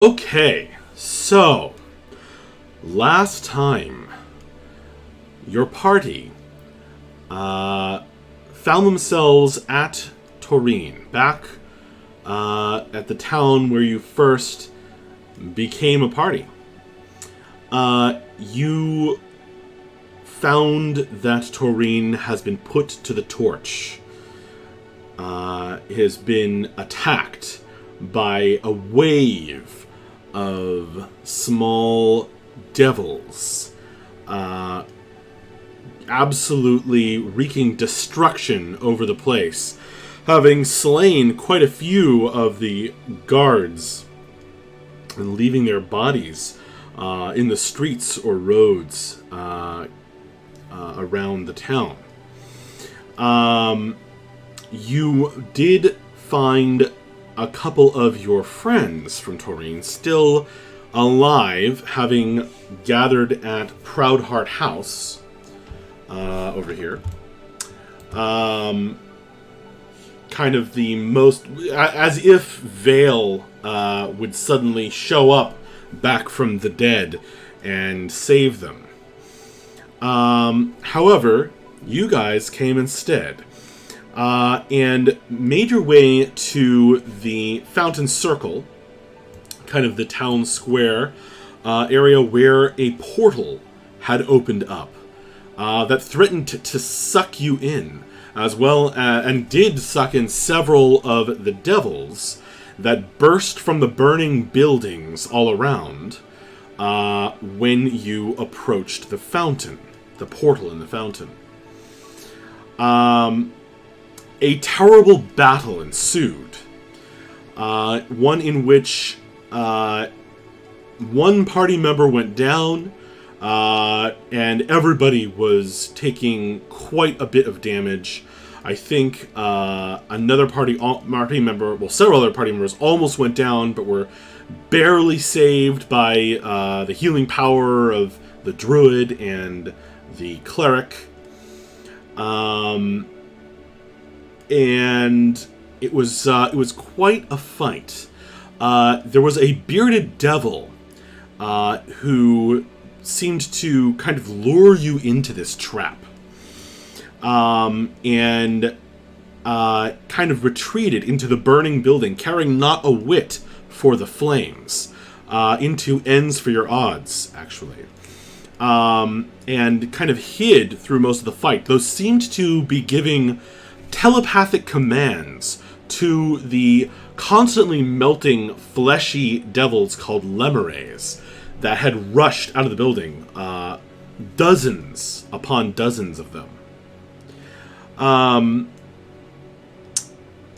Okay, so last time your party found themselves at Torine, back at the town where you first became a party. You found that Torine has been put to the torch. It has been attacked by a wave of small devils, absolutely wreaking destruction over the place, having slain quite a few of the guards and leaving their bodies in the streets or roads around the town. You did find a couple of your friends from Torine still alive, having gathered at Proudheart House over here. Kind of the most, as if Vale would suddenly show up back from the dead and save them. However, you guys came instead. And made your way to the Fountain Circle, kind of the town square area where a portal had opened up that threatened to suck you in, as well as, and did suck in several of the devils that burst from the burning buildings all around when you approached the fountain, the portal in the fountain. A terrible battle ensued, one in which one party member went down, and everybody was taking quite a bit of damage. I think another party member, well, several other party members almost went down, but were barely saved by the healing power of the druid and the cleric. And it was quite a fight. There was a bearded devil who seemed to kind of lure you into this trap, and kind of retreated into the burning building, caring not a whit for the flames, into ends for your odds, actually. And kind of hid through most of the fight. Those seemed to be giving telepathic commands to the constantly melting fleshy devils called lemures that had rushed out of the building, dozens upon dozens of them.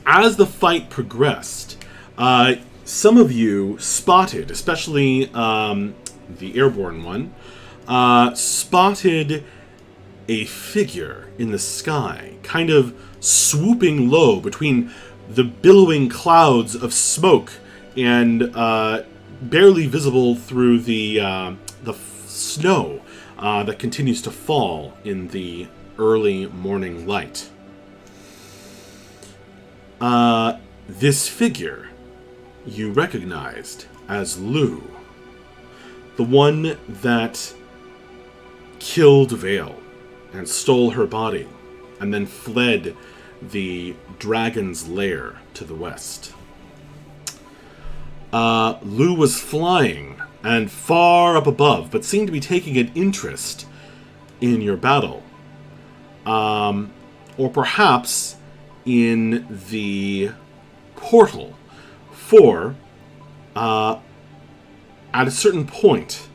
As the fight progressed, some of you spotted, especially the airborne one, spotted a figure in the sky, kind of swooping low between the billowing clouds of smoke and barely visible through the snow that continues to fall in the early morning light. This figure you recognized as Lou, the one that killed Vale and stole her body, and then fled the dragon's lair to the west. Lou was flying and far up above, but seemed to be taking an interest in your battle. Or perhaps in the portal, for at a certain point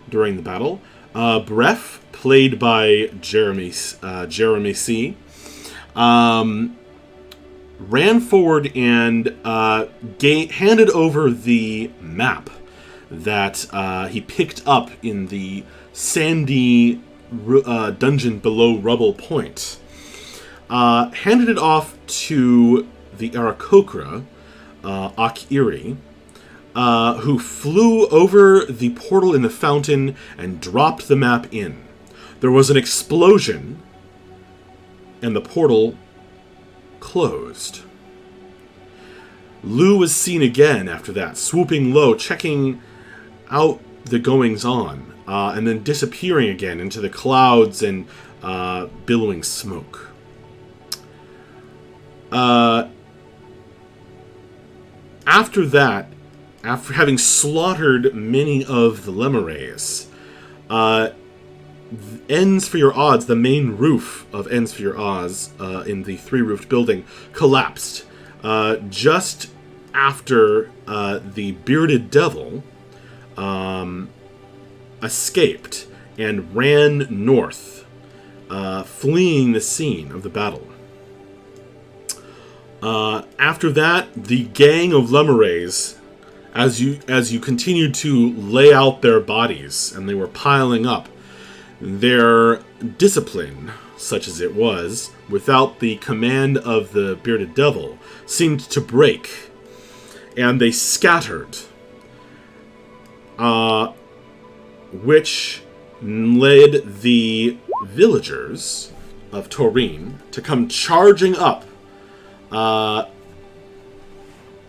during the battle, Bref, played by Jeremy C., ran forward and handed over the map that he picked up in the sandy dungeon below Rubble Point. Handed it off to the Aarakocra, Akiri, who flew over the portal in the fountain and dropped the map in. There was an explosion, and the portal closed. Lou was seen again after that, swooping low, checking out the goings-on, and then disappearing again into the clouds and billowing smoke. After that, after having slaughtered many of the Lemurays, Ends for Your Odds, the main roof of Ends for Your Odds in the three-roofed building, collapsed just after the Bearded Devil escaped and ran north, fleeing the scene of the battle. After that, the gang of Lemurays, as you continued to lay out their bodies, and they were piling up, their discipline, such as it was, without the command of the Bearded Devil, seemed to break, and they scattered, which led the villagers of Taurine to come charging up,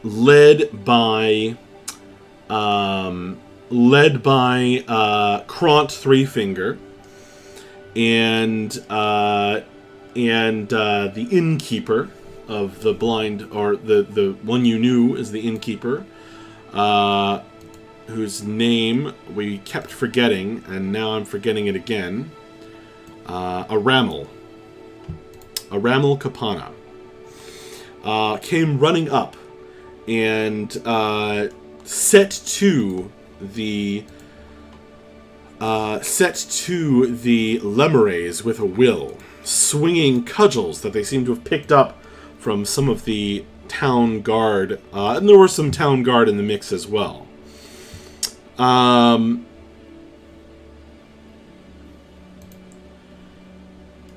led by Kront Threefinger and the innkeeper of the blind, or the one you knew as the innkeeper, whose name we kept forgetting, and now I'm forgetting it again. Aramel Kapana came running up and set to the Lemurays with a will, swinging cudgels that they seem to have picked up from some of the town guard, and there were some town guard in the mix as well. And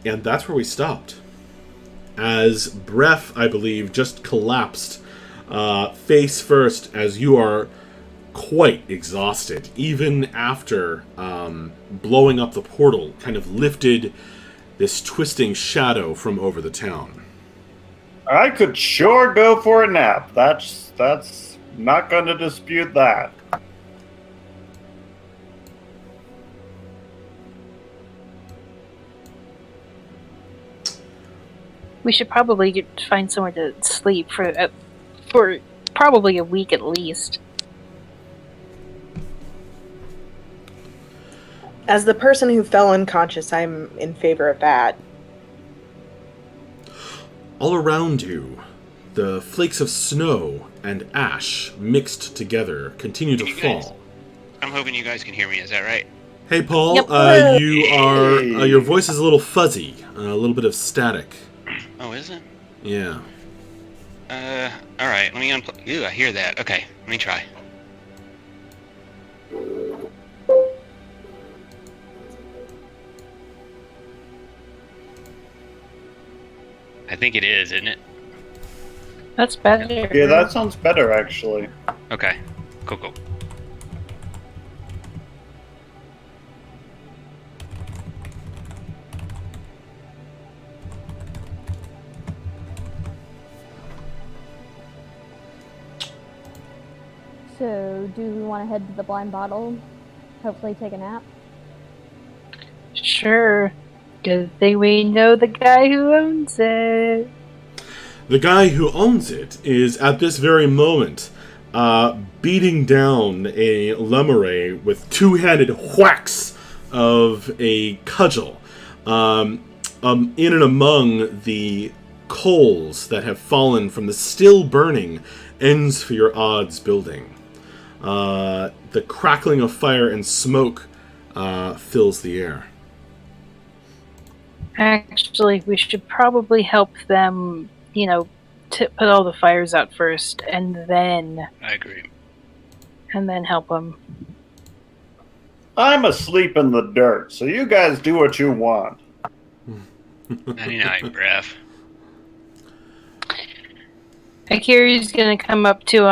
that's where we stopped, as Bref, I believe, just collapsed face first, as you are quite exhausted, even after blowing up the portal kind of lifted this twisting shadow from over the town. I could sure go for a nap. That's not going to dispute that. We should probably find somewhere to sleep for probably a week at least. As the person who fell unconscious, I'm in favor of that. All around you, the flakes of snow and ash mixed together continue to fall. I'm hoping you guys can hear me. Is that right? Hey, Paul. Yep. You are. Your voice is a little fuzzy. A little bit of static. Oh, is it? Yeah. All right. Let me unplug. Ooh, I hear that. Okay, let me try. I think it is, isn't it? That's better. Yeah, that sounds better, actually. Okay. Cool. So, do we want to head to the blind bottle? Hopefully take a nap? Sure. Good thing we know the guy who owns it. The guy who owns it is, at this very moment, beating down a Lemuray with two-handed whacks of a cudgel in and among the coals that have fallen from the still-burning Ends for Your Odds building. The crackling of fire and smoke fills the air. Actually, we should probably help them, put all the fires out first, and then... I agree. And then help them. I'm asleep in the dirt, so you guys do what you want. 99, Bref. Akiri's gonna come up to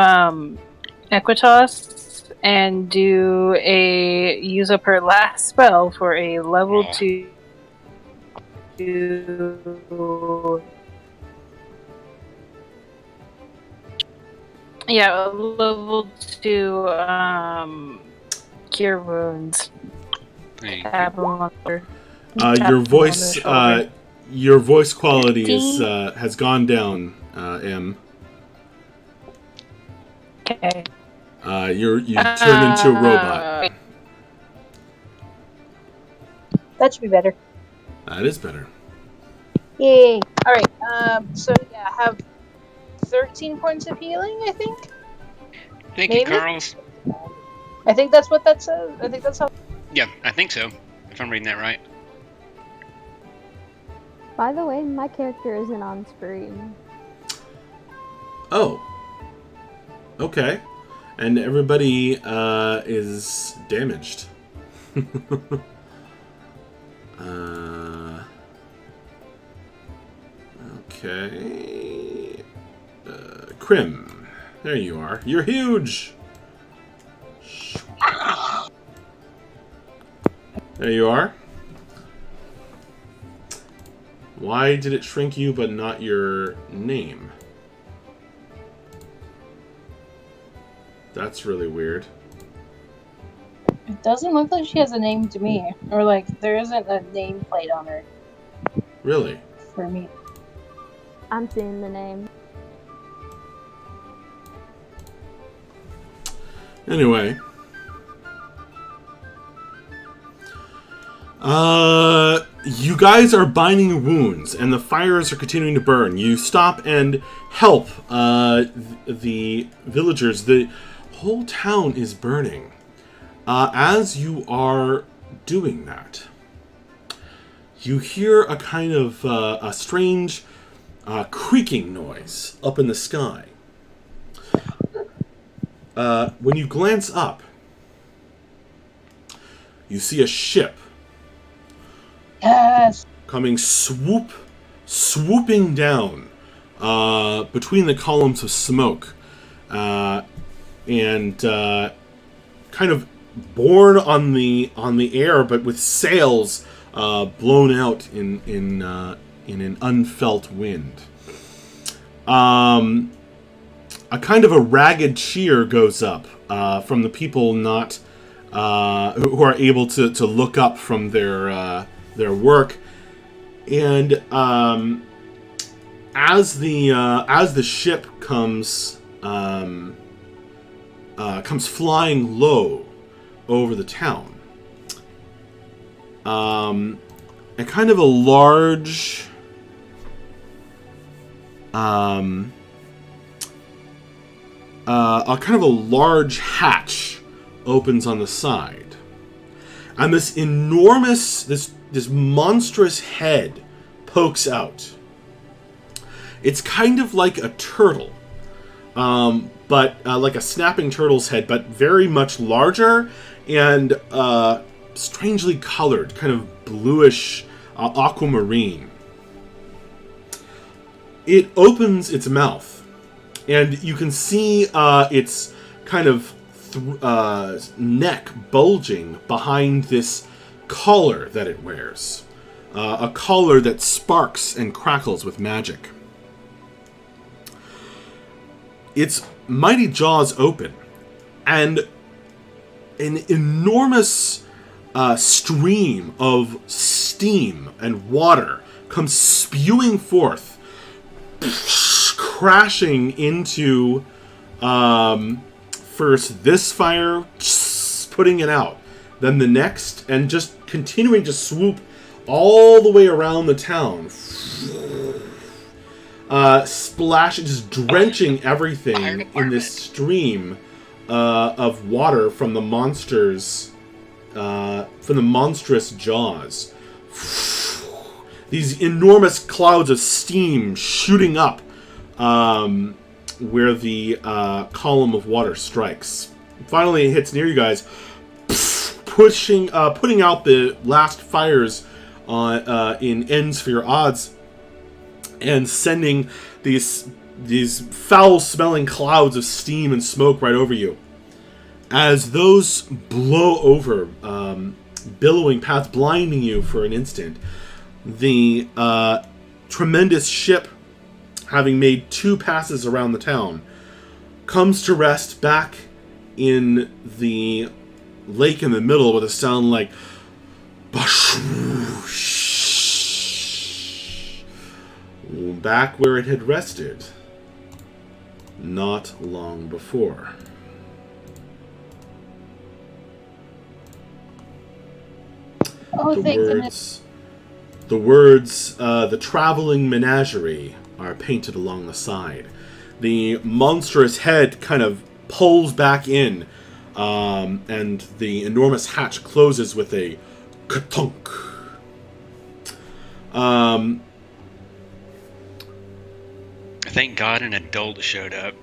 Equitas and use up her last spell for a level 2 Yeah, level 2 cure wounds. Thank you. Tap him on the- Your tap him on the voice, shoulder. your voice quality is 15. has gone down, M. Okay. You turned into a robot. That should be better. That is better. Yay! Alright, so yeah, I have 13 points of healing, I think? Thank you, Maybe? Carls. I think that's what that says. I think that's how. Yeah, I think so. If I'm reading that right. By the way, my character isn't on screen. Oh. Okay. And everybody is damaged. Okay. Crim. There you are. You're huge! There you are. Why did it shrink you but not your name? That's really weird. It doesn't look like she has a name to me. Or, like, there isn't a nameplate on her Really? for me. I'm seeing the name. Anyway. You guys are binding wounds, and the fires are continuing to burn. You stop and help the villagers. The whole town is burning. As you are doing that, you hear a kind of a strange creaking noise up in the sky. When you glance up, you see a ship Yes! coming swooping down between the columns of smoke, and kind of borne on the air, but with sails blown out in an unfelt wind. A kind of a ragged cheer goes up from the people not who are able to look up from their work, and as the ship comes flying low over the town, a kind of a large hatch opens on the side, and this monstrous head pokes out. It's kind of like a turtle, but like a snapping turtle's head, but very much larger and strangely colored, kind of bluish aquamarine. It opens its mouth, and you can see its kind of neck bulging behind this collar that it wears. A collar that sparks and crackles with magic. Its mighty jaws open, and an enormous stream of steam and water comes spewing forth, crashing into first this fire, putting it out, then the next, and just continuing to swoop all the way around the town, splashing, just drenching everything in this stream of water from the monsters, from the monstrous jaws. These enormous clouds of steam shooting up where the column of water strikes. Finally, it hits near you guys, putting out the last fires in ends for your odds, and sending these foul-smelling clouds of steam and smoke right over you. As those blow over, billowing past, blinding you for an instant, the tremendous ship, having made 2 passes around the town, comes to rest back in the lake in the middle with a sound like back where it had rested not long before. Oh, The thank goodness. words, the traveling menagerie are painted along the side. The monstrous head kind of pulls back in, and the enormous hatch closes with a ka-thunk. Thank God an adult showed up.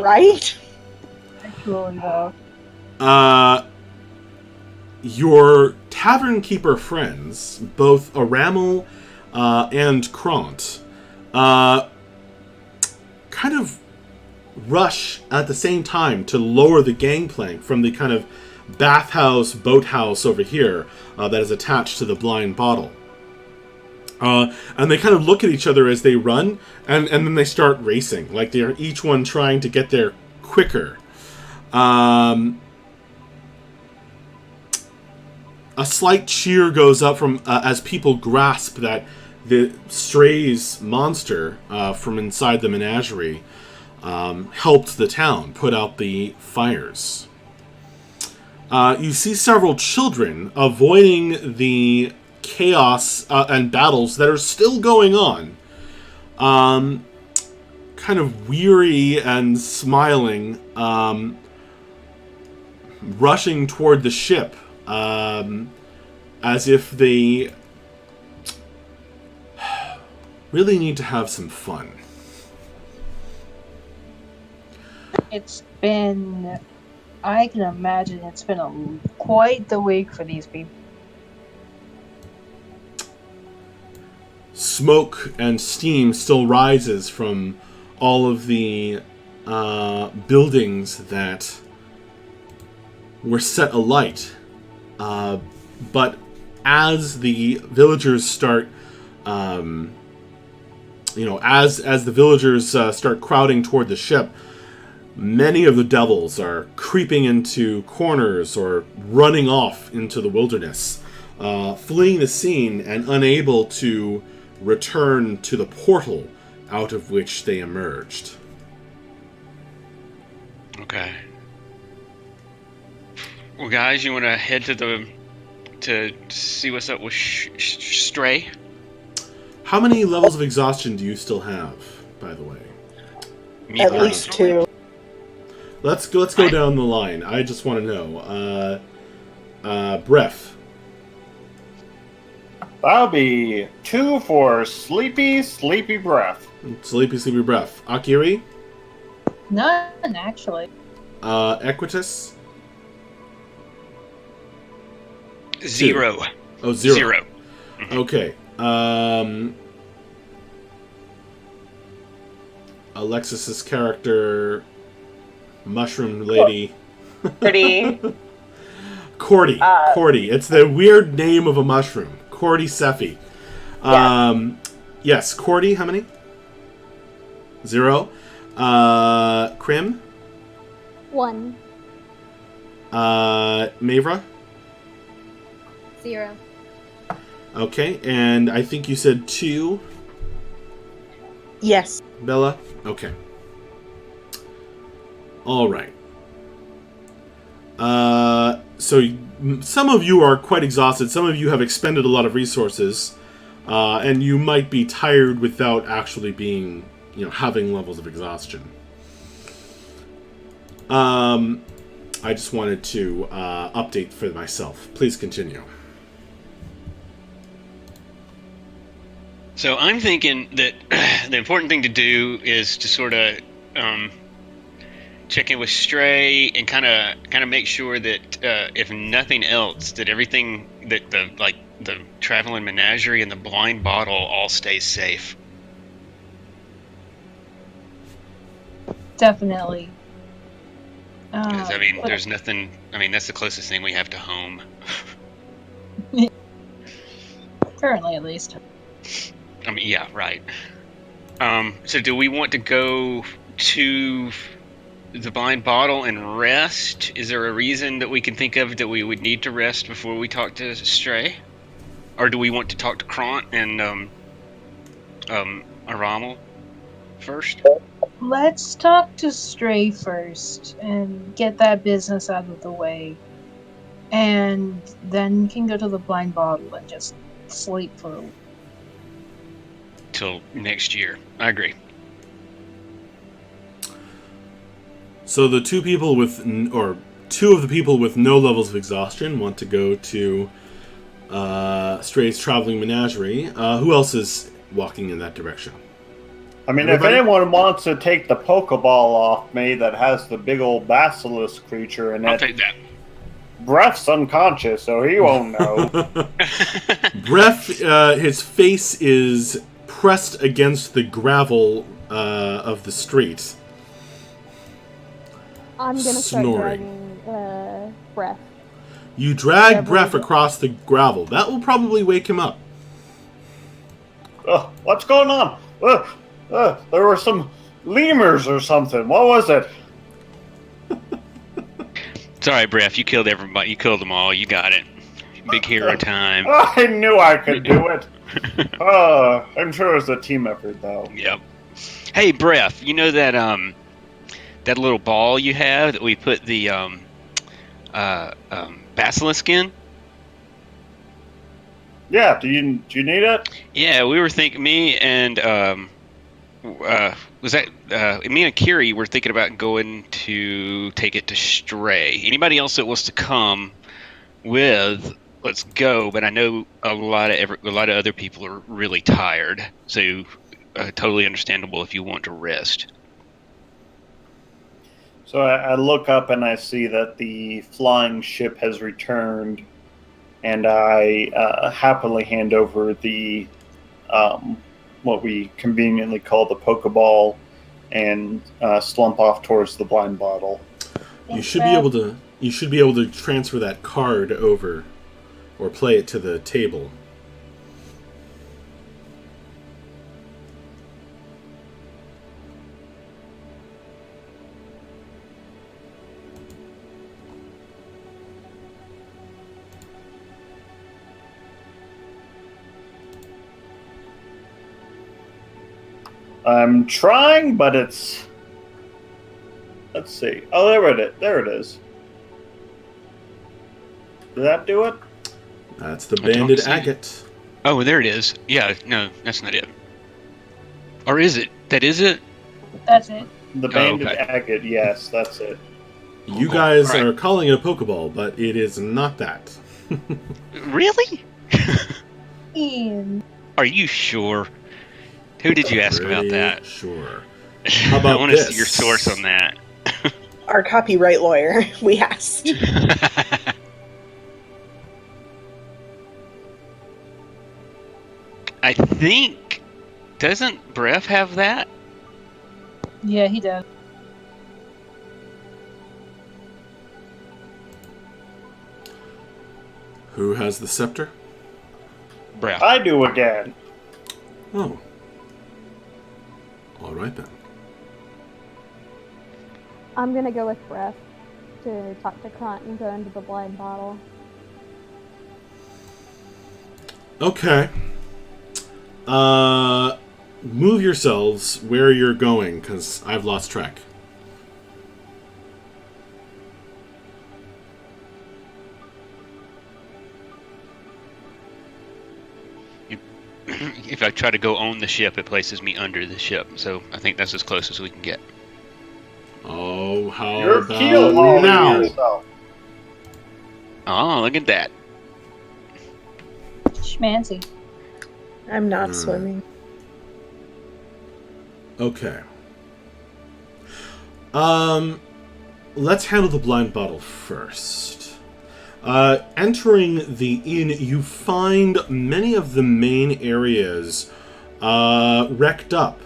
Right? Actually, though. Your tavern keeper friends, both Aramel and Kront, kind of rush at the same time to lower the gangplank from the kind of bathhouse, boathouse over here that is attached to the blind bottle. And they kind of look at each other as they run, and then they start racing, like they're each one trying to get there quicker. A slight cheer goes up from as people grasp that the Stray's monster from inside the menagerie helped the town put out the fires. You see several children avoiding the chaos and battles that are still going on, kind of weary and smiling, rushing toward the ship, as if they really need to have some fun. It's been... I can imagine it's been quite the week for these people. Smoke and steam still rises from all of the buildings that were set alight. But as the villagers start, as the villagers start crowding toward the ship, many of the devils are creeping into corners or running off into the wilderness, fleeing the scene and unable to return to the portal out of which they emerged. Okay. Well, guys, you want to head to see what's up with Stray? How many levels of exhaustion do you still have, by the way? Me At personally. least 2. Let's go down the line. I just want to know. Breath. That'll be 2 for sleepy breath. Sleepy breath. Akiri? None, actually. Equitus? 0. Oh, 0. 0. Okay. Alexis's character, Mushroom Lady. Pretty. Cordy. Cordy. It's the weird name of a mushroom. Cordy Sephi. Yes, Cordy, how many? 0. Krim? 1. Mavra? 0. Okay, and I think you said 2. Yes. Bella? Okay. All right. So some of you are quite exhausted. Some of you have expended a lot of resources, and you might be tired without actually being, having levels of exhaustion. I just wanted to update for myself. Please continue. So I'm thinking that the important thing to do is to sort of check in with Stray and kind of make sure that if nothing else, that everything that the traveling menagerie and the blind bottle all stays safe. Definitely. 'Cause, there's nothing. That's the closest thing we have to home. Currently, at least. Yeah, right. So do we want to go to the blind bottle and rest? Is there a reason that we can think of that we would need to rest before we talk to Stray? Or do we want to talk to Kront and Aramel first? Let's talk to Stray first and get that business out of the way. And then you can go to the blind bottle and just sleep for Till next year. I agree. So the two of the people with no levels of exhaustion want to go to Stray's traveling menagerie. Who else is walking in that direction? I mean, Everybody? if anyone wants to take the Pokeball off me that has the big old basilisk creature in I'll it, take that. Breath's unconscious, so he won't know. Breath, his face is pressed against the gravel of the street. I'm gonna start Snoring. dragging Breath. You drag Yeah, Breath but- across the gravel. That will probably wake him up. What's going on? There were some lemurs or something. What was it? It's alright, Breath. You killed everybody. You killed them all. You got it. Big hero time. I knew I could do it. I'm sure it was a team effort, though. Yep. Hey, Breath. You know that that little ball you have that we put the basilisk in? Yeah, do you need it? Yeah, we were thinking. Me and was that me and Kiri were thinking about going to take it to Stray. Anybody else that wants to come with? Let's go. But I know a lot of other people are really tired, so totally understandable if you want to rest. So I look up and I see that the flying ship has returned, and I happily hand over the what we conveniently call the Pokeball, and slump off towards the blind bottle. You should be able to transfer that card over, or play it to the table. I'm trying, but it's... Let's see. Oh, there it is. Did that do it? That's the I don't banded see it. agate. Oh, there it is. Yeah, no, that's not it. Or is it? That is it? That's it. The banded okay. agate, yes, that's it. You Cool. guys All right. are calling it a Pokeball, but it is not that. Really? And Are you sure? Who did you ask about Pretty that? Sure. How about I want to this? see your source on that. Our copyright lawyer, we asked. I think doesn't Breath have that? yeah, he does. Who has the scepter? Breath. I do again. Oh. All right then. I'm gonna go with Breath to talk to Kront and go into the blind bottle. Okay. Move yourselves where you're going, because I've lost track. If I try to go on the ship, it places me under the ship. So I think that's as close as we can get. Oh, how You're about keel hauling now? yourself. Oh, look at that. Schmancy. I'm not swimming. Okay. Let's handle the blind bottle first. Entering the inn, you find many of the main areas wrecked up.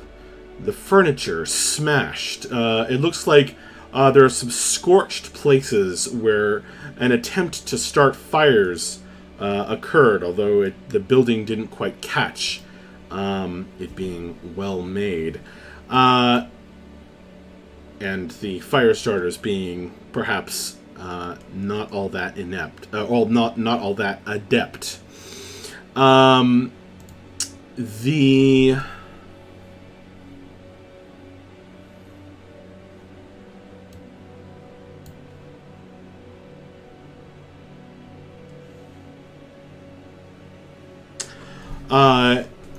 The furniture smashed. It looks like there are some scorched places where an attempt to start fires occurred, although the building didn't quite catch, it being well made. and the fire starters being perhaps not all that inept, or not all that adept. The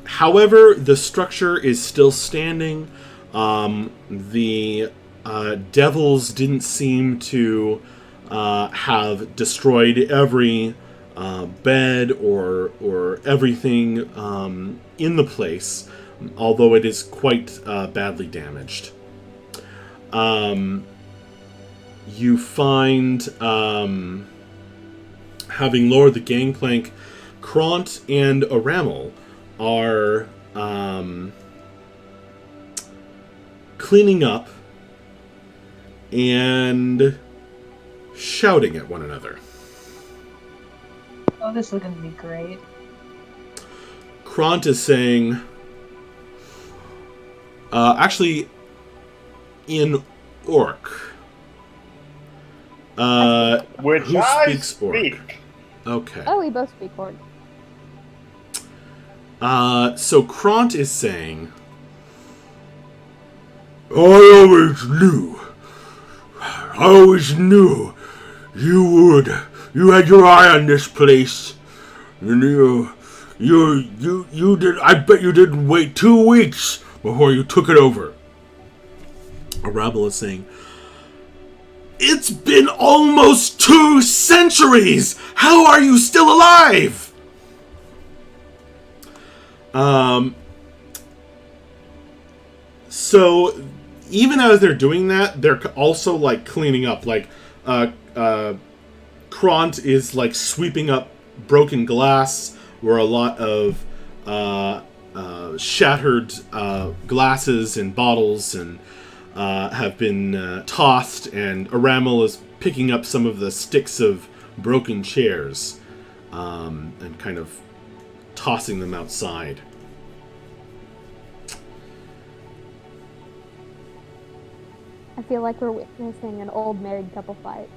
however, the structure is still standing. The devils didn't seem to have destroyed every bed or everything in the place, although it is quite badly damaged. You find, having lowered the gangplank, Kront and Aramel are cleaning up and shouting at one another. Oh, this is going to be great. Kront is saying, actually, in Orc. Which who I speaks Orc? speak. Okay. Oh, we both speak Orc. So Kront is saying, I always knew you had your eye on this place. And you did, I bet you didn't wait 2 weeks before you took it over. Arabella is saying, it's been almost 2 centuries! How are you still alive? So even as they're doing that, they're also like cleaning up. Like, Kront is like sweeping up broken glass where a lot of shattered glasses and bottles and have been tossed, and Aramel is picking up some of the sticks of broken chairs and kind of tossing them outside. I feel like we're witnessing an old married couple fight.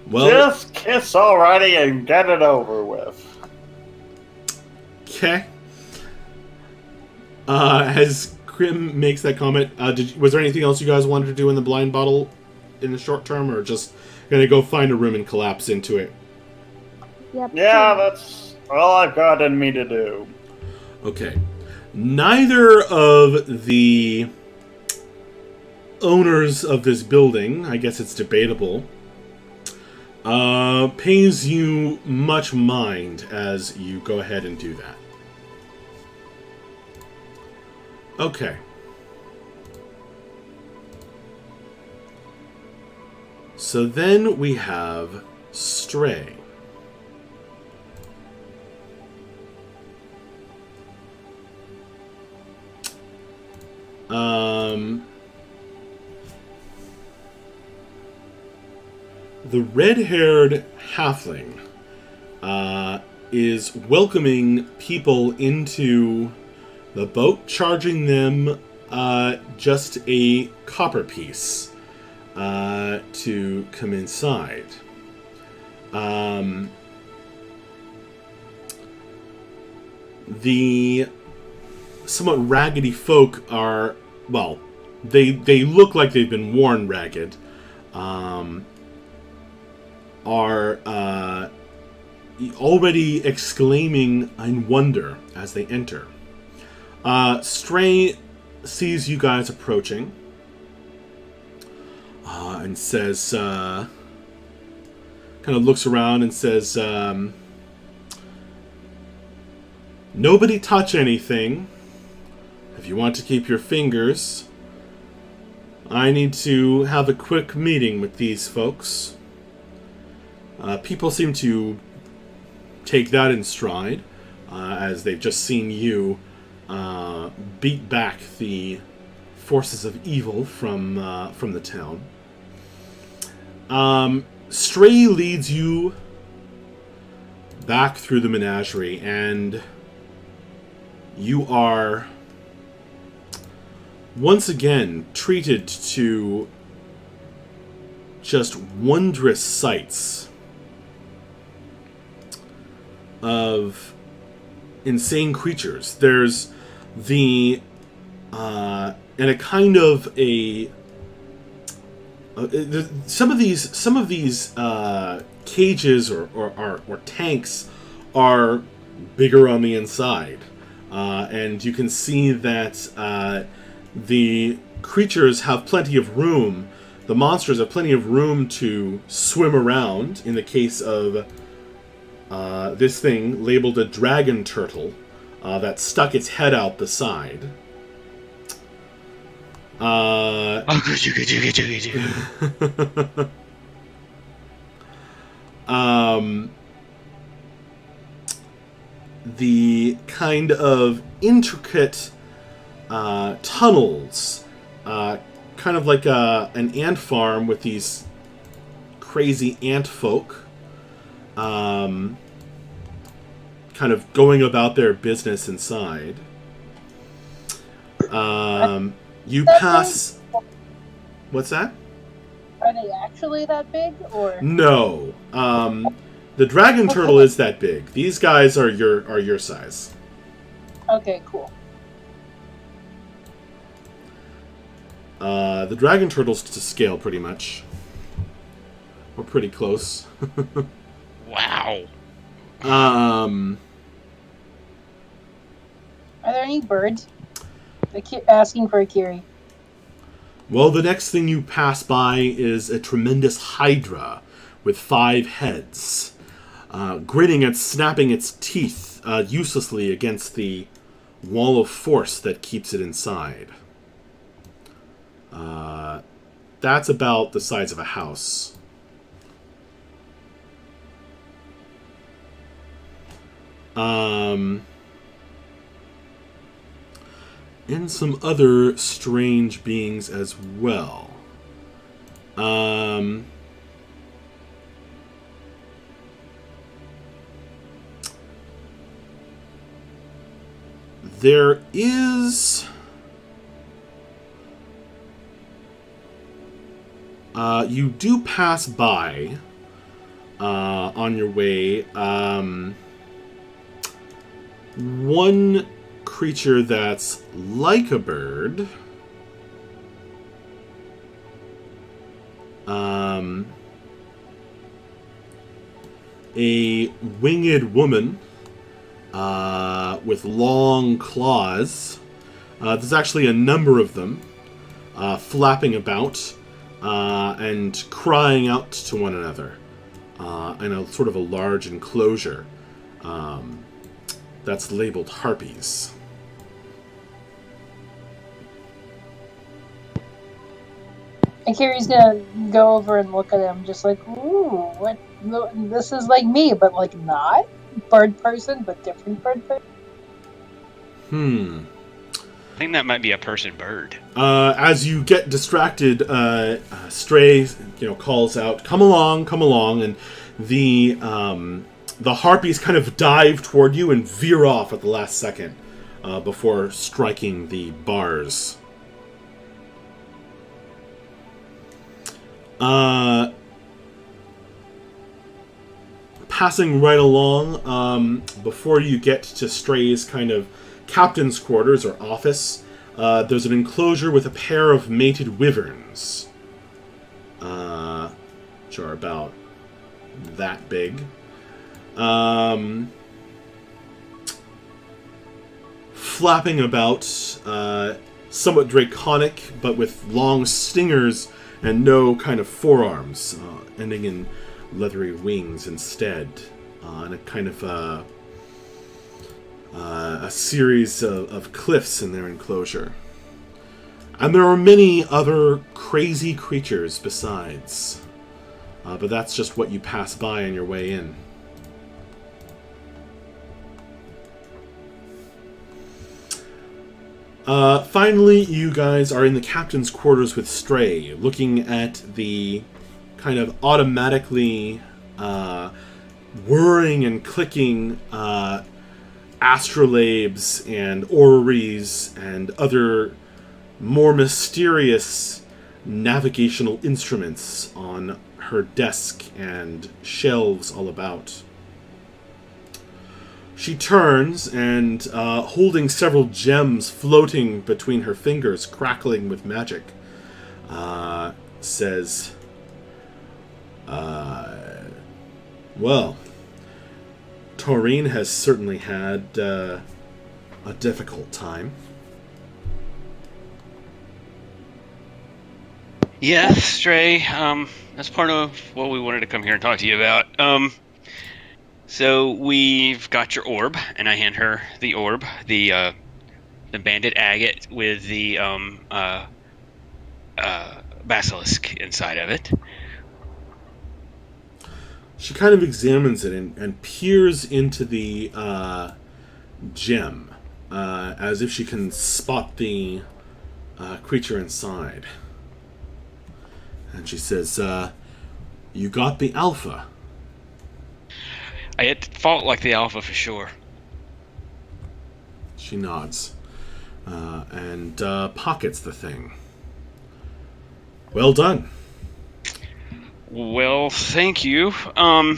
Well, Just kiss already and get it over with. okay. As Krim makes that comment, was there anything else you guys wanted to do in the blind bottle in the short term, or just gonna go find a room and collapse into it? Yep. Yeah, that's all I've got in me to do. Okay. Neither of the owners of this building, I guess it's debatable, pays you much mind as you go ahead and do that. Okay. So then we have Stray. The red-haired halfling is welcoming people into the boat, charging them just a copper piece to come inside. The somewhat raggedy folk are, well, they look like they've been worn ragged, are already exclaiming in wonder as they enter. Stray sees you guys approaching and says, kind of looks around and says, nobody touch anything. If you want to keep your fingers, I need to have a quick meeting with these folks. People seem to take that in stride, as they've just seen you beat back the forces of evil from the town. Stray leads you back through the menagerie, and you are once again treated to just wondrous sights of insane creatures. There's the and a kind of a some of these cages or tanks are bigger on the inside, and you can see that the creatures have plenty of room. The monsters have plenty of room to swim around. In the case of this thing labeled a dragon turtle that stuck its head out the side. The kind of intricate tunnels, kind of like an ant farm with these crazy ant folk, kind of going about their business inside. You pass. What's that? Are they actually that big, or no? The dragon turtle is that big. These guys are your size. Okay, cool. The dragon turtle's to scale pretty much. We're pretty close. Wow. Are there any birds? I keep asking for a Kiri. Well, the next thing you pass by is a tremendous hydra with 5 heads, grinning and snapping its teeth uselessly against the wall of force that keeps it inside. That's about the size of a house. And some other strange beings as well. There is... you do pass by on your way one creature that's like a bird. A winged woman with long claws. There's actually a number of them flapping about and crying out to one another in a sort of a large enclosure that's labeled harpies. And Kiri's gonna go over and look at him, just like, ooh, what? This is like me, but like not bird person, but different bird person. I think that might be a person bird. As you get distracted, Stray, calls out, "Come along!" And the harpies kind of dive toward you and veer off at the last second before striking the bars. Passing right along, before you get to Stray's kind of captain's quarters or office, there's an enclosure with a pair of mated wyverns, which are about that big. Flapping about, somewhat draconic, but with long stingers and no kind of forearms, ending in leathery wings instead, and a kind of a series of cliffs in their enclosure. And there are many other crazy creatures besides, but that's just what you pass by on your way in. Finally, you guys are in the captain's quarters with Stray, looking at the kind of automatically whirring and clicking astrolabes and orreries and other more mysterious navigational instruments on her desk and shelves all about. She turns and, holding several gems floating between her fingers, crackling with magic, says, well, Taurine has certainly had a difficult time. Yeah, Stray. That's part of what we wanted to come here and talk to you about. So we've got your orb, and I hand her the orb, the banded agate with the basilisk inside of it. She kind of examines it and peers into the gem, as if she can spot the creature inside. And she says, you got the alpha. I had fought like the alpha for sure. She nods and pockets the thing. Well done. Well, thank you. Can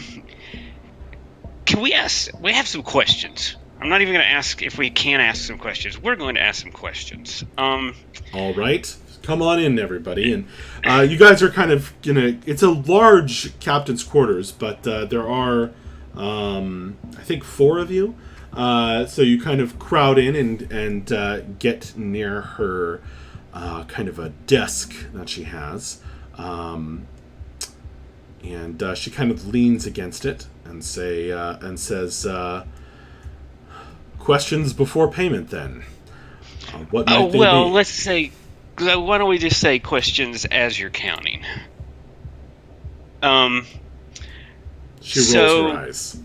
we ask? We have some questions. I'm not even going to ask if we can ask some questions. We're going to ask some questions. All right. Come on in, everybody. And you guys are kind of, it's a large captain's quarters, but there are, I think, 4 of you. So you kind of crowd in and get near her kind of a desk that she has. And she kind of leans against it and says, questions before payment, then. What might they be? Let's say, why don't we just say questions as you're counting? She rolls her eyes.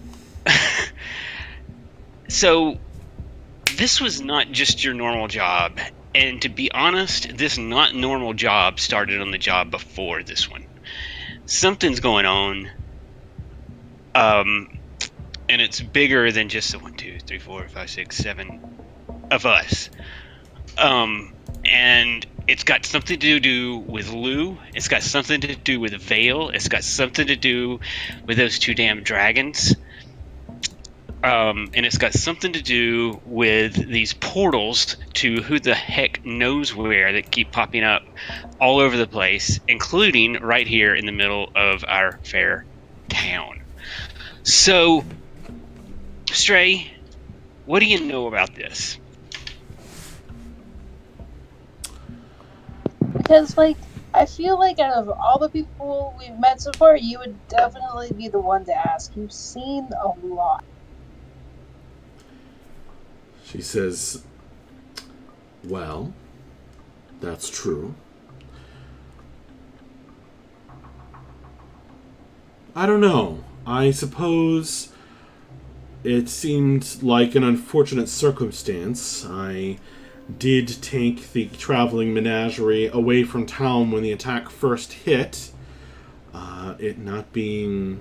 So, this was not just your normal job. And to be honest, this not normal job started on the job before this one. Something's going on. And it's bigger than just the 1, 2, 3, 4, 5, 6, 7 of us. And it's got something to do with Lou. It's got something to do with Vale. It's got something to do with those 2 damn dragons. And it's got something to do with these portals to who the heck knows where that keep popping up all over the place, including right here in the middle of our fair town. So, Stray, what do you know about this? Because, I feel like out of all the people we've met so far, you would definitely be the one to ask. You've seen a lot. She says, well, that's true. I don't know. I suppose it seemed like an unfortunate circumstance. I did take the traveling menagerie away from town when the attack first hit. It not being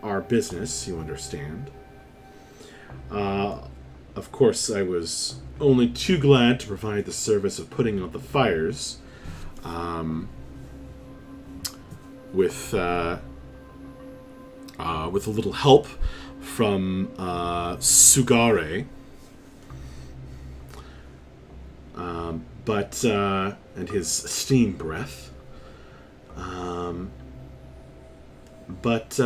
our business, you understand. Of course, I was only too glad to provide the service of putting out the fires. With a little help from Sugare. And his steam breath. But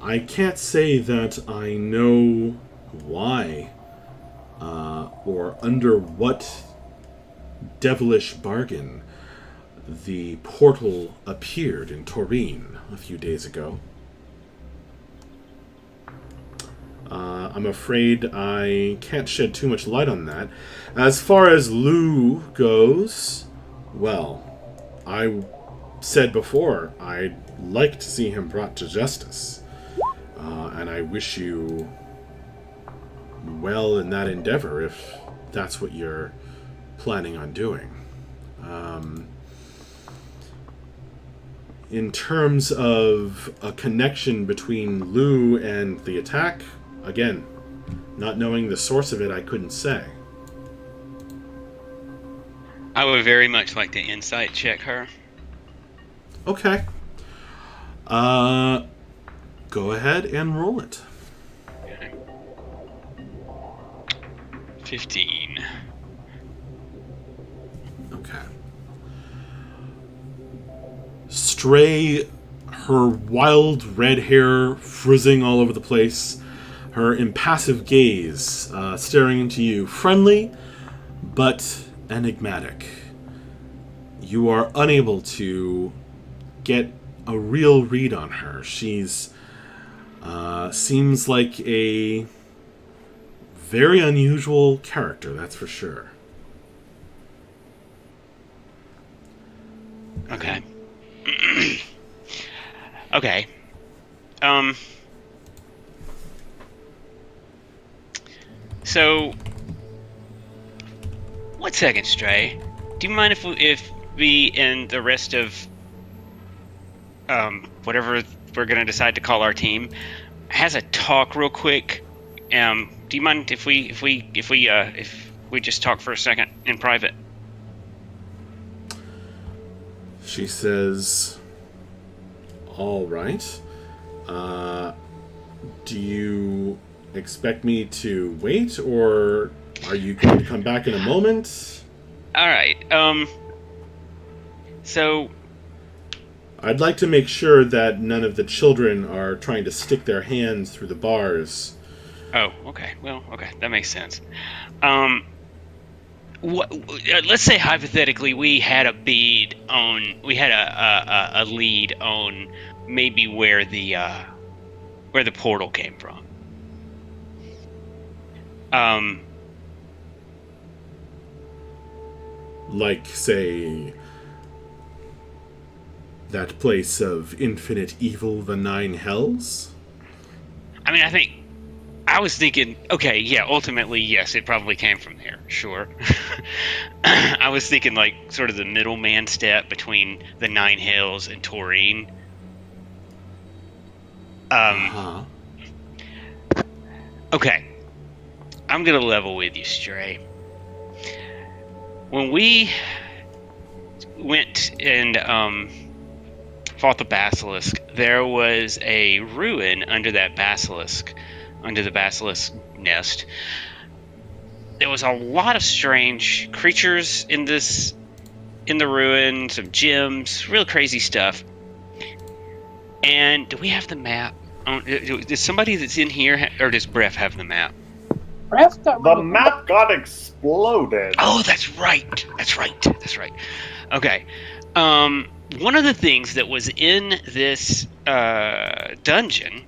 I can't say that I know why or under what devilish bargain the portal appeared in Taurine a few days ago. I'm afraid I can't shed too much light on that. As far as Lou goes, well, I said before I'd like to see him brought to justice. And I wish you well in that endeavor if that's what you're planning on doing. In terms of a connection between Lou and the attack, again, not knowing the source of it, I couldn't say. I would very much like to insight check her. Okay. Go ahead and roll it. Okay. 15. Okay. Stray, her wild red hair frizzing all over the place, her impassive gaze staring into you, friendly but enigmatic. You are unable to get a real read on her. She's seems like a very unusual character, that's for sure. Okay. Okay. So, 1 second, Stray. Do you mind if we and the rest of whatever we're gonna decide to call our team has a talk real quick? Do you mind if we just talk for a second in private? She says, all right. Do you expect me to wait, or are you going to come back in a moment? All right. So I'd like to make sure that none of the children are trying to stick their hands through the bars. Oh, okay. Well, okay, that makes sense. Let's say hypothetically we had a lead on maybe where the portal came from. Like, say, that place of infinite evil, the Nine Hells? I mean, I was thinking, okay, yeah, ultimately, yes, it probably came from there, sure. I was thinking, like, sort of the middleman step between the Nine Hells and Taurine. Okay. I'm gonna level with you, Stray. When we went and fought the basilisk, there was a ruin under the basilisk nest. There was a lot of strange creatures in the ruin, some gems, real crazy stuff. And do we have the map? Does somebody that's in here, or does Bref have the map? Bref got The map got exploded. Oh, that's right. Okay. One of the things that was in this dungeon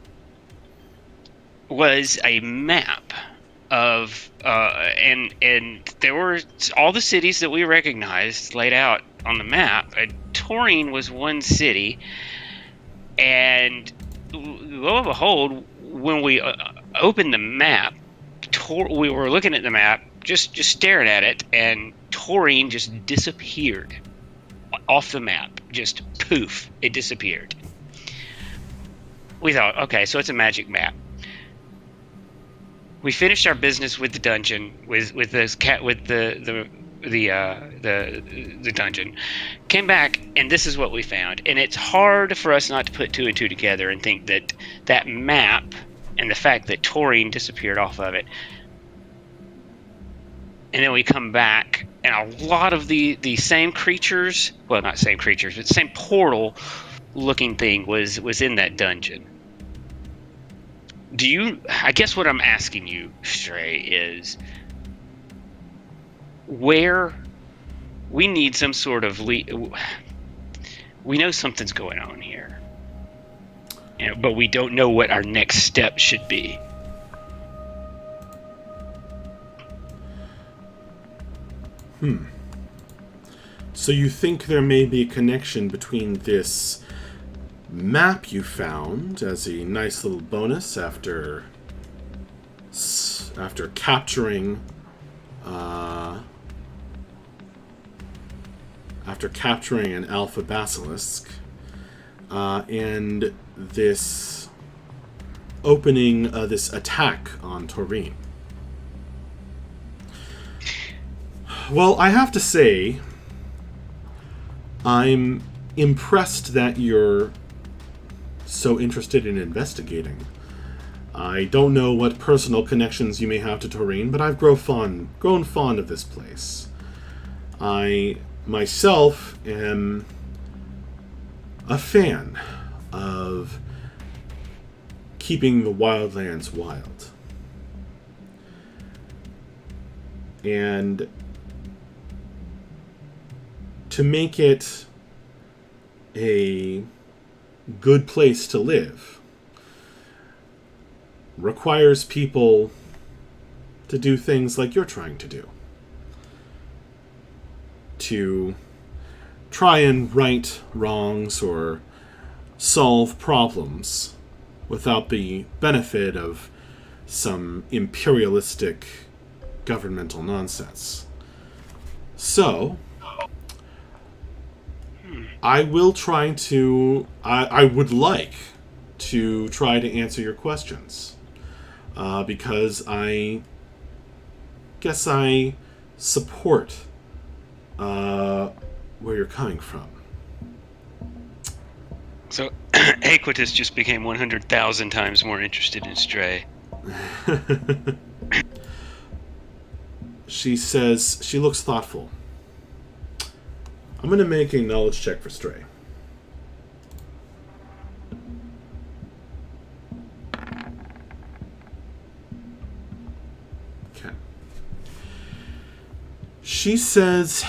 was a map of and there were all the cities that we recognized laid out on the map. Taurine was one city, and lo and behold, when we opened the map, we were looking at the map, just staring at it, and Taurine just disappeared off the map. Just poof, it disappeared. We thought, okay, so it's a magic map. We finished our business with the dungeon, with this cat, with the dungeon. Came back, and this is what we found. And it's hard for us not to put two and two together and think that that map and the fact that Taurine disappeared off of it. And then we come back, and a lot of the same creatures, well, not same creatures, but the same portal-looking thing was in that dungeon. I guess what I'm asking you, Stray, is where we need some sort of we know something's going on here, but we don't know what our next step should be. So you think there may be a connection between this map you found as a nice little bonus after capturing an alpha basilisk, and this opening this attack on Taurine. Well, I have to say, I'm impressed that you're so interested in investigating. I don't know what personal connections you may have to Taurine, but I've grown fond of this place. I myself am a fan of keeping the wildlands wild. And to make it a good place to live requires people to do things like you're trying to do. To try and right wrongs or solve problems without the benefit of some imperialistic governmental nonsense. So, I will try to... I would like to try to answer your questions. Because I guess I support where you're coming from. So, Aequitas just became 100,000 times more interested in Stray. She says, she looks thoughtful. I'm going to make a knowledge check for Stray. Okay. She says,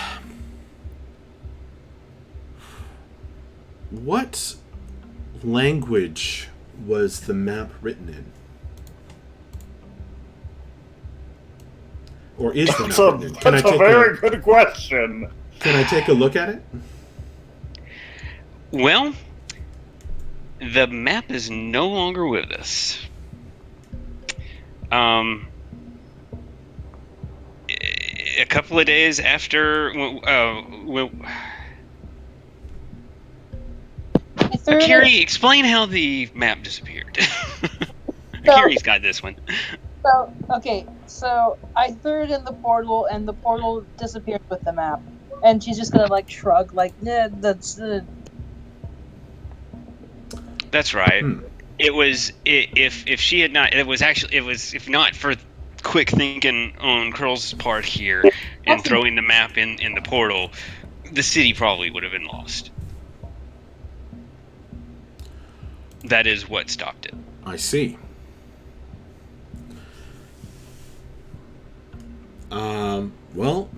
what language was the map written in? Or is the map written in? That's a very good question. Can I take a look at it? Well, the map is no longer with us. A couple of days after... Kiri, explain how the map disappeared. Kiri's got this one. So I threw it in the portal, and the portal disappeared with the map. And she's just gonna shrug, nah, that's. That's right. It was if she had not. It was if not for quick thinking on Curl's part here and throwing the map in the portal, the city probably would have been lost. That is what stopped it. I see. Well,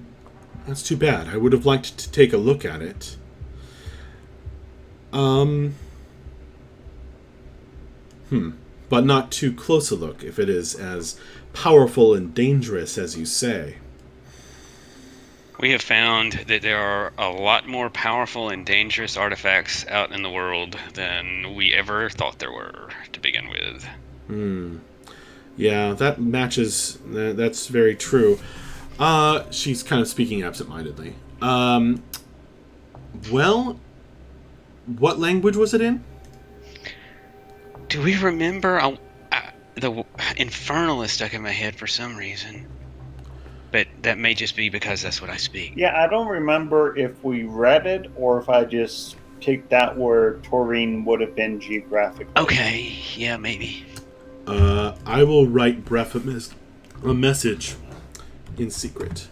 that's too bad. I would have liked to take a look at it. But not too close a look, if it is as powerful and dangerous as you say. We have found that there are a lot more powerful and dangerous artifacts out in the world than we ever thought there were to begin with. Yeah, that matches. That's very true. She's kind of speaking absentmindedly. Well, what language was it in? Do we remember? The Infernal is stuck in my head for some reason. But that may just be because that's what I speak. Yeah, I don't remember if we read it or if I just picked that where Taurine would have been geographically. Okay, yeah, maybe. I will write Bref a message in secret.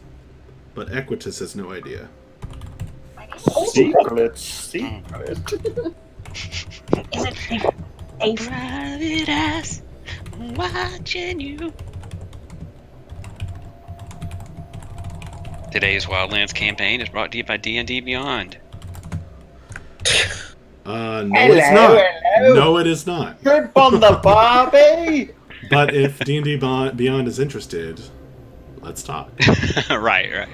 But Aequitas has no idea. Secret. Is it a Private eyes watching you. Today's Wildlands campaign is brought to you by D&D Beyond. No, it's not. Hello. No, it is not. Good on the Bobby! But if D&D Beyond is interested, let's talk. Right.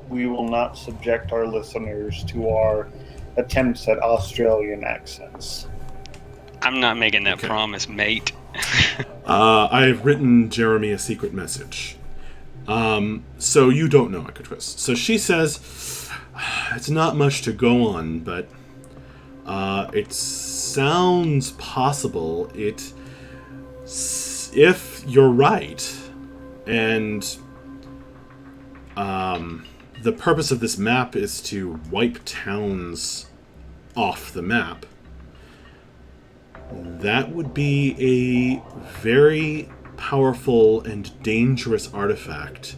We will not subject our listeners to our attempts at Australian accents. I'm not making that promise, mate. I have written Jeremy a secret message. So you don't know Aequitas. So she says, it's not much to go on, but it sounds possible. If you're right, and the purpose of this map is to wipe towns off the map. That would be a very powerful and dangerous artifact,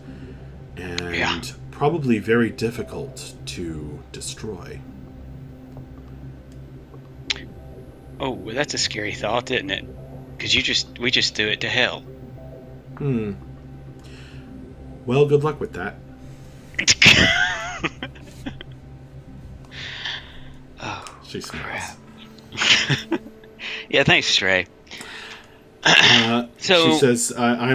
and probably very difficult to destroy. Oh, well, that's a scary thought, isn't it? Because we just threw it to hell. Well, good luck with that. Oh, She smiles. yeah, thanks, Stray. So she says, I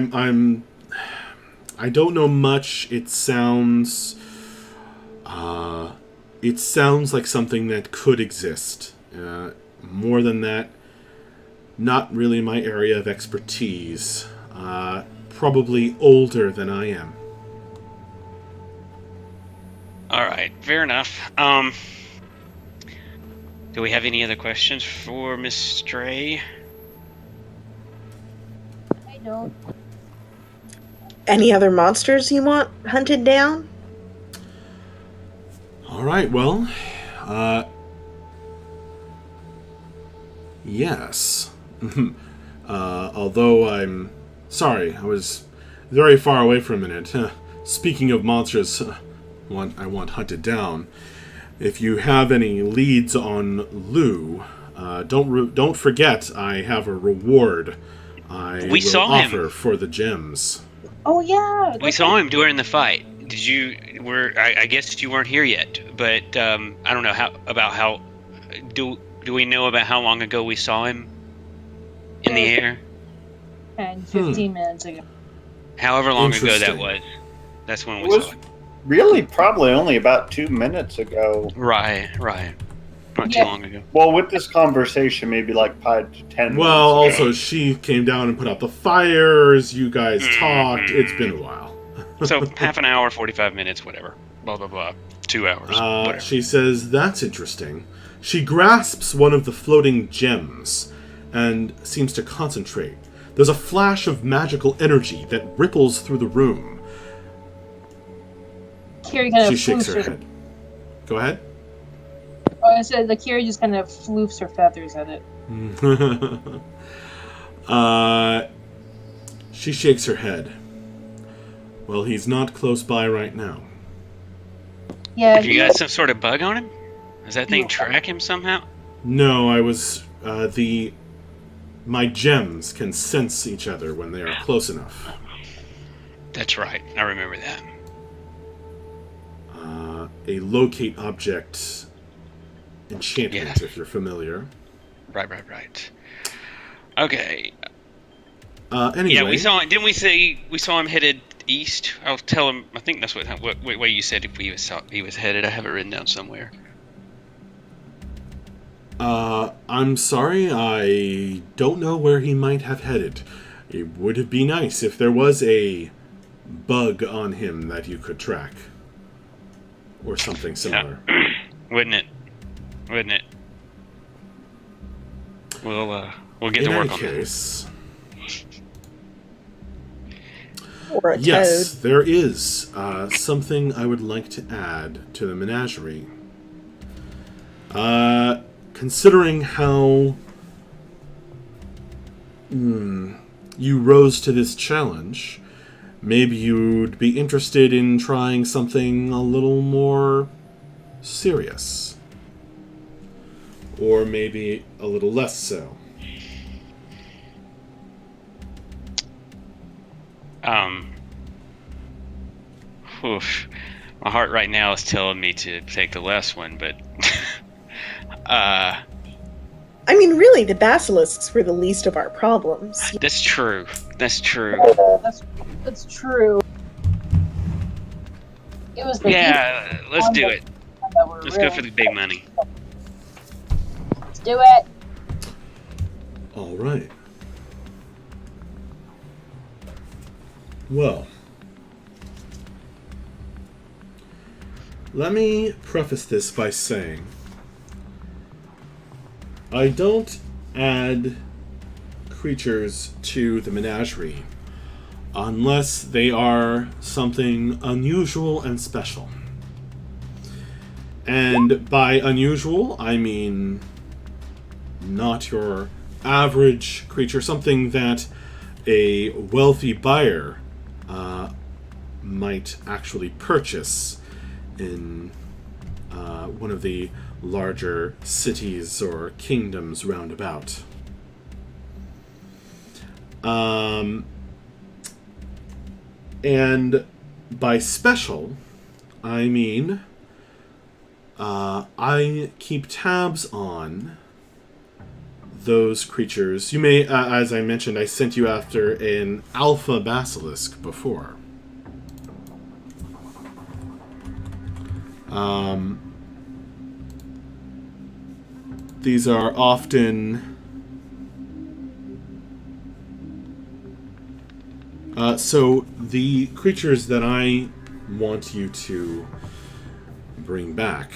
don't know much. It sounds like something that could exist. More than that, not really my area of expertise. Probably older than I am. all right, fair enough. Do we have any other questions for Miss Stray? I don't. Any other monsters you want hunted down? All right, well, yes. Although I'm sorry, I was very far away for a minute. Speaking of monsters, I want hunted down. If you have any leads on Lou, don't forget I have a reward I We will saw him. offer for the gems. Oh yeah. We saw him during the fight. Did you? I guess you weren't here yet, but I don't know how. Do we know about how long ago we saw him in the air? 15 minutes ago. However long ago that Interesting. was. That's when we It was saw him. really probably only about 2 minutes ago. Right. Not too Yeah. long ago. Well, with this conversation, maybe like 5 to 10 Well, minutes ago. also she came down and put out the fires. You guys talked. It's been a while. So half an hour, 45 minutes, whatever. Blah blah blah. 2 hours. Whatever. She says, "That's interesting." She grasps one of the floating gems and seems to concentrate. There's a flash of magical energy that ripples through the room. Kiri kind She of shakes floofs her head. Go ahead. I said the Kiri just kind of floofs her feathers at it. She shakes her head. Well, he's not close by right now. Yeah. Have you got some sort of bug on him? Does that thing track him somehow? No, I was, my gems can sense each other when they are close enough. That's right. I remember that. A locate object enchantment, Yeah. if you're familiar. Right. Okay. Anyway. Yeah, we saw. Didn't we say we saw him headed east? I'll tell him. I think that's what way you said if he was headed. I have it written down somewhere. I'm sorry, I don't know where he might have headed. It would be nice if there was a bug on him that you could track. Or something similar. Wouldn't it? We'll get In to any work on case, Or a yes, toad? there is something I would like to add to the menagerie. Considering how you rose to this challenge, maybe you'd be interested in trying something a little more serious. Or maybe a little less so. Oof. My heart right now is telling me to take the last one, but I mean, really, the basilisks were the least of our problems. that's true. That's true. That's true. It was the Yeah, let's do it. that were Let's real. go for the big money. Let's do it. All right. Well, let me preface this by saying I don't add creatures to the menagerie unless they are something unusual and special. And by unusual, I mean not your average creature, something that a wealthy buyer might actually purchase in one of the larger cities or kingdoms roundabout. And by special, I mean I keep tabs on those creatures. You may, as I mentioned, I sent you after an alpha basilisk before. These are often so the creatures that I want you to bring back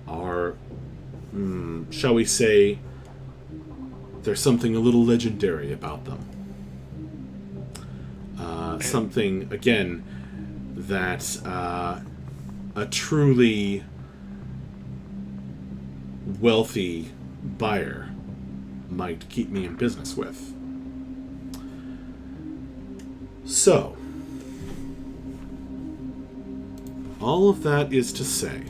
are, shall we say, there's something a little legendary about them. Something, again, that a truly wealthy buyer might keep me in business with. So, all of that is to say,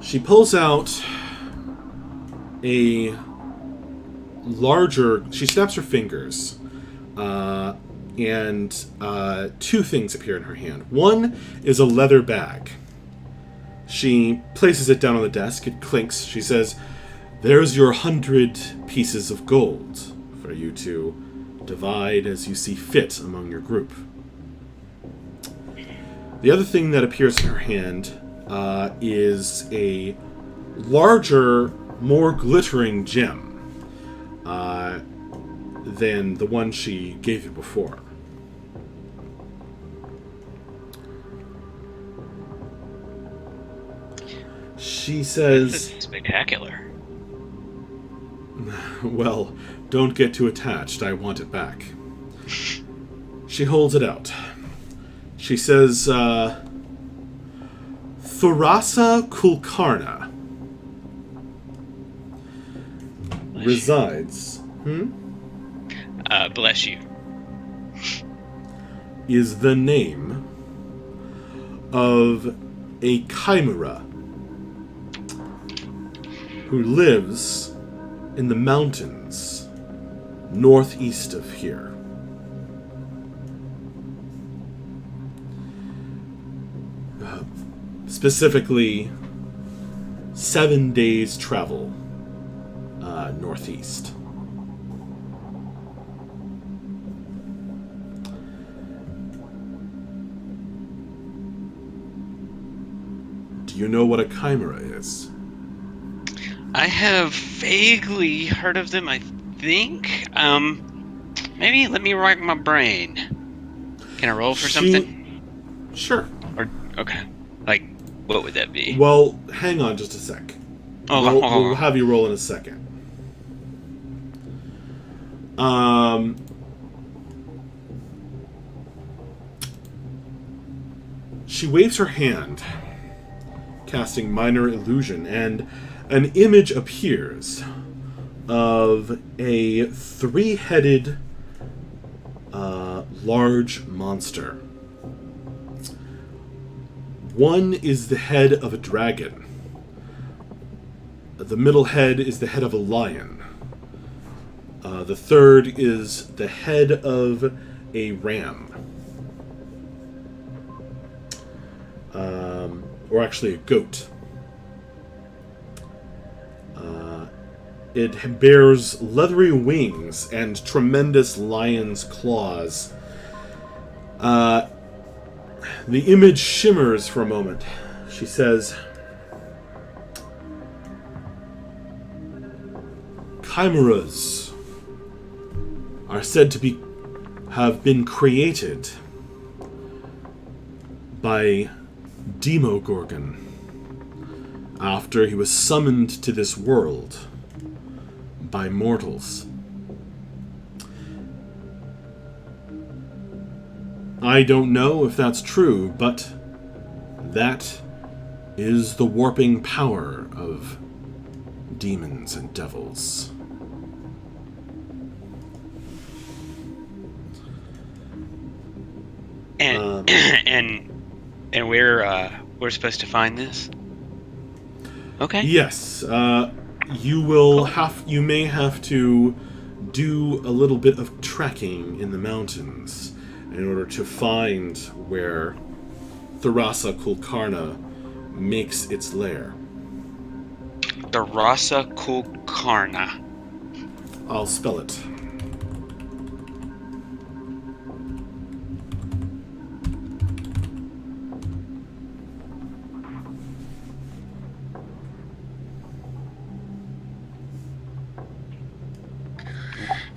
she pulls out a larger... She snaps her fingers, and two things appear in her hand. One is a leather bag. She places it down on the desk. It clinks. She says, "There's your 100 pieces of gold for you to divide as you see fit among your group." The other thing that appears in her hand is a larger, more glittering gem than the one she gave you before. She says... This is spectacular. Well, don't get too attached. I want it back. She holds it out. She says, Thurasa Kulkarna resides... Bless you. Is the name of a chimera who lives in the mountains northeast of here. Specifically, 7 days travel northeast. Do you know what a chimera is? I have vaguely heard of them, I think. Maybe let me rack my brain. Can I roll for something? Sure. Or okay. Like, what would that be? Well, hang on just a sec. We'll have you roll in a second. She waves her hand, casting minor illusion, and an image appears of a three-headed, large monster. One is the head of a dragon. The middle head is the head of a lion. The third is the head of a ram. Or actually a goat. It bears leathery wings and tremendous lion's claws. The image shimmers for a moment. She says, "Chimeras are said to have been created by Demogorgon after he was summoned to this world by mortals. I don't know if that's true, but that is the warping power of demons and devils. And and we're supposed to find this. Okay. Yes, you may have to do a little bit of trekking in the mountains in order to find where Tharasa Kulkarna makes its lair. The Rasa Kulkarna. I'll spell it.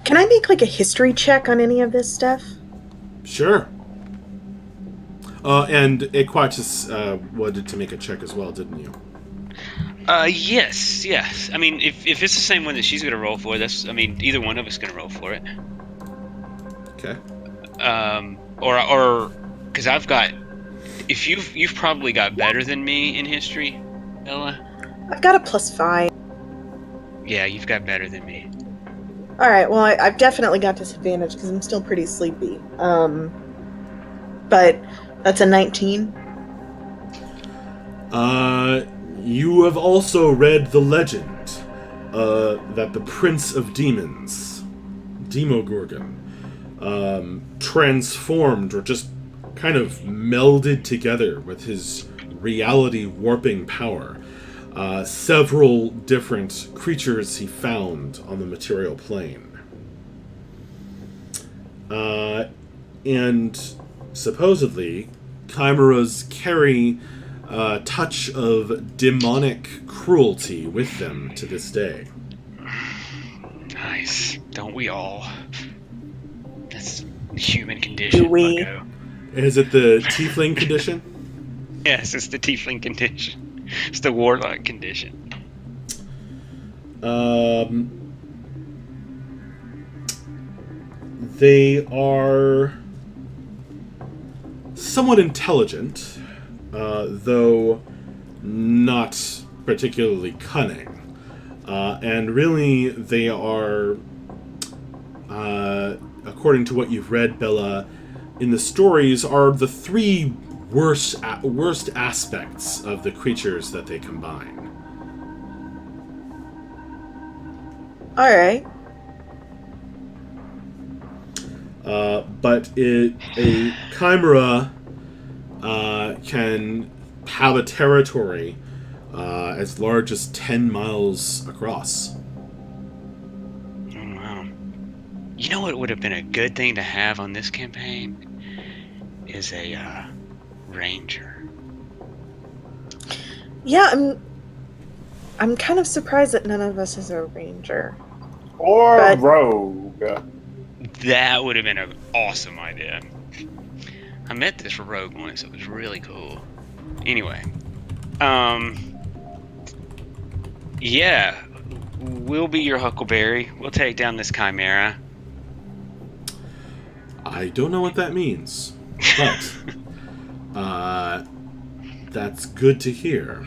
Can I make like a history check on any of this stuff? Sure. And Equatus wanted to make a check as well, didn't you? Yes. I mean, if it's the same one that she's gonna roll for, either one of us gonna roll for it. Okay. Or because I've got, if you've probably got better than me in history, Ella. I've got a +5. Yeah, you've got better than me. All right. Well, I've definitely got disadvantage because I'm still pretty sleepy. But that's a 19. You have also read the legend that the Prince of Demons, Demogorgon, transformed or just kind of melded together with his reality warping power. Several different creatures he found on the material plane. And supposedly, chimeras carry a touch of demonic cruelty with them to this day. Nice. Don't we all? That's the human condition, Do we? bucko. Is it the tiefling condition? Yes, it's the tiefling condition. It's the warlock condition. They are somewhat intelligent, though not particularly cunning. And really, they are, according to what you've read, Bella, in the stories, are the three worst aspects of the creatures that they combine. All right. But a chimera can have a territory as large as 10 miles across. Oh, wow. You know what would have been a good thing to have on this campaign? Is a ranger. Yeah, I'm kind of surprised that none of us is a ranger. Or But- rogue. That would have been an awesome idea. I met this rogue once. It was really cool. Anyway, yeah, we'll be your Huckleberry. We'll take down this chimera. I don't know what that means, but that's good to hear.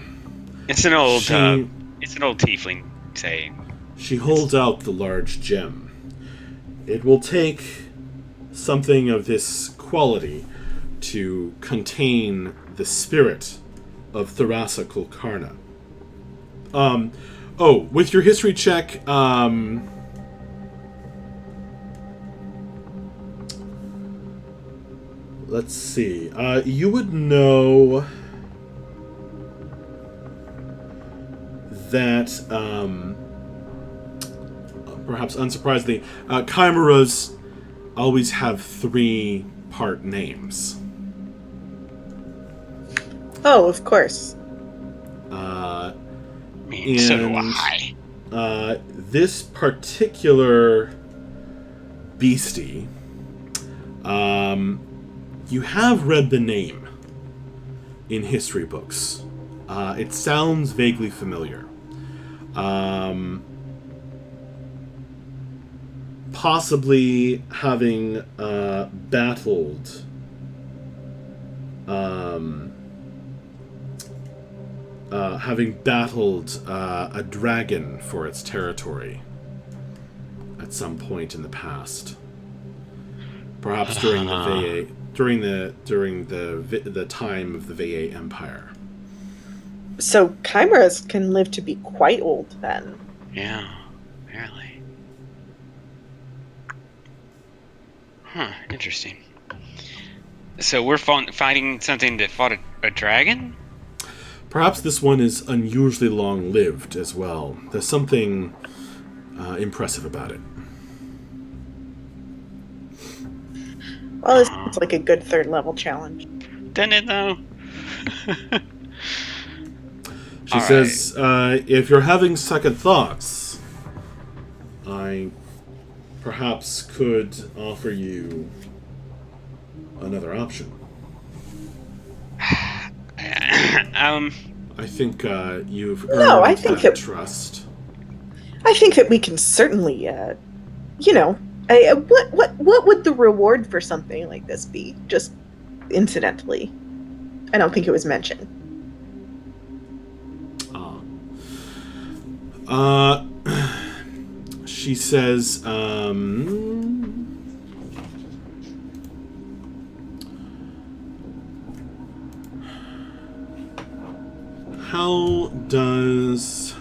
It's an old, She- it's an old tiefling saying. She holds out the large gem. It will take something of this quality to contain the spirit of Tharasa Kulkarna. With your history check, let's see. You would know that, perhaps unsurprisingly, chimeras always have 3-part names. Oh, of course. I mean, so do I. This particular beastie, you have read the name. in history books. It sounds vaguely familiar. Possibly having battled a dragon for its territory at some point in the past. Perhaps during the VA, during the time of the VA Empire. So chimeras can live to be quite old then. Yeah, apparently. Huh, interesting. So we're fighting something that fought a dragon? Perhaps this one is unusually long-lived as well. There's something impressive about it. Well, this sounds like a good third level challenge. Doesn't it, though? She says, if you're having second thoughts, I perhaps could offer you another option. I think you've earned that trust. I think that we can certainly, what would the reward for something like this be? Just incidentally. I don't think it was mentioned. She says, how does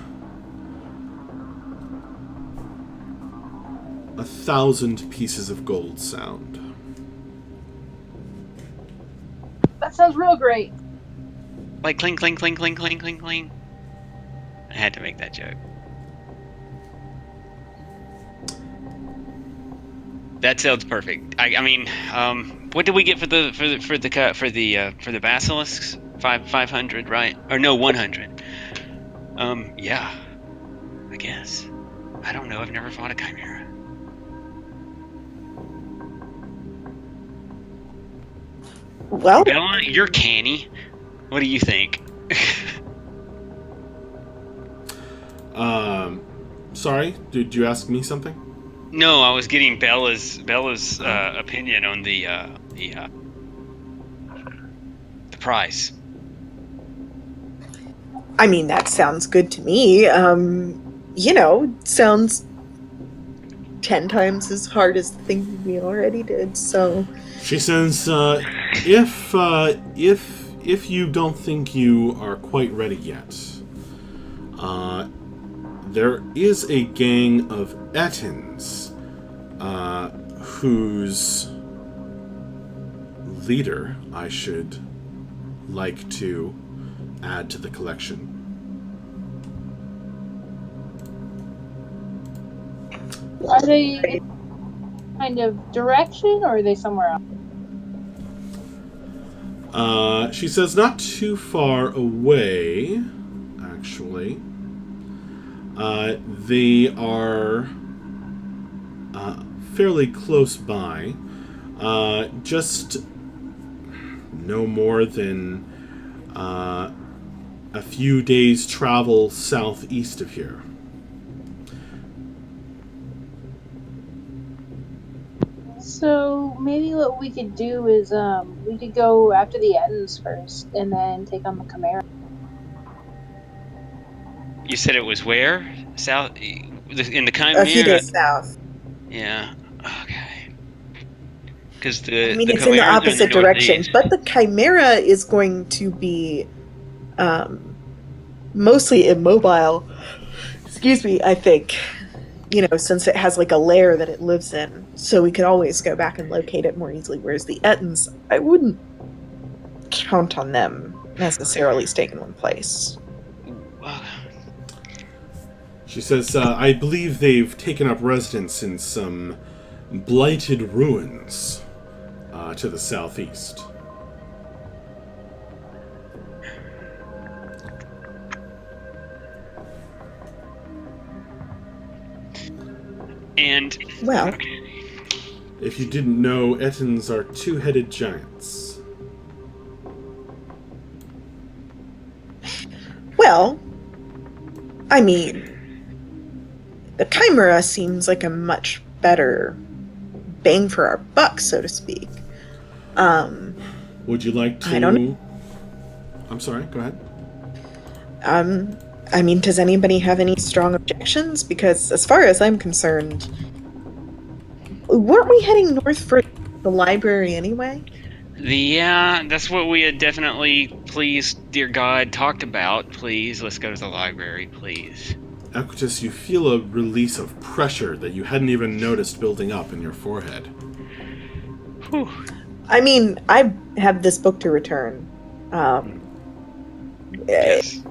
1,000 pieces of gold sound? That sounds real great. Like cling, cling, cling, cling, cling, cling, cling. I had to make that joke. That sounds perfect. I mean, what did we get for the basilisks? 500, right? Or no, 100. Yeah. I guess. I don't know. I've never fought a chimera. Well, Bella, you're canny. What do you think? Sorry, did you ask me something? No, I was getting Bella's opinion on the price. I mean, that sounds good to me. Sounds 10 times as hard as the thing we already did, so... She says, if you don't think you are quite ready yet, there is a gang of Ettins, whose leader I should like to add to the collection. Are they in kind of direction, or are they somewhere else? She says not too far away, actually. They are fairly close by. Just no more than a few days' travel southeast of here. So maybe what we could do is we could go after the Ettins first, and then take on the Chimera. You said it was where? South? In the Chimera? A few days south. Yeah. Okay. Because it's in the opposite direction, but the Chimera is going to be mostly immobile. Excuse me, I think. Since it has like a lair that it lives in, so we could always go back and locate it more easily. Whereas the Ettins, I wouldn't count on them necessarily staying in one place. She says, I believe they've taken up residence in some blighted ruins to the southeast. And well, if you didn't know, Ettins are two-headed giants. Well, I mean, the Chimera seems like a much better bang for our buck, so to speak. Would you like to... I don't... I'm sorry, go ahead. I mean, does anybody have any strong objections? Because as far as I'm concerned, weren't we heading north for the library anyway? Yeah, that's what we had definitely, please, dear God, talked about. Please, let's go to the library, please. Equitus, you feel a release of pressure that you hadn't even noticed building up in your forehead. Whew. I mean, I have this book to return. Yes.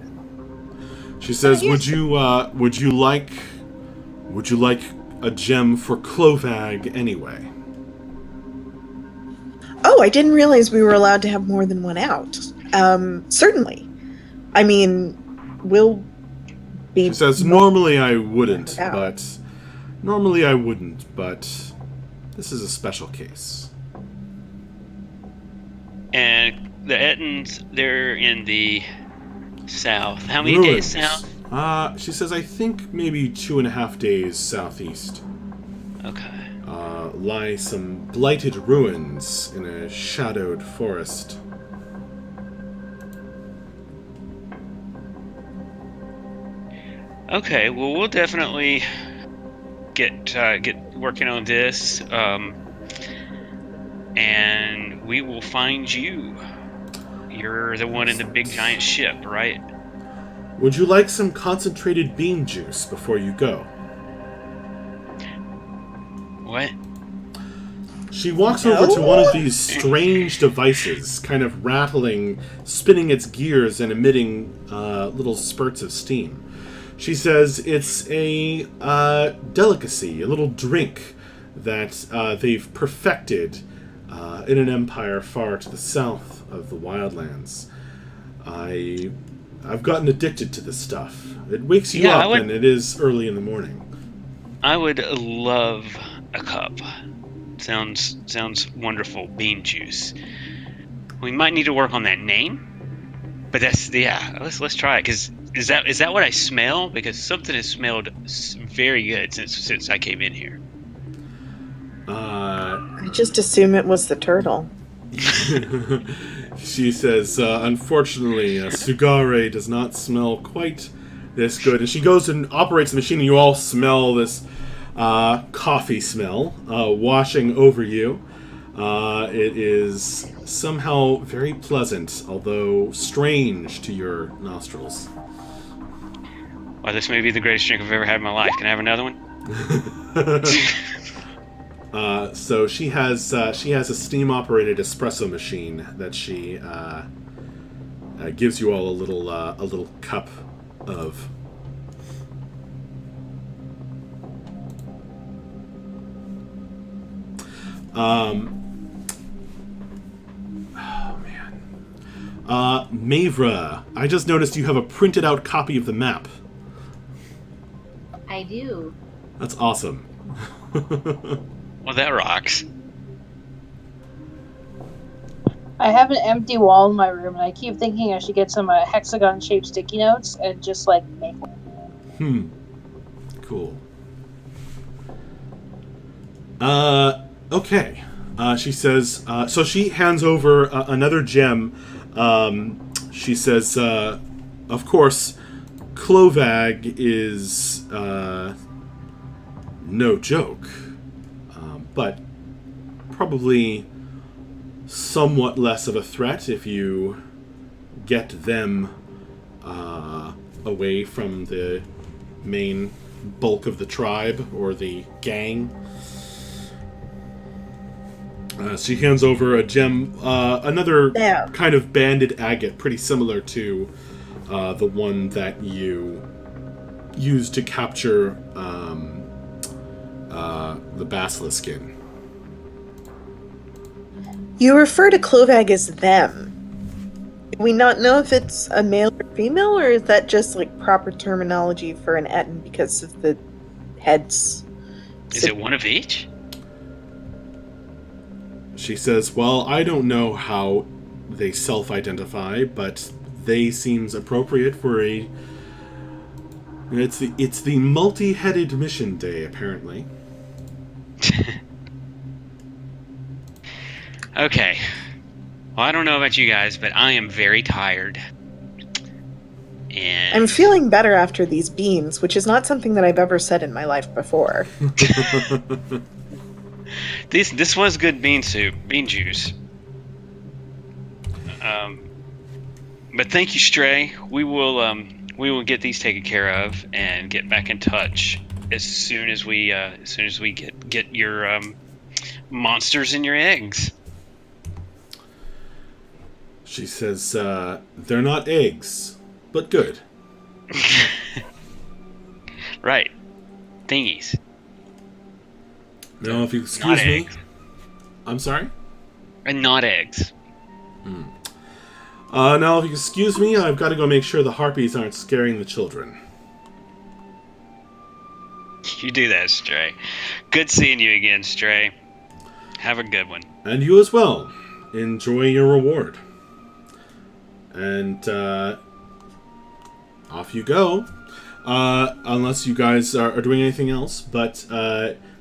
She says, "Would you like a gem for Clovag anyway?" Oh, I didn't realize we were allowed to have more than one out. Certainly. I mean, we'll be... She says, normally I wouldn't, out. but this is a special case. And the Ettins, they're in the south. How many Ruins. days south? She says, I think maybe 2.5 days southeast. Okay. Lie some blighted ruins in a shadowed forest. Okay, well, we'll definitely get working on this, and we will find you. You're the one in the big giant ship, right? Would you like some concentrated bean juice before you go? What? She walks over to one of these strange devices, kind of rattling, spinning its gears and emitting little spurts of steam. She says it's a delicacy, a little drink that they've perfected in an empire far to the south of the Wildlands. I've gotten addicted to this stuff. It wakes you up, and it is early in the morning. I would love a cup. Sounds wonderful. Bean juice. We might need to work on that name, but let's try it. Because is that what I smell? Because something has smelled very good since I came in here. I just assume it was the turtle. She says, unfortunately, Sugare does not smell quite this good. And she goes and operates the machine, and you all smell this coffee smell washing over you. It is somehow very pleasant, although strange to your nostrils. Well, this may be the greatest drink I've ever had in my life. Can I have another one? So she has a steam-operated espresso machine that she gives you all a little cup of. Oh man, Mavra, I just noticed you have a printed out copy of the map. I do. That's awesome. Well, that rocks. I have an empty wall in my room, and I keep thinking I should get some hexagon-shaped sticky notes and just, make one. Cool. Okay. She says, so she hands over another gem. She says, of course, Clovag is no joke, but probably somewhat less of a threat if you get them away from the main bulk of the tribe or the gang. She hands over a gem, another kind of banded agate, pretty similar to the one that you used to capture the basiliskin. You refer to Clovag as them. Do we not know if it's a male or female, or is that just proper terminology for an Etten because of the heads? Is it one of each? She says, well, I don't know how they self-identify, but they seems appropriate for a... It's the multi-headed mission day, apparently. Okay. Well, I don't know about you guys, but I am very tired. And I'm feeling better after these beans, which is not something that I've ever said in my life before. This was good bean soup, bean juice. But thank you, Stray. We will get these taken care of and get back in touch as soon as we get your monsters and your eggs. She says, they're not eggs, but good. Right. Thingies. Now, if you excuse Not me... eggs. I'm sorry? And not eggs. Now, if you excuse me, I've got to go make sure the harpies aren't scaring the children. You do that, Stray. Good seeing you again, Stray. Have a good one. And you as well. Enjoy your reward. And, off you go. Unless you guys are doing anything else. But,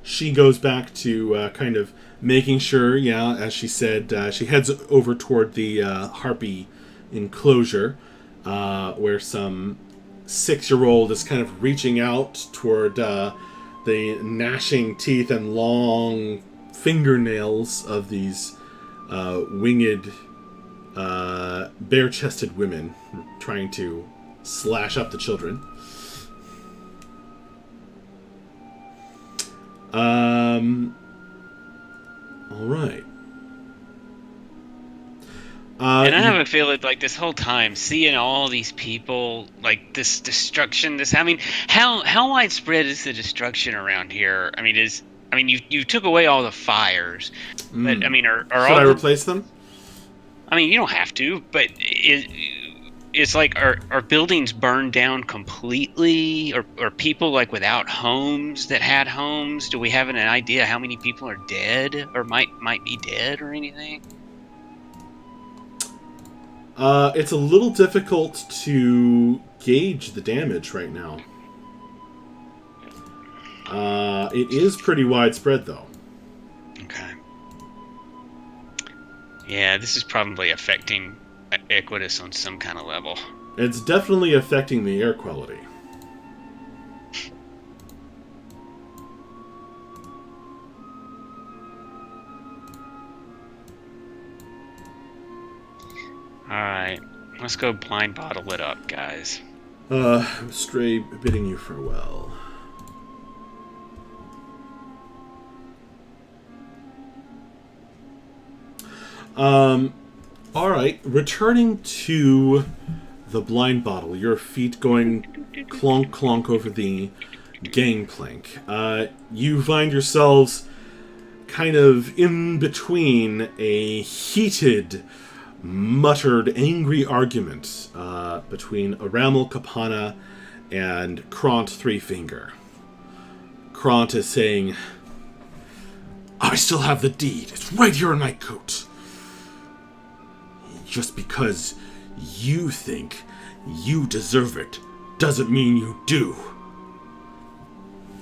she goes back to, kind of making sure, as she said, she heads over toward the, harpy enclosure, where some 6-year-old is kind of reaching out toward, the gnashing teeth and long fingernails of these, winged, bare-chested women trying to slash up the children. All right. And I have a feeling, like, this whole time, seeing all these people, like, this destruction, how widespread is the destruction around here? I mean, you took away all the fires, but, I mean, are Should all I replace them? I mean, you don't have to, but it's like, are buildings burned down completely? Or people, like, without homes that had homes? Do we have an idea how many people are dead or might be dead or anything? It's a little difficult to gauge the damage right now. It is pretty widespread, though. Okay. Yeah, this is probably affecting Equitus on some kind of level. It's definitely affecting the air quality. Alright, let's go blind bottle it up, guys. Stray bidding you farewell. Alright, returning to the blind bottle, your feet going clonk clonk over the gangplank. You find yourselves kind of in between a heated, muttered, angry argument between Aramal Kapana and Kront Threefinger. Kront is saying, I still have the deed. It's right here in my coat. Just because you think you deserve it doesn't mean you do.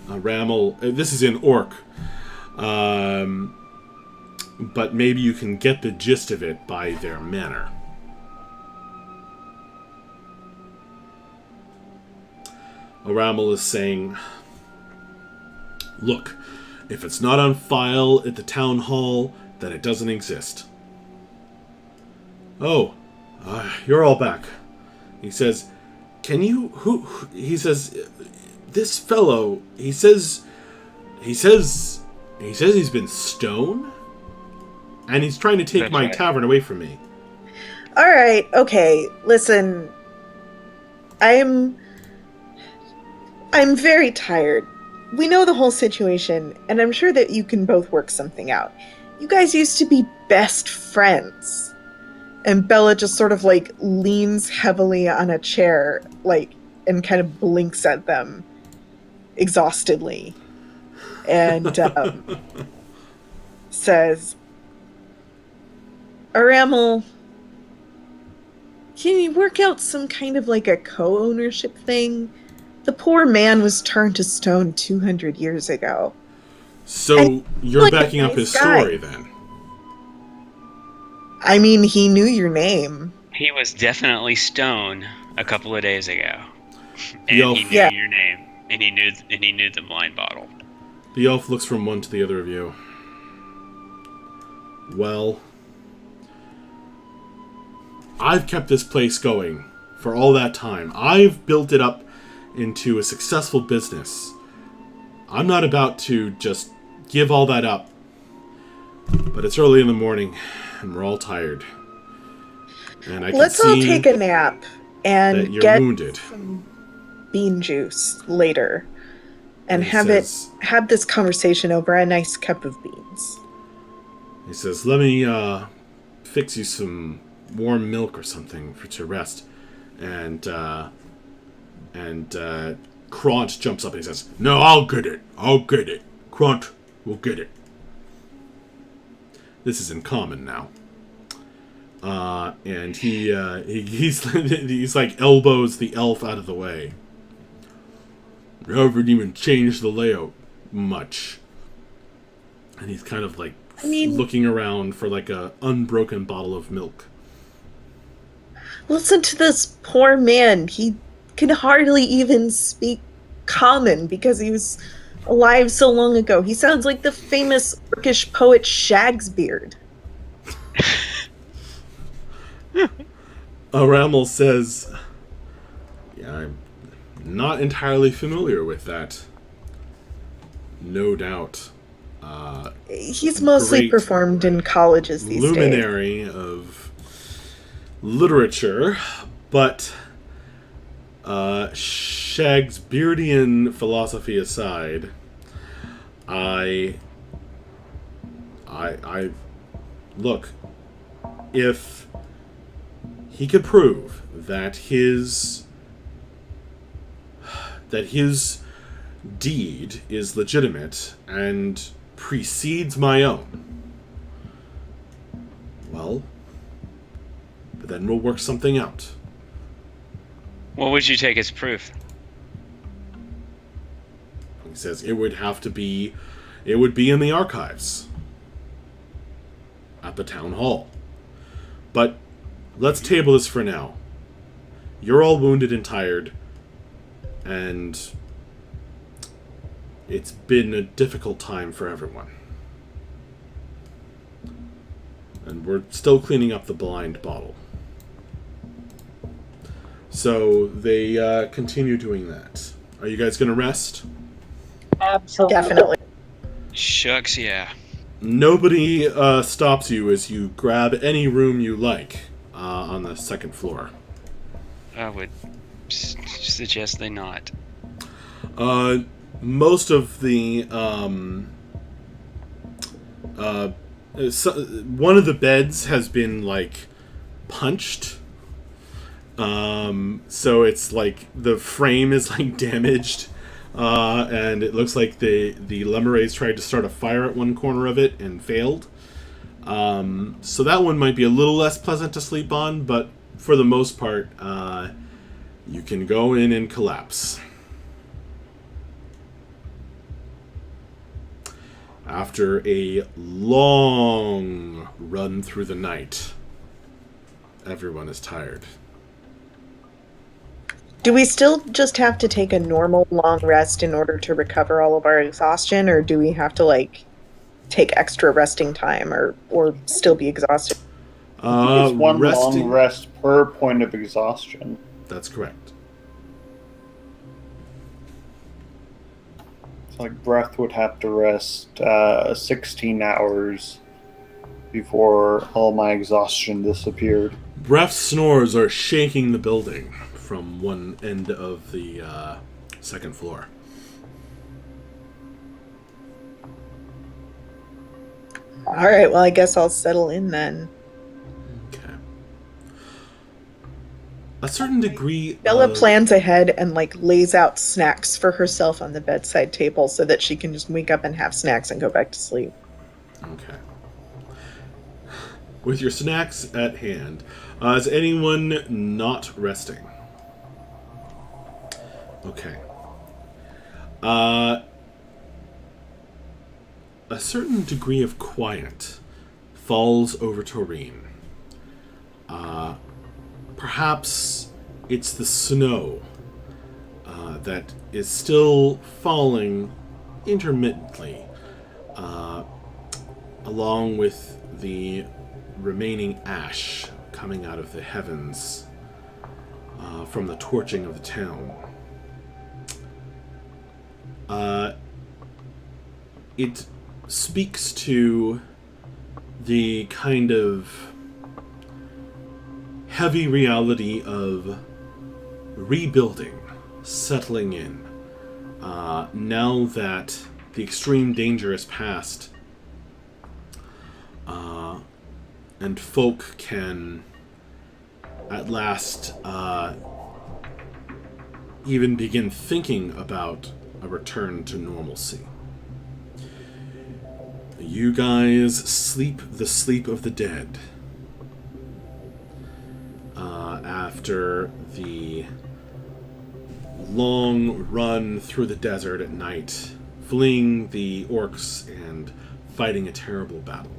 Aramal, this is in Orc. But maybe you can get the gist of it by their manner. Aramal is saying, look, if it's not on file at the town hall, then it doesn't exist. Oh, you're all back. He says, can you, he says, this fellow, he says he's been stoned? And he's trying to take my tavern away from me. Alright, okay, listen. I'm very tired. We know the whole situation, and I'm sure that you can both work something out. You guys used to be best friends. And Bella just sort of, like, leans heavily on a chair, like, and kind of blinks at them exhaustedly. And says, Aramal, Can you work out some kind of like a co-ownership thing? The poor man was turned to stone 200 years ago. So you're like a backing up nice his guy. story then? I mean, he knew your name. He was definitely stoned a couple of days ago, and Yo. he knew Yeah. your name, and he knew the blind bottle. The elf looks from one to the other of you. Well, I've kept this place going for all that time. I've built it up into a successful business. I'm not about to just give all that up. But it's early in the morning, and we're all tired. And I can Let's all see take a nap that and you're get wounded. some bean juice later, and He have says- this conversation over a nice cup of beans. He says, let me fix you some warm milk or something to rest. And Kront jumps up and he says, no, I'll get it. Kront will get it. This is in common now. And he's like elbows the elf out of the way. I haven't even changed the layout much. And he's kind of like looking around for like a unbroken bottle of milk. Listen to this poor man. He can hardly even speak common because he was alive so long ago. He sounds like the famous Orcish poet Shagsbeard. Rammel says, yeah, I'm not entirely familiar with that. No doubt. He's mostly Great performed in colleges these days. luminary of literature, but Shakespearean philosophy aside, I look, if he could prove that his deed is legitimate and precedes my own, well, then we'll work something out. What would you take as proof? He says it would be in the archives at the town hall. But let's table this for now. You're all wounded and tired, and it's been a difficult time for everyone. And we're still cleaning up the blind bottle. So they continue doing that. Are you guys going to rest? Absolutely. Definitely. Shucks, yeah. Nobody stops you as you grab any room you like on the second floor. I would suggest they not. Most of the one of the beds has been like punched, so it's like the frame is like damaged, and it looks like the Lemurays tried to start a fire at one corner of it and failed. So that one might be a little less pleasant to sleep on, but for the most part, you can go in and collapse. After a long run through the night, everyone is tired. Do we still just have to take a normal long rest in order to recover all of our exhaustion, or do we have to like take extra resting time or still be exhausted? It's one resting. long rest per point of exhaustion. That's correct. It's like Breath would have to rest 16 hours before all my exhaustion disappeared. Breath snores are shaking the building from one end of the second floor. All right, well, I guess I'll settle in then. Okay. A certain degree. Bella plans ahead and like lays out snacks for herself on the bedside table so that she can just wake up and have snacks and go back to sleep. Okay. With your snacks at hand, Is anyone not resting? Okay. A certain degree of quiet falls over Taurine. Perhaps it's the snow that is still falling intermittently, along with the remaining ash coming out of the heavens from the torching of the town. It speaks to the kind of heavy reality of rebuilding, settling in. Now that the extreme danger is past, and folk can at last even begin thinking about a return to normalcy. You guys sleep the sleep of the dead after the long run through the desert at night, fleeing the orcs and fighting a terrible battle.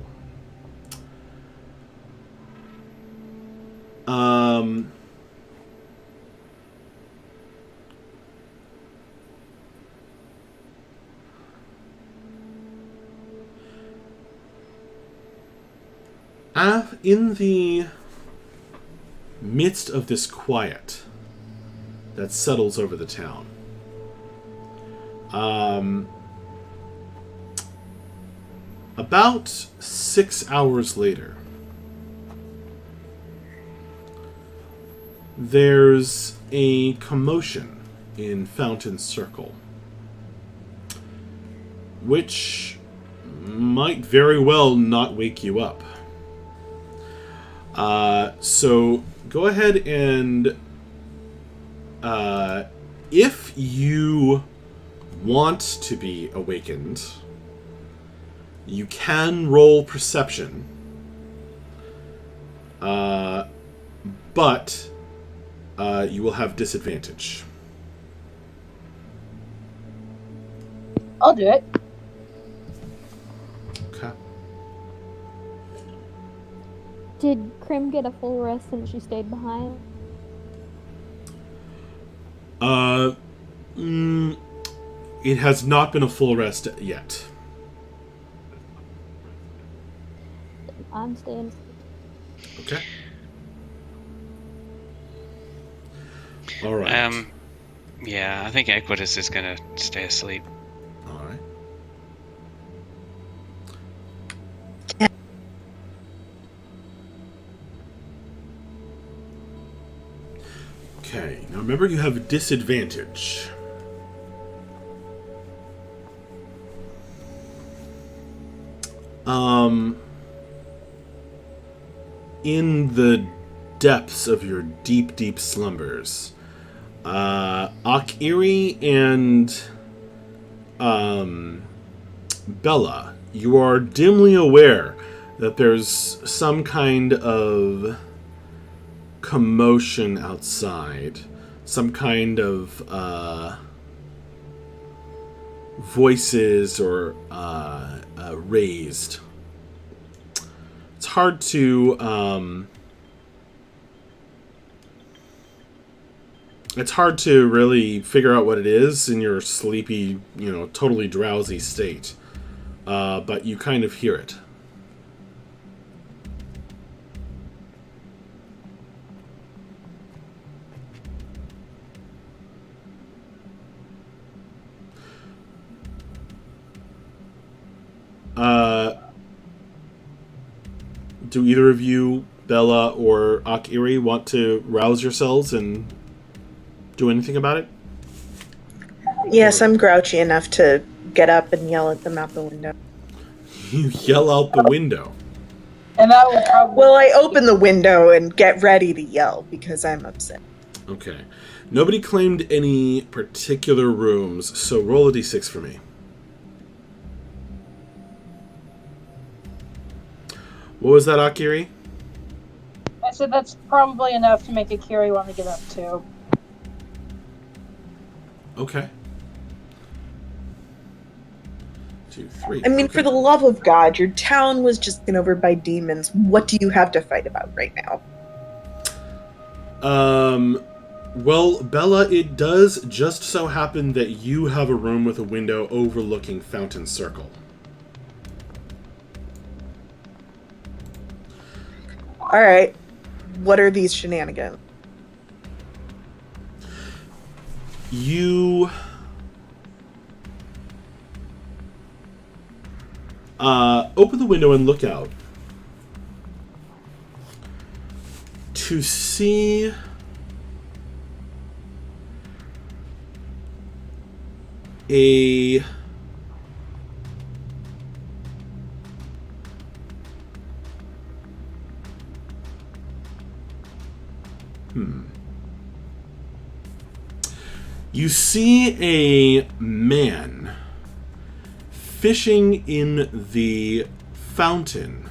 In the midst of this quiet that settles over the town, about 6 hours later, there's a commotion in Fountain Circle, which might very well not wake you up. So go ahead and if you want to be awakened, you can roll perception, but you will have disadvantage. I'll do it. Okay. Did Krim get a full rest since she stayed behind? It has not been a full rest yet. I'm staying. Okay. All right. Yeah, I think Equitus is gonna stay asleep. All right. Okay. Now remember, you have disadvantage. In the depths of your deep, deep slumbers, Akiri and Bella, you are dimly aware that there's some kind of commotion outside, some kind of voices or raised. It's hard to really figure out what it is in your sleepy, totally drowsy state. But you kind of hear it. Do either of you, Bella or Akiri, want to rouse yourselves and do anything about it? Yes, I'm grouchy enough to get up and yell at them out the window. You yell out the window. And I would probably... Well, I open the window and get ready to yell because I'm upset. Okay. Nobody claimed any particular rooms, so roll a d6 for me. What was that, Akiri? I said that's probably enough to make a Kiri want to get up too. Okay. 2, 3. I mean, okay. for the love of God, your town was just taken over by demons. What do you have to fight about right now? Well, Bella, it does just so happen that you have a room with a window overlooking Fountain Circle. All right. What are these shenanigans? You open the window and look out to see a You see a man fishing in the fountain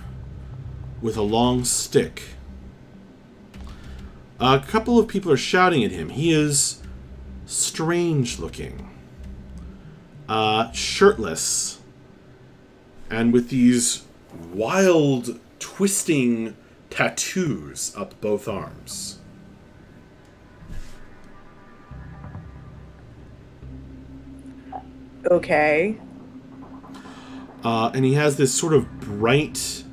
with a long stick. A couple of people are shouting at him. He is strange looking, shirtless, and with these wild, twisting tattoos up both arms. Okay. And he has this sort of bright,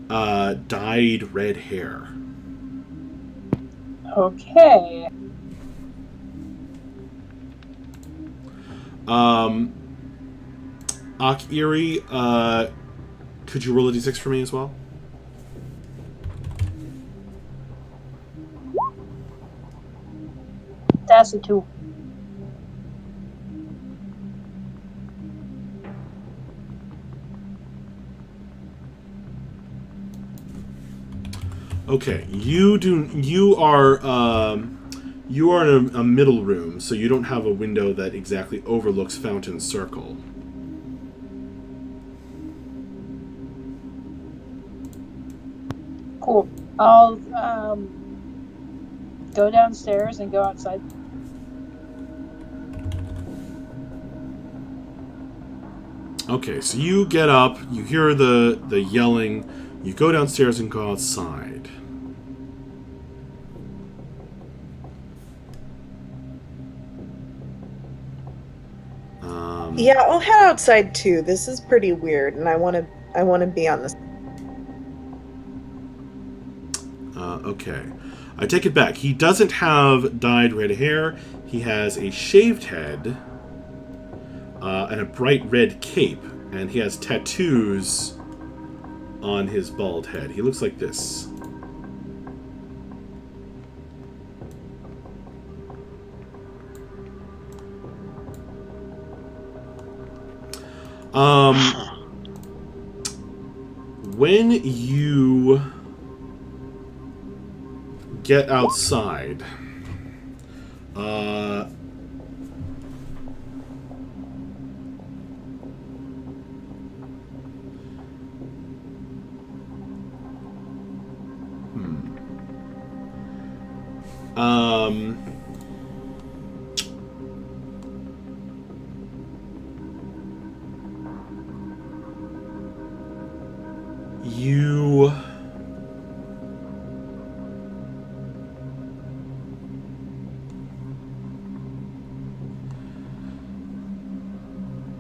dyed red hair. Okay. Akiri, could you roll a d6 for me as well? That's a 2. Okay, you are in a middle room, so you don't have a window that exactly overlooks Fountain Circle. Cool. I'll go downstairs and go outside. Okay, so you get up, you hear the yelling, you go downstairs and go outside. Yeah, I'll head outside too. This is pretty weird, and I want to be on this. Okay. I take it back. He doesn't have dyed red hair. He has a shaved head and a bright red cape, and he has tattoos on his bald head. He looks like this. When you get outside,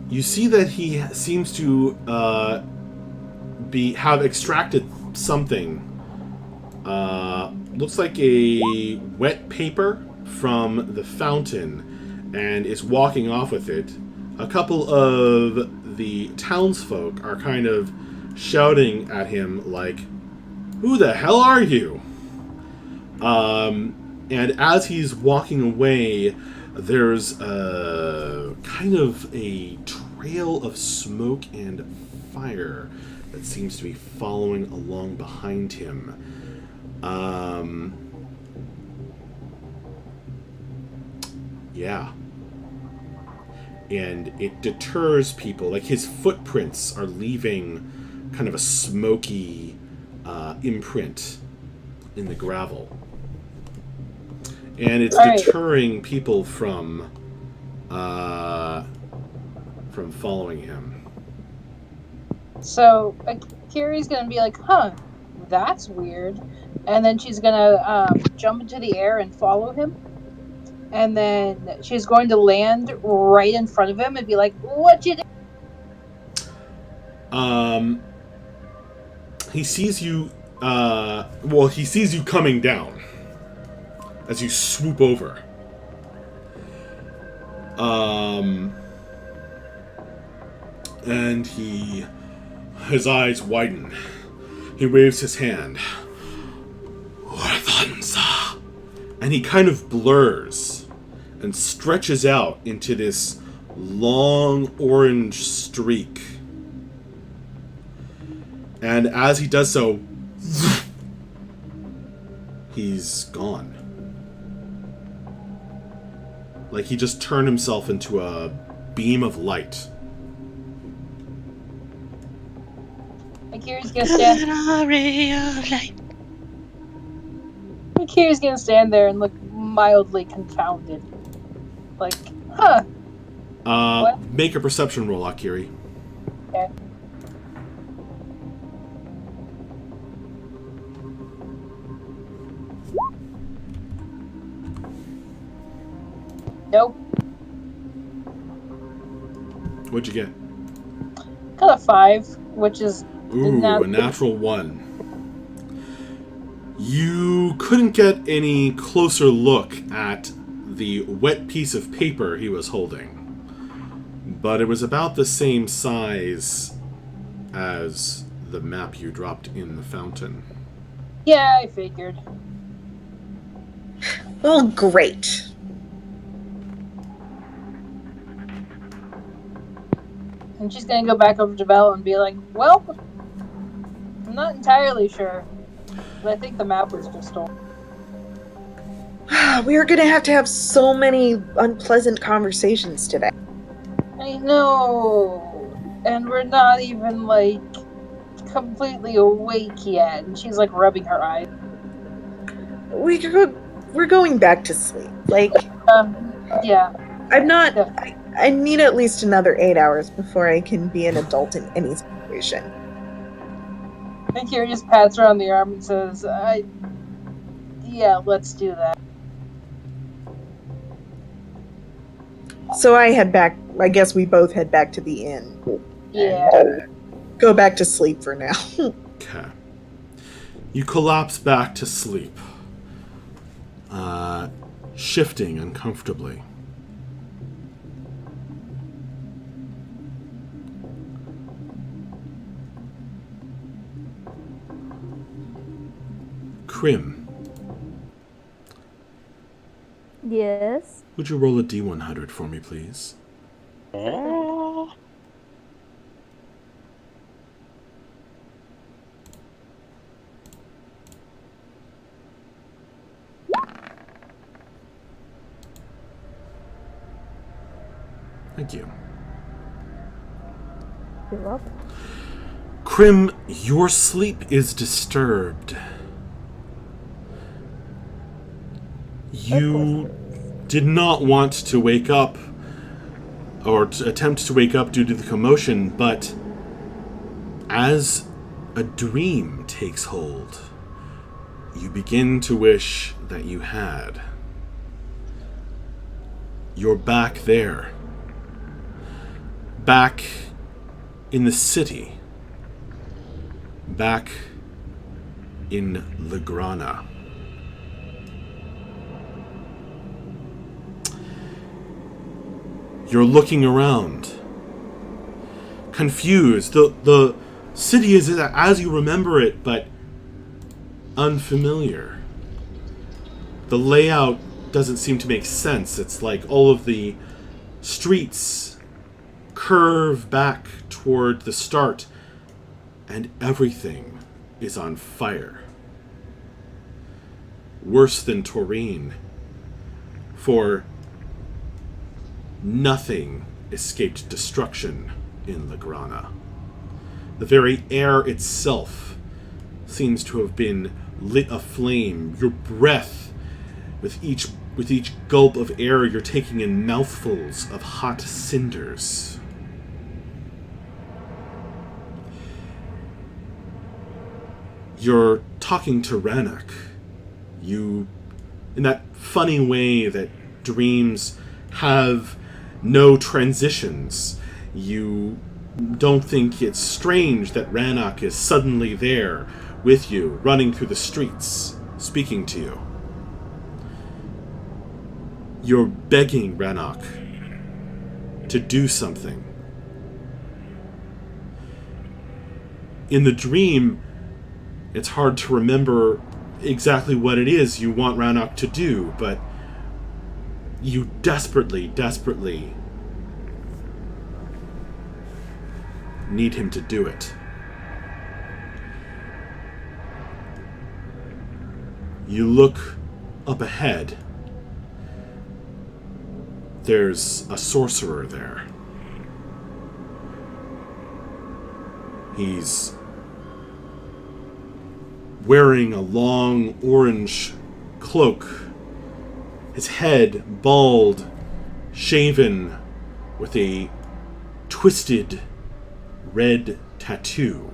you see that he seems to have extracted something. Looks like a wet paper from the fountain and is walking off with it. A couple of the townsfolk are kind of shouting at him like, "Who the hell are you?" And as he's walking away, there's kind of a trail of smoke and fire that seems to be following along behind him. Yeah. And it deters people. Like, his footprints are leaving kind of a smoky imprint in the gravel. And it's Right. deterring people from following him. So Kiri's gonna be like, huh, that's weird. And then she's gonna jump into the air and follow him. And then she's going to land right in front of him and be like, what you do? He sees you, he sees you coming down as you swoop over. And his eyes widen. He waves his hand. Wildlands. And he kind of blurs and stretches out into this long orange streak. And as he does so, he's gone. Like he just turned himself into a beam of light. And Kiri's gonna stand. Kiri's gonna stand there and look mildly confounded. Like, huh. What? Make a perception roll, Akiri. Okay. Nope. What'd you get? Got a 5, which is Ooh, a natural 1. You couldn't get any closer look at the wet piece of paper he was holding, but it was about the same size as the map you dropped in the fountain. Yeah, I figured. Well, great. And she's gonna go back over to Belle and be like, well, I'm not entirely sure. But I think the map was just stolen. We are going to have so many unpleasant conversations today. I know. And we're not even, like, completely awake yet. And she's, like, rubbing her eyes. We're going back to sleep. Like, yeah. I'm not... Yeah. I need at least another 8 hours before I can be an adult in any situation. And Kira just pats her on the arm and says, yeah, let's do that. So I head back. I guess we both head back to the inn. Yeah. Go back to sleep for now. Okay. You collapse back to sleep, shifting uncomfortably. Krim, Yes. would you roll a D100 for me, please? Thank you. You're welcome. Krim, your sleep is disturbed. You did not want to wake up or to attempt to wake up due to the commotion, but as a dream takes hold, you begin to wish that you had. You're back there. Back in the city. Back in Legrana. You're looking around, confused. The city is as you remember it, but unfamiliar. The layout doesn't seem to make sense. It's like all of the streets curve back toward the start, and everything is on fire. Worse than Taurine, for nothing escaped destruction in Legrana. The very air itself seems to have been lit aflame. Your breath, with each gulp of air, you're taking in mouthfuls of hot cinders. You're talking to Rannoch. You, in that funny way that dreams have no transitions, you don't think it's strange that Rannoch is suddenly there with you, running through the streets, speaking to you. You're begging Rannoch to do something. In the dream, it's hard to remember exactly what it is you want Rannoch to do, but you desperately need him to do it. You look up ahead. There's a sorcerer there. He's wearing a long orange cloak, his head bald, shaven, with a twisted red tattoo.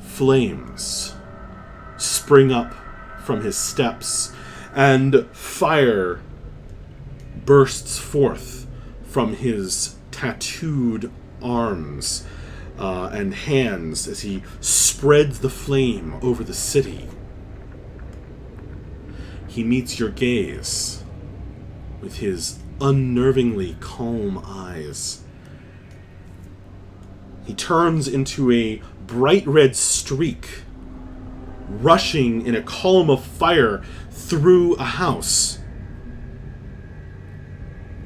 Flames spring up from his steps, and fire bursts forth from his tattooed arms and hands as he spreads the flame over the city. He meets your gaze with his unnervingly calm eyes. He turns into a bright red streak, rushing in a column of fire through a house.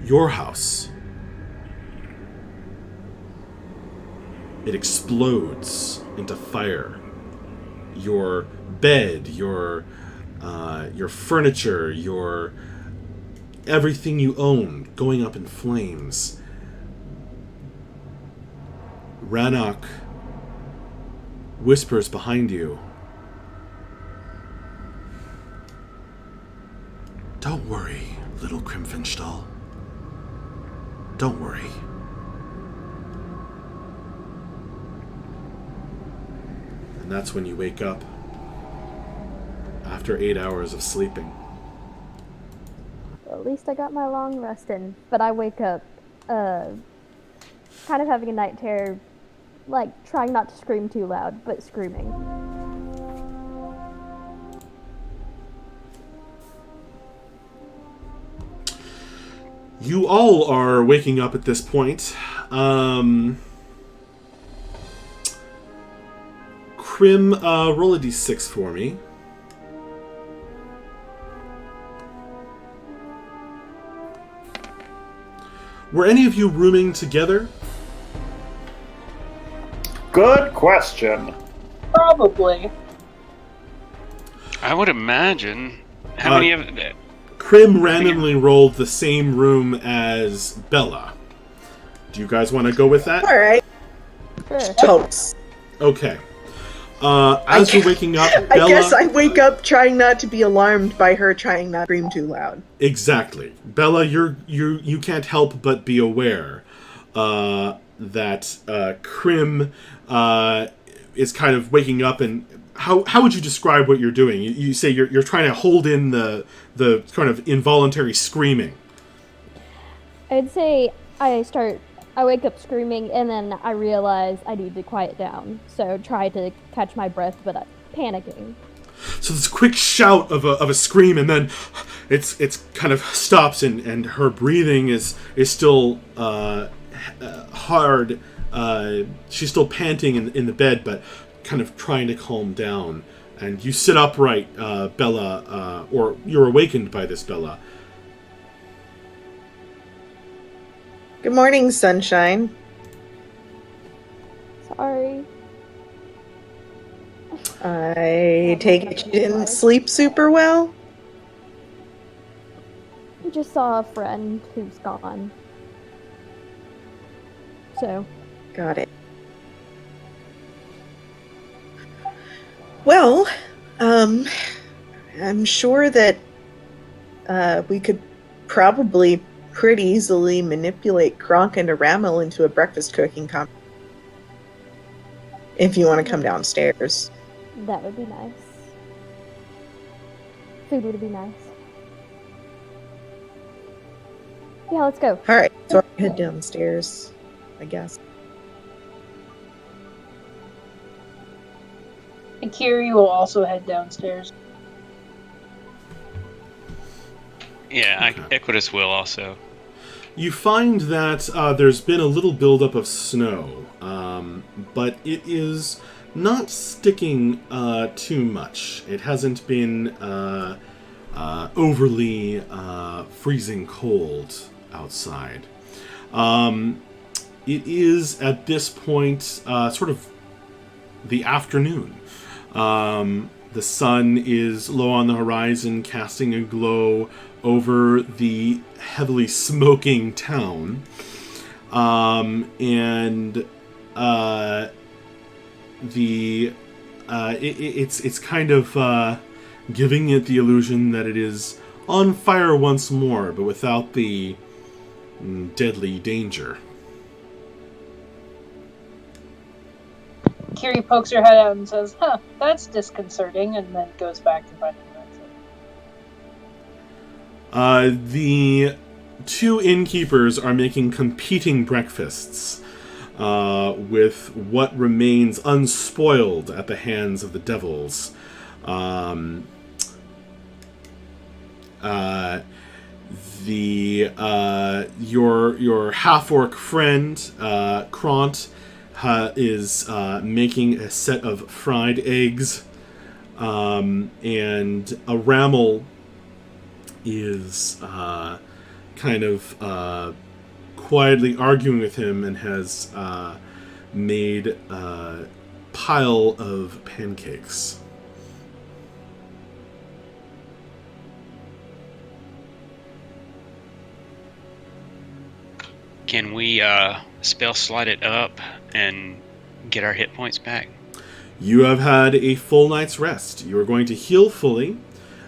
Your house. It explodes into fire. Your bed, your furniture, your everything you own going up in flames. Rannoch whispers behind you, "Don't worry, little Grimfinstall. Don't worry." And that's when you wake up after 8 hours of sleeping. Well, at least I got my long rest in. But I wake up kind of having a night terror, like trying not to scream too loud, but screaming. You all are waking up at this point. Crim, roll a d6 for me. Were any of you rooming together? Good question. Probably. I would imagine. How many of... Crim randomly rolled the same room as Bella. Do you guys want to go with that? All right. Sure. Totes. Okay. As you're waking up, Bella... I guess I wake up trying not to be alarmed by her trying not to scream too loud. Exactly. Bella, you can't help but be aware that Crim is kind of waking up, and how would you describe what you're doing? You say you're trying to hold in the kind of involuntary screaming. I'd say I wake up screaming, and then I realize I need to quiet down. So try to catch my breath, but I'm panicking. So this quick shout of a scream, and then it's kind of stops, and her breathing is still hard. She's still panting in the bed, but kind of trying to calm down. And you sit upright, Bella, or you're awakened by this, Bella. Good morning, sunshine. Sorry. I take it you didn't sleep super well? I just saw a friend who's gone. So. Got it. Well, I'm sure that we could probably pretty easily manipulate Kronk and Ramel into a breakfast cooking competition. If you want to come downstairs. That would be nice. Food would be nice. Yeah, let's go. All right, so I'll head downstairs, I guess. And Kiri will also head downstairs. Yeah, Okay. Equitus will also. You find that there's been a little buildup of snow, but it is not sticking too much. It hasn't been overly freezing cold outside. It is, at this point, sort of the afternoon. The sun is low on the horizon, casting a glow over the heavily smoking town. It's kind of giving it the illusion that it is on fire once more, but without the deadly danger. Kiri pokes her head out and says, "Huh, that's disconcerting," and then goes back to finding the exit. The two innkeepers are making competing breakfasts with what remains unspoiled at the hands of the devils. Your half-orc friend, Kront, is making a set of fried eggs, and a Ramel is kind of quietly arguing with him and has made a pile of pancakes. Can we spell slide it up and get our hit points back? You have had a full night's rest. You are going to heal fully.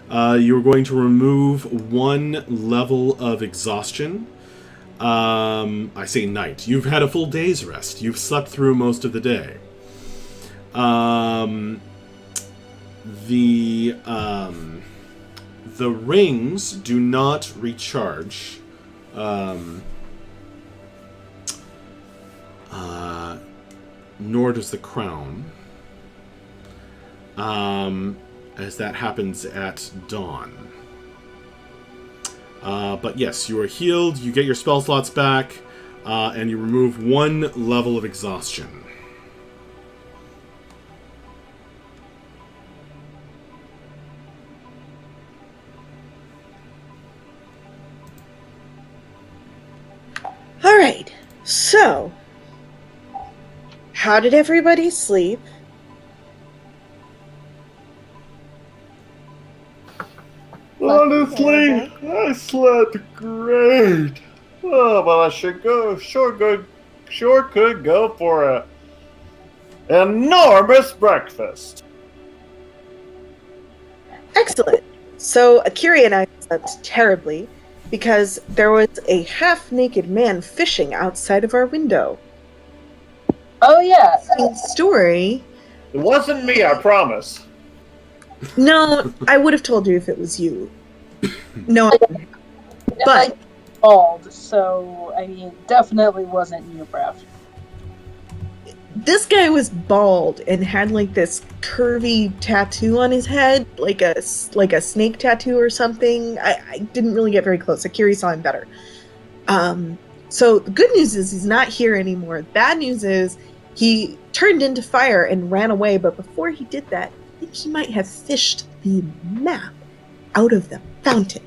You are going to remove 1 level of exhaustion. I say night. You've had a full day's rest. You've slept through most of the day. The rings do not recharge. Nor does the crown. As that happens at dawn. But yes, you are healed, you get your spell slots back, and you remove 1 level of exhaustion. Alright, so how did everybody sleep? Honestly, I slept great. Oh, but I should go. Sure could go for a enormous breakfast. Excellent. So Akiri and I slept terribly because there was a half-naked man fishing outside of our window. Oh yeah. Story. It wasn't me, I promise. No, I would have told you if it was you. No, I didn't. But Bald, so I mean, definitely wasn't you, Bref. this guy was bald and had like this curvy tattoo on his head, like a snake tattoo or something. I didn't really get very close. Akiri saw him better. So the good news is he's not here anymore. Bad news is he turned into fire and ran away, but before he did that, I think he might have fished the map out of the fountain,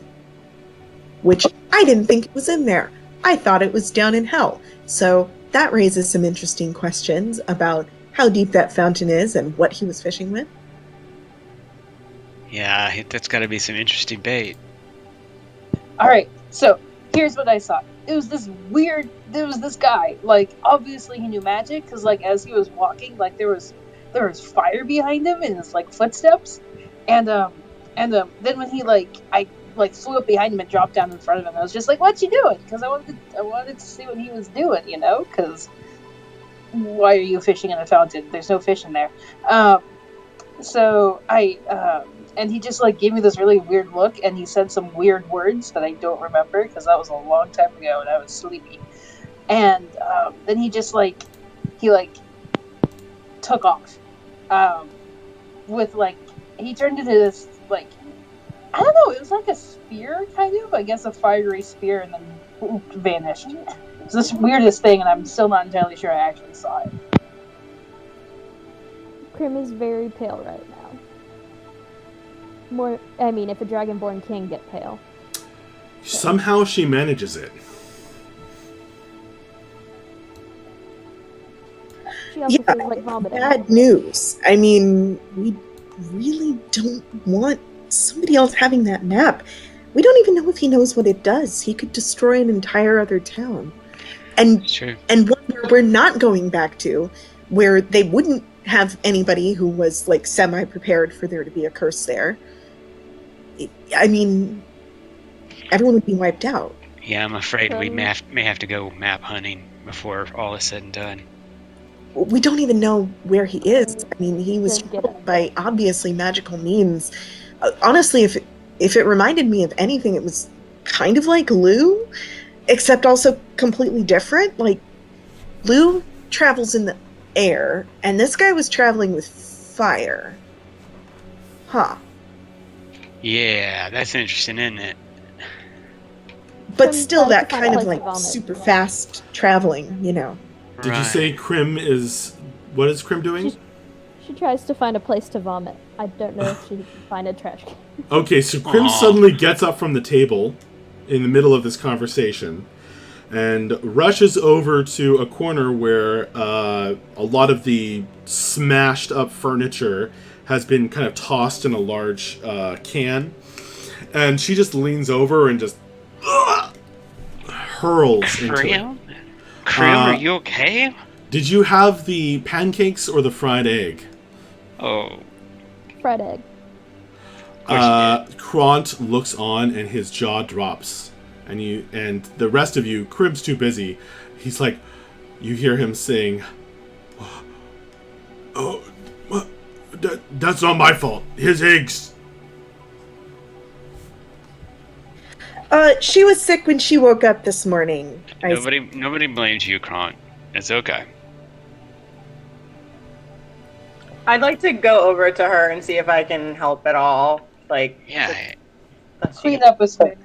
which I didn't think was in there. I thought it was down in hell. So that raises some interesting questions about how deep that fountain is and what he was fishing with. Yeah, that's got to be some interesting bait. Alright, so here's what I saw. There was this guy, like, obviously he knew magic, because, like, as he was walking, like, there was there was fire behind him and his like footsteps, and then when he I flew up behind him and dropped down in front of him. I was just like, "What you doing?" Because I wanted to see what he was doing, Because why are you fishing in a fountain? There's no fish in there. So and he just gave me this really weird look, and he said some weird words that I don't remember because that was a long time ago and I was sleepy. And then he just took off with he turned into this I don't know, it was like a spear kind of, I guess a fiery spear, and then vanished. It's this weirdest thing, and I'm still not entirely sure I actually saw it. Krim is very pale right now. If a Dragonborn can get pale. Somehow she manages it. She also feels like vomiting. Bad news. I mean, we really don't want somebody else having that map. We don't even know if he knows what it does. He could destroy an entire other town. And Sure. And one where we're not going back to, where they wouldn't have anybody who was semi-prepared for there to be a curse there. I mean, everyone would be wiped out. Yeah, I'm afraid we may have to go map hunting before all is said and done. We don't even know where he is. I mean, he was killed by obviously magical means. Honestly, if it reminded me of anything, it was kind of like Lou, except also completely different. Lou travels in the air, and this guy was traveling with fire. Huh. Yeah, that's interesting, isn't it? But still, that kind of super fast traveling, Did you say Krim is... What is Krim doing? She tries to find a place to vomit. I don't know if she can find a trash can. Okay, so Krim suddenly gets up from the table in the middle of this conversation and rushes over to a corner where a lot of the smashed up furniture has been kind of tossed in a large can. And she just leans over and just hurls into it. Krim, are you okay? Did you have the pancakes or the fried egg? Oh. Fried egg. Kront looks on and his jaw drops. And the rest of you, Krim's too busy. He's like, you hear him saying, "Oh, that's not my fault. His eggs." She was sick when she woke up this morning. Nobody blames you, Kront. It's okay. I'd like to go over to her and see if I can help at all. Yeah. Clean up a bit.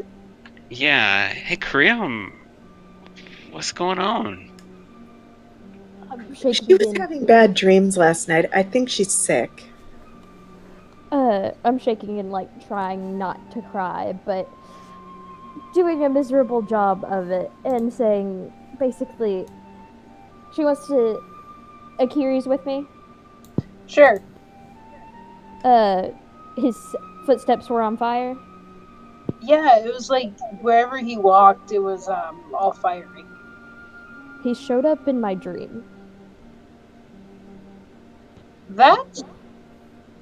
Yeah. Hey, Krim. What's going on? She was having bad dreams last night. I think she's sick. I'm shaking and trying not to cry, but doing a miserable job of it and saying basically she wants to... Akiri's with me? Sure. His footsteps were on fire? Yeah, it was wherever he walked, it was all fiery. He showed up in my dream. That's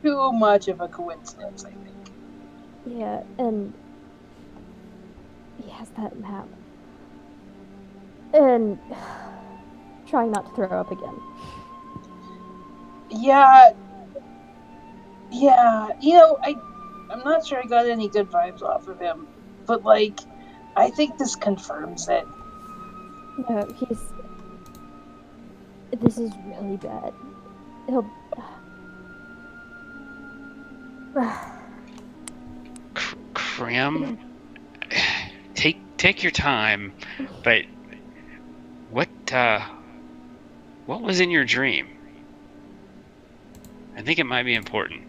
too much of a coincidence, I think. Yeah, and he has that map. And trying not to throw up again. Yeah, I'm not sure I got any good vibes off of him, but I think this confirms it. No, this is really bad. He'll... Krim, take your time, but what was in your dream? I think it might be important.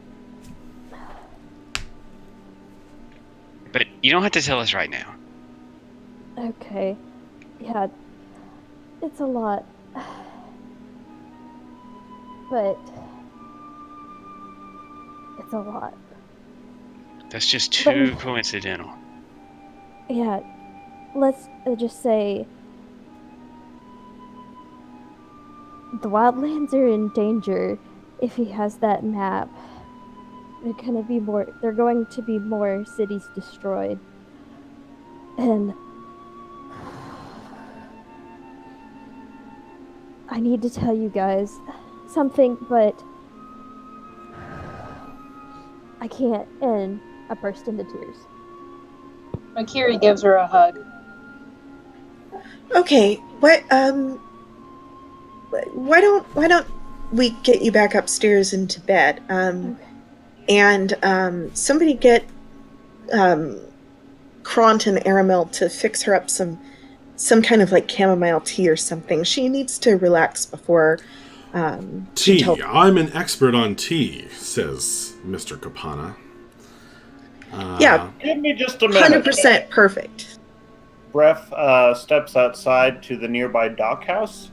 But you don't have to tell us right now. Okay. Yeah. It's a lot. But it's a lot. That's just too coincidental. Yeah. Let's just say the Wildlands are in danger, if he has that map, they're going to be more cities destroyed. And I need to tell you guys something, but I can't. And I burst into tears. Akiri gives her a hug. Okay, why don't we get you back upstairs into bed? And somebody get Kront and Aramel to fix her up some kind of like chamomile tea or something. She needs to relax before Tea. I'm an expert on tea, says Mr. Kapana. Yeah, Give me just a minute. 100% perfect. Bref steps outside to the nearby dockhouse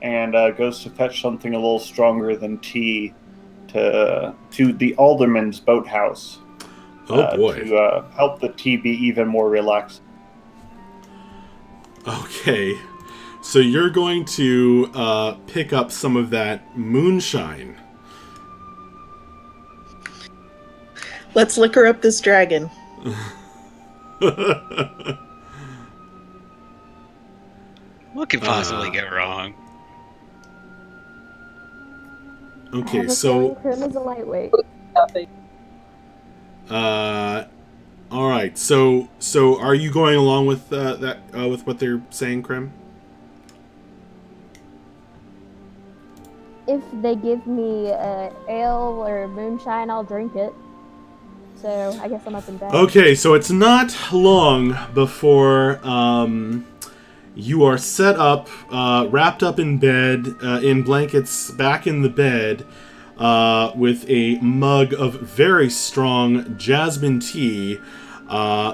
and goes to fetch something a little stronger than tea to the alderman's boathouse. Oh boy. To help the tea be even more relaxed. Okay. So you're going to pick up some of that moonshine. Let's liquor up this dragon. What could possibly go wrong? Okay, Krim is a lightweight. all right. So are you going along with that with what they're saying, Krim? If they give me ale or moonshine, I'll drink it. So I guess I'm up in bed. Okay, so it's not long before you are set up, wrapped up in bed, in blankets, back in the bed, with a mug of very strong jasmine tea,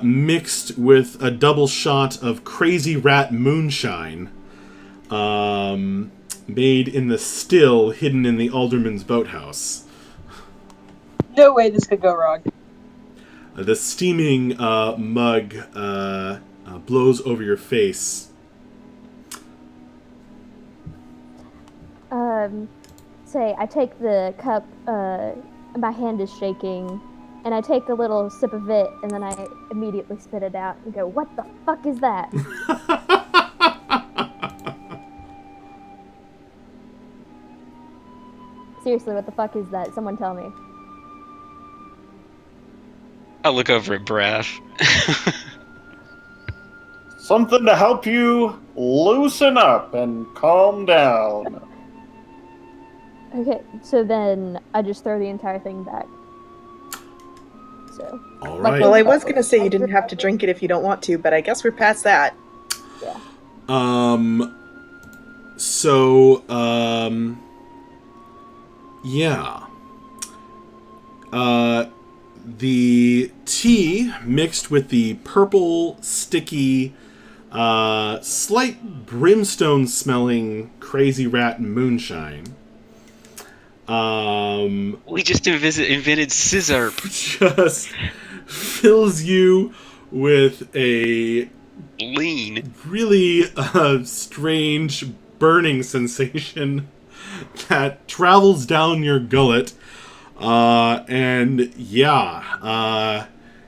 mixed with a double shot of Crazy Rat moonshine, made in the still hidden in the alderman's boathouse. No way this could go wrong. The steaming mug blows over your face. I take the cup, my hand is shaking, and I take a little sip of it, and then I immediately spit it out and go, "What the fuck is that?" Seriously, what the fuck is that? Someone tell me. I'll look over at Braff. Something to help you loosen up and calm down. Okay, so then I just throw the entire thing back. So. All right. Well, I was going to say you didn't have to drink it if you don't want to, but I guess we're past that. Yeah. Yeah. The tea mixed with the purple, sticky, slight brimstone-smelling Crazy Rat moonshine. We just invented scissor. Just fills you with a lean, really strange burning sensation that travels down your gullet. And yeah,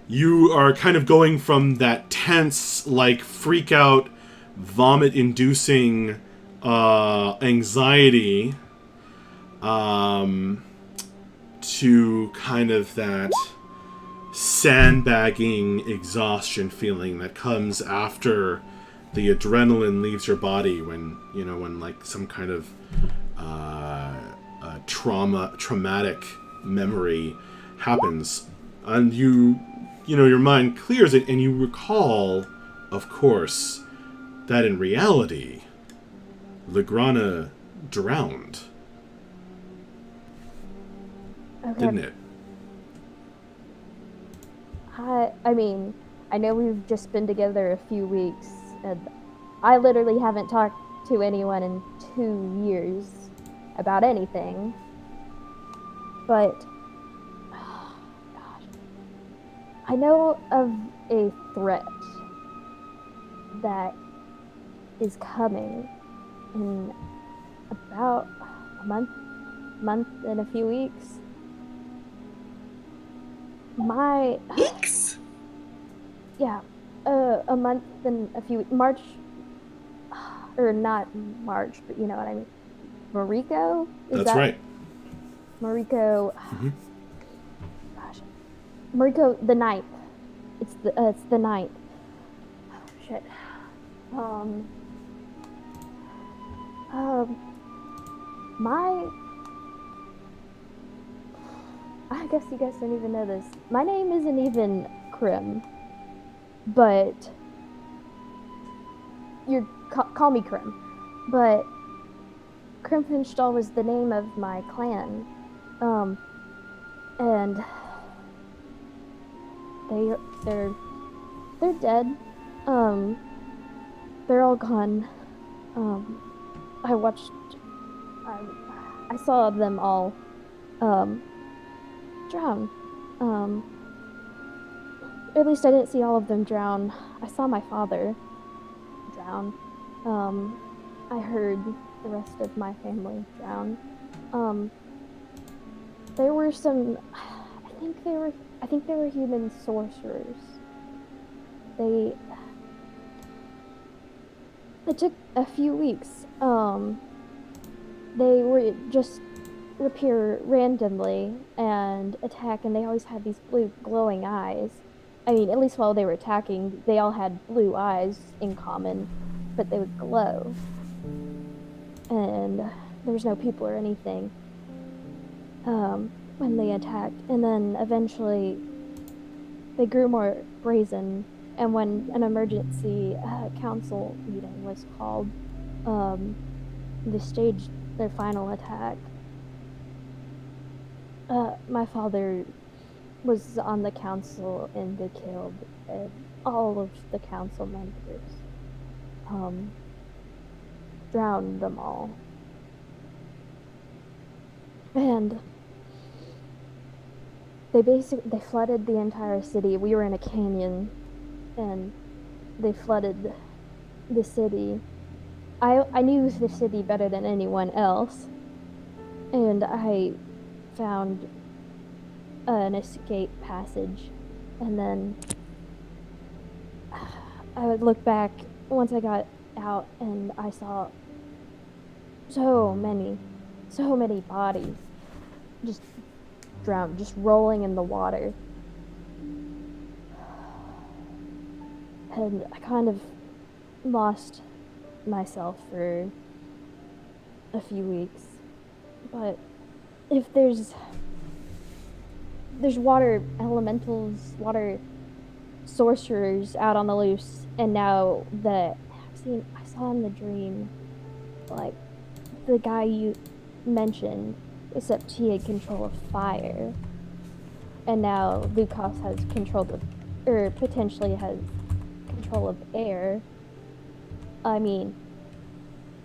you are kind of going from that tense, like, freak out, vomit-inducing anxiety to kind of that sandbagging exhaustion feeling that comes after the adrenaline leaves your body when like some kind of traumatic memory happens, and your mind clears it, and you recall, of course, that in reality Legrana drowned. Okay. Didn't it? I mean, I know we've just been together a few weeks, and I literally haven't talked to anyone in 2 years about anything. But, oh, God, I know of a threat that is coming in about a month. month and a few weeks. My Weeks? yeah, a month and a few March, or not March, but you know what I mean. Mariko? That's right. Mariko. Mhm. Gosh, Mariko the ninth. It's the ninth. Oh shit. Um. My. I guess you guys don't even know this. My name isn't even Krim, but call me Krim. But Krimfinstall was the name of my clan, and they're dead. They're all gone. I watched. I saw them all drown. At least I didn't see all of them drown. I saw my father drown. I heard the rest of my family drown. There were some. I think they were human sorcerers. It took a few weeks. They were just appear randomly and attack, and they always had these blue glowing eyes. I mean, at least while they were attacking, they all had blue eyes in common, but they would glow. And there was no people or anything when they attacked. And then eventually they grew more brazen, and when an emergency council meeting was called, they staged their final attack. My father was on the council, and they killed all of the council members. Drowned them all. And they flooded the entire city. We were in a canyon, and they flooded the city. I knew the city better than anyone else, and I found an escape passage, and then I would look back once I got out, and I saw so many bodies just drowned, just rolling in the water. And I kind of lost myself for a few weeks. But if there's water elementals, water sorcerers out on the loose, and now I saw in the dream, like, the guy you mentioned, except he had control of fire. And now Lukas has potentially has control of air. I mean,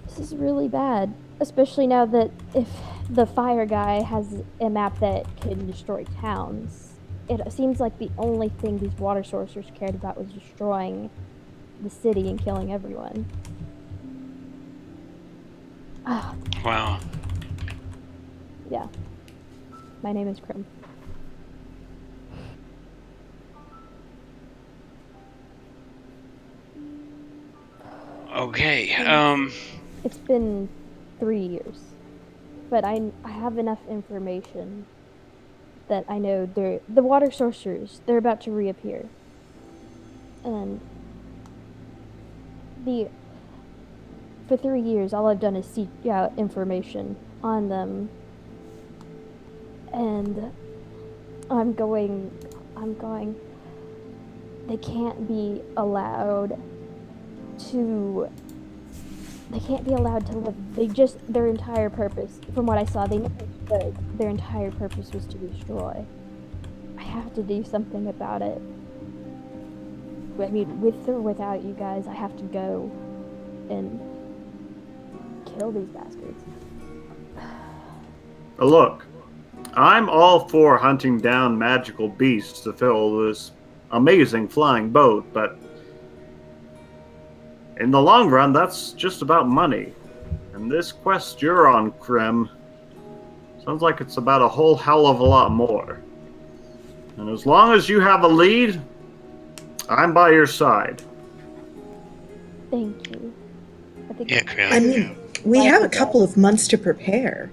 this is really bad. Especially now that if the fire guy has a map that can destroy towns. It seems like the only thing these water sorcerers cared about was destroying the city and killing everyone. Wow. Yeah. My name is Krim. Okay. It's been 3 years, but I have enough information that I know the water sorcerers. They're about to reappear, and for 3 years, all I've done is seek out information on them, and I'm going. They can't be allowed to live. Their entire purpose, from what I saw, they know that their entire purpose was to destroy. I have to do something about it. I mean, with or without you guys, I have to go and kill these bastards. Look, I'm all for hunting down magical beasts to fill this amazing flying boat, but in the long run, that's just about money. And this quest you're on, Krim, Sounds like it's about a whole hell of a lot more. And as long as you have a lead, I'm by your side. Thank you. I think Yeah, Krim. I mean, we have a couple of months to prepare.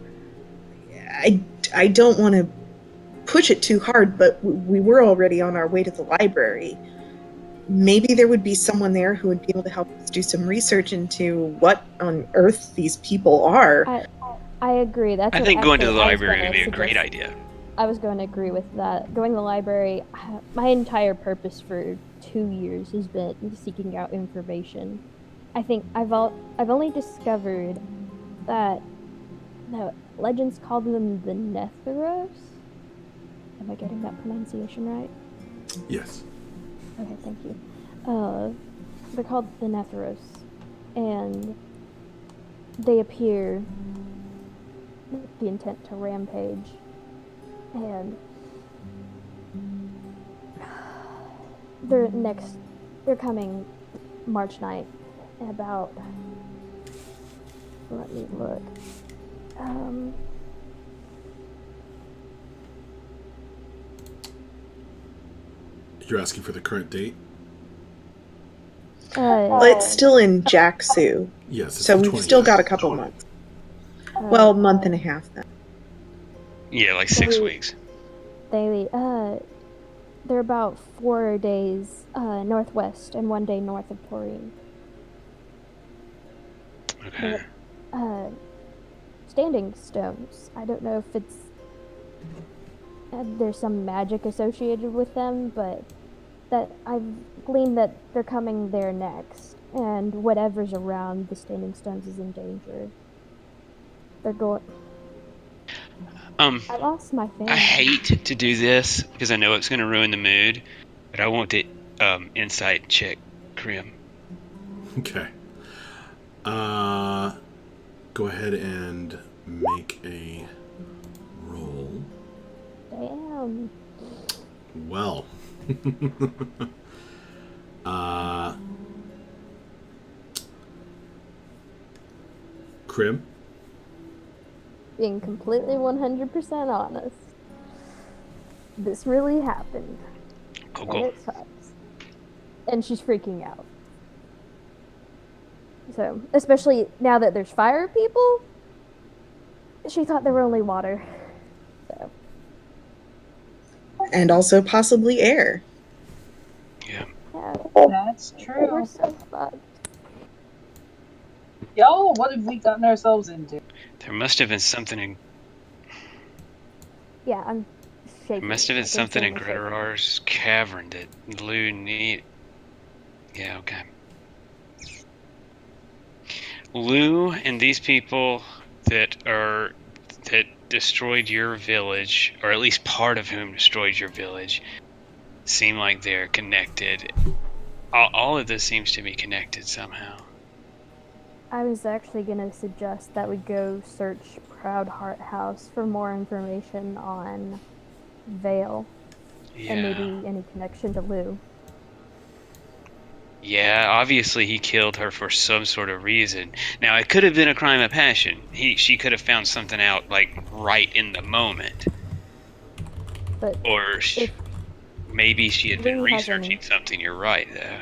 I don't want to push it too hard, but we were already on our way to the library. Maybe there would be someone there who would be able to help us do some research into what on earth these people are. I agree. That's I what think going to the actually I was library would gonna be a great suggest. idea. I was going to agree with that. Going to the library, my entire purpose for 2 years has been seeking out information. I think I've only discovered that the legends call them the Netheros. Am I getting that pronunciation right? Yes. Okay, thank you. They're called the Netheros, and they appear with the intent to rampage. And they're coming March 9th at about, let me look. You're asking for the current date? Well, it's still in Jacksu, Yes. It's so the we've still 20th. got a couple months. Well, month and a half then. Yeah, like 6 weeks. They're about 4 days northwest and 1 day north of Taurine. Okay. Standing stones. I don't know if it's there's some magic associated with them, but that I've gleaned that they're coming there next, and whatever's around the standing stones is in danger. They're going. I lost my family. I hate to do this because I know it's going to ruin the mood, but I want to insight check Krim. Okay. Go ahead and make a roll. Damn. Well. Krim? Being completely 100% honest. This really happened. Cool, And cool. it sucks. And she's freaking out. So, especially now that there's fire people, she thought they were only water. So. And also possibly air. Yeah. That's true. We're so fucked. Yo, what have we gotten ourselves into? There must have been something in. Yeah, I'm shaking. There must have been I can something feel in my shaking. Gretarar's cavern that Lou need. Yeah. Okay. Lou and these people that destroyed your village, or at least part of whom destroyed your village, seem like they're connected. All of this seems to be connected somehow. I was actually going to suggest that we go search Proud Heart House for more information on Vale. Yeah. And maybe any connection to Lou. Yeah, obviously he killed her for some sort of reason. Now, it could have been a crime of passion. She could have found something out, like, right in the moment. But Or maybe she had been Lou has researching something. You're right, though.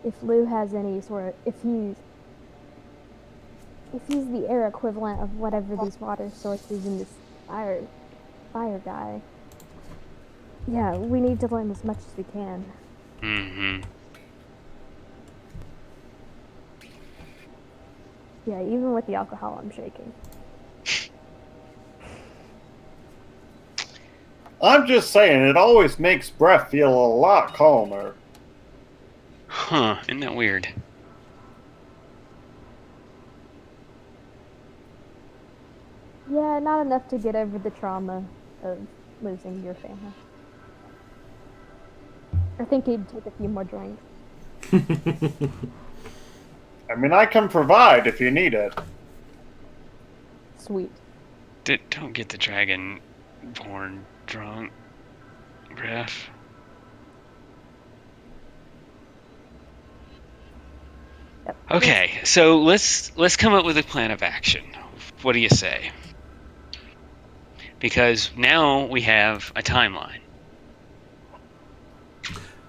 if Lou has any sort of, if he's the air equivalent of whatever these water sources in this fire guy, yeah, we need to learn as much as we can. Mm-hmm. Yeah, even with the alcohol, I'm shaking. I'm just saying, it always makes Breath feel a lot calmer. Huh, isn't that weird? Yeah, not enough to get over the trauma of losing your family. I think he'd take a few more drinks. I mean, I can provide if you need it. Sweet. Don't get the dragonborn drunk, Ref. Yep. Okay, so let's come up with a plan of action. What do you say? because now we have a timeline.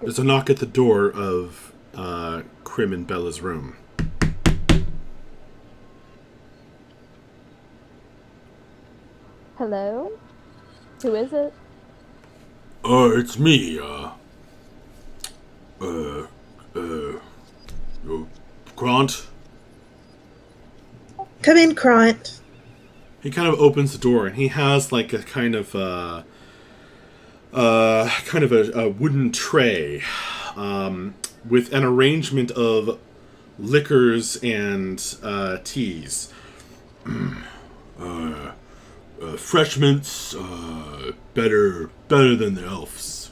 There's a knock at the door of Krim and Bella's room. Hello? Who is it? It's me, Grant. Come in, Krant. He kind of opens the door, and he has like a kind of a wooden tray with an arrangement of liquors and teas. Fresh mints, better than the elves.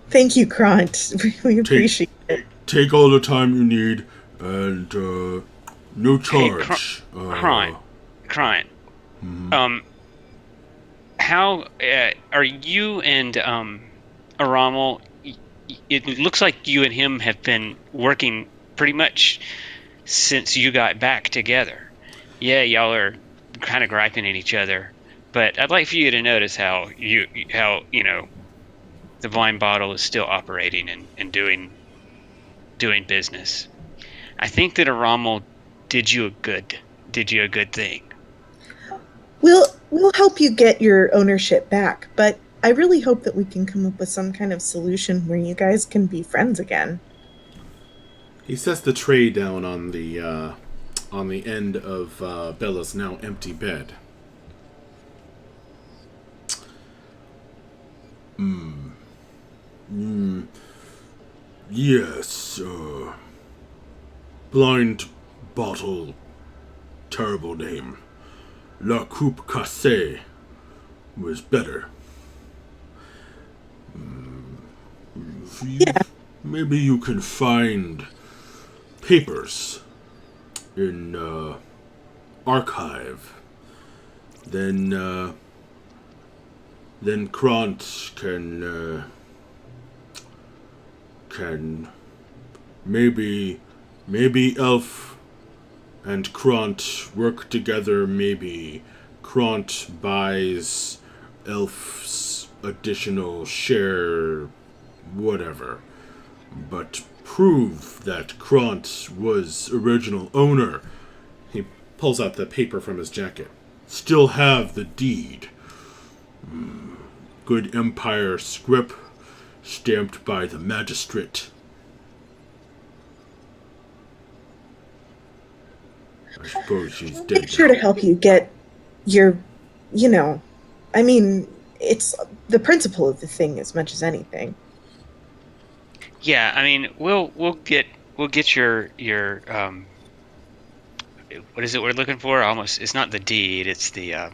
Thank you, Krant. We appreciate it. Take all the time you need, and no charge. Crying. How are you and Aramal? It looks like you and him have been working pretty much since you got back together. Yeah, y'all are kind of griping at each other, but I'd like for you to notice how the wine bottle is still operating and doing business. I think that Aramal did you a good thing. We'll help you get your ownership back, but I really hope that we can come up with some kind of solution where you guys can be friends again. He sets the tray down on the end of Bella's now empty bed. Yes, blind bottle, terrible name. La Coupe Cassée was better. Yeah. Maybe you can find papers in archive. Then Krant can maybe Elf and Krant work together. Maybe Krant buys Elf's additional share, whatever. But prove that Krant was original owner. He pulls out the paper from his jacket. Still have the deed. Good Empire script, stamped by the magistrate. I suppose she's dead. I'm sure to help you get your, it's the principle of the thing as much as anything. Yeah, I mean, we'll get your what is it we're looking for? Almost, it's not the deed, it's the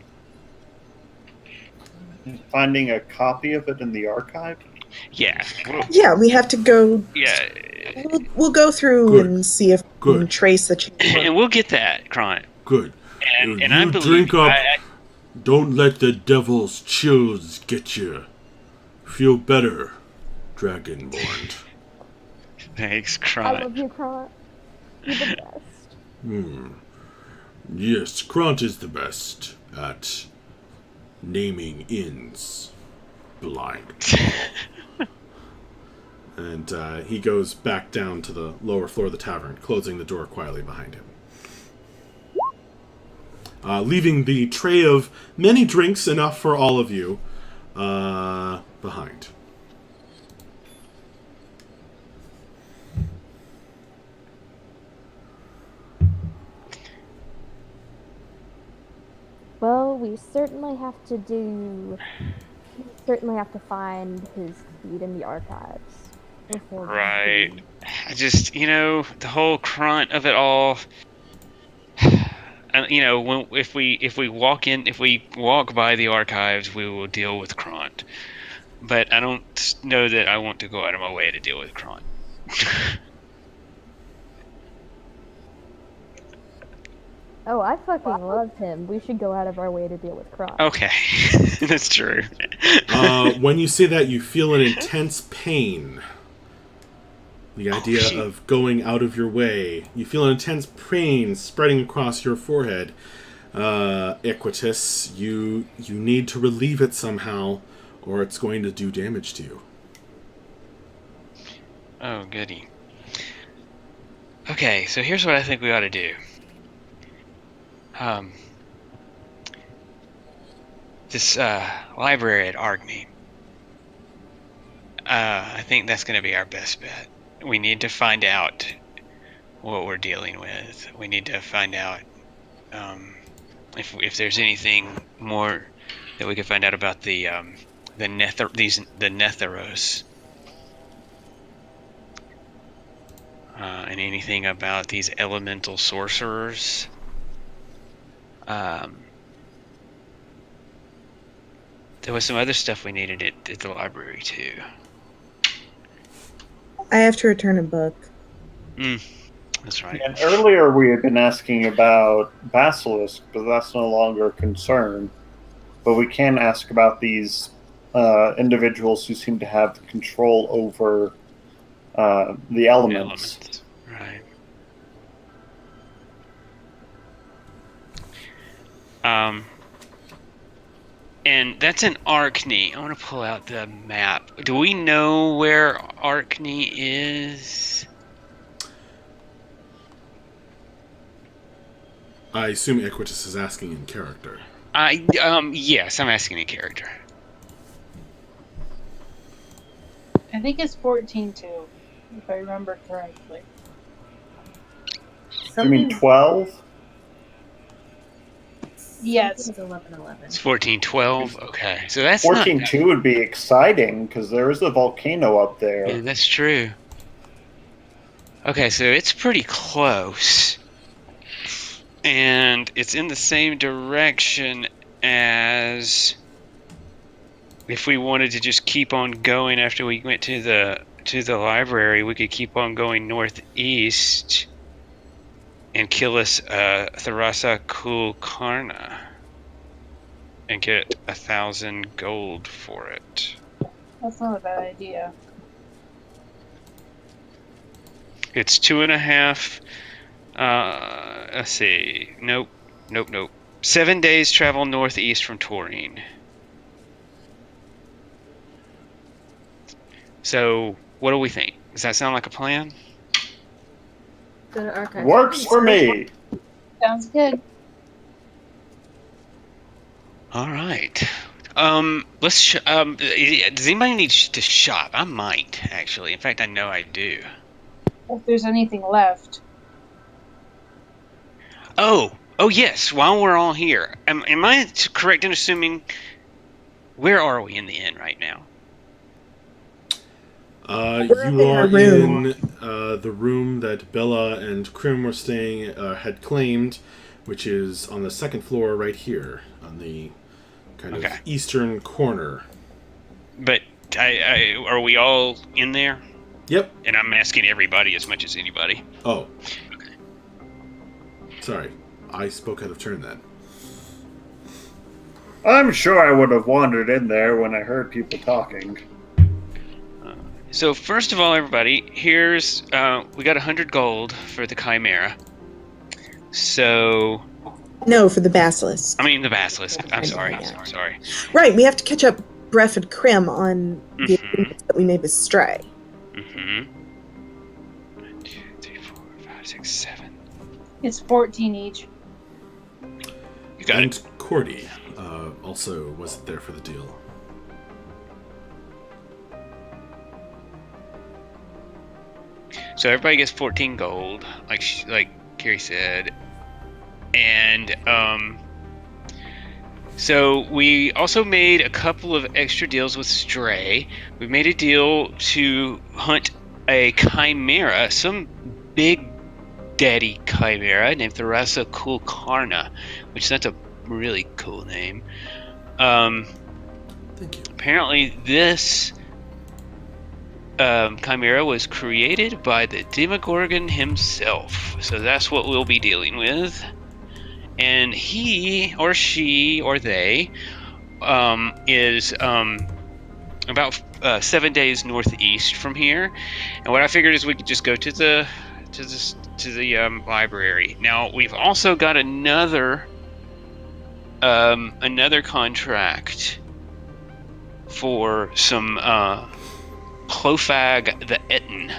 finding a copy of it in the archive. Yeah. Yeah, we have to go. Yeah. We'll go through Good. and see if we can trace the chain. And we'll get that, Krant. Good. And you I believe drink up. Don't let the devil's chills get you. Feel better, Dragonborn. Thanks, I Krant. love you, Krant. You're the best. Yes, Krant is the best at naming inns. Blind. And he goes back down to the lower floor of the tavern, closing the door quietly behind him. Leaving the tray of many drinks, enough for all of you, behind. Well, we certainly have to find his feed in the archives. Right. I just, the whole Krant of it all. If we walk by the archives, we will deal with Krant. But I don't know that I want to go out of my way to deal with Krant. Oh, I fucking love him. We should go out of our way to deal with Krant. Okay, that's true. When you say that, you feel an intense pain. The idea of going out of your way. You feel an intense pain spreading across your forehead. Equitus. You need to relieve it somehow, or it's going to do damage to you. Oh, goody. Okay, so here's what I think we ought to do. This library at Argny. I think that's going to be our best bet. We need to find out what we're dealing with. We need to find out if there's anything more that we could find out about the Netheros. And anything about these elemental sorcerers. There was some other stuff we needed at the library too. I have to return a book. That's right. And earlier we had been asking about Basilisk, but that's no longer a concern. But we can ask about these individuals who seem to have control over the elements. Right. And that's in Arkney. I want to pull out the map. Do we know where Arkney is? I assume Equitus is asking in character. Yes, I'm asking in character. I think it's 14-2, if I remember correctly. You mean 12? Yes. It's 11-11. It's 14-12. Okay, so that's 14-2 would be exciting, because there is a volcano up there. Yeah, that's true. Okay, so it's pretty close. And it's in the same direction as if we wanted to just keep on going after we went to the library, we could keep on going northeast and kill us Tharasa Kulkarna and get 1,000 gold for it. That's not a bad idea. It's 2.5. Let's see. Nope. 7 days travel northeast from Taurine. So, what do we think? Does that sound like a plan? Go to archive. Works for me! Sounds good. All right. Let's. Does anybody need to shop? I might actually. In fact, I know I do. If there's anything left. Oh yes. While we're all here, am I correct in assuming? Where are we in the inn right now? You are in the room that Bella and Krim were staying, had claimed, which is on the second floor right here, on the kind of eastern corner. But are we all in there? Yep. And I'm asking everybody as much as anybody. Oh. Okay. Sorry, I spoke out of turn then. I'm sure I would have wandered in there when I heard people talking. So first of all, everybody, here's we got 100 gold for the Chimera. So No, for the Basilisk. I mean the Basilisk. I'm sorry. Right, we have to catch up Bref and Krim on the agreements that we made with Stray. 1, 2, 3, 4, 5, 6, 7. It's 14 each. You got and it. Cordy also wasn't there for the deal. So everybody gets 14 gold, like Carrie said, and so we also made a couple of extra deals with Stray. We made a deal to hunt a chimera, some big daddy chimera named Tharasa Kulkarna, which that's a really cool name. Thank you. Apparently this chimera was created by the Demogorgon himself, so that's what we'll be dealing with. And he or she or they is about 7 days northeast from here. And what I figured is we could just go to the library. Now we've also got another another contract for some Clofag the Etten,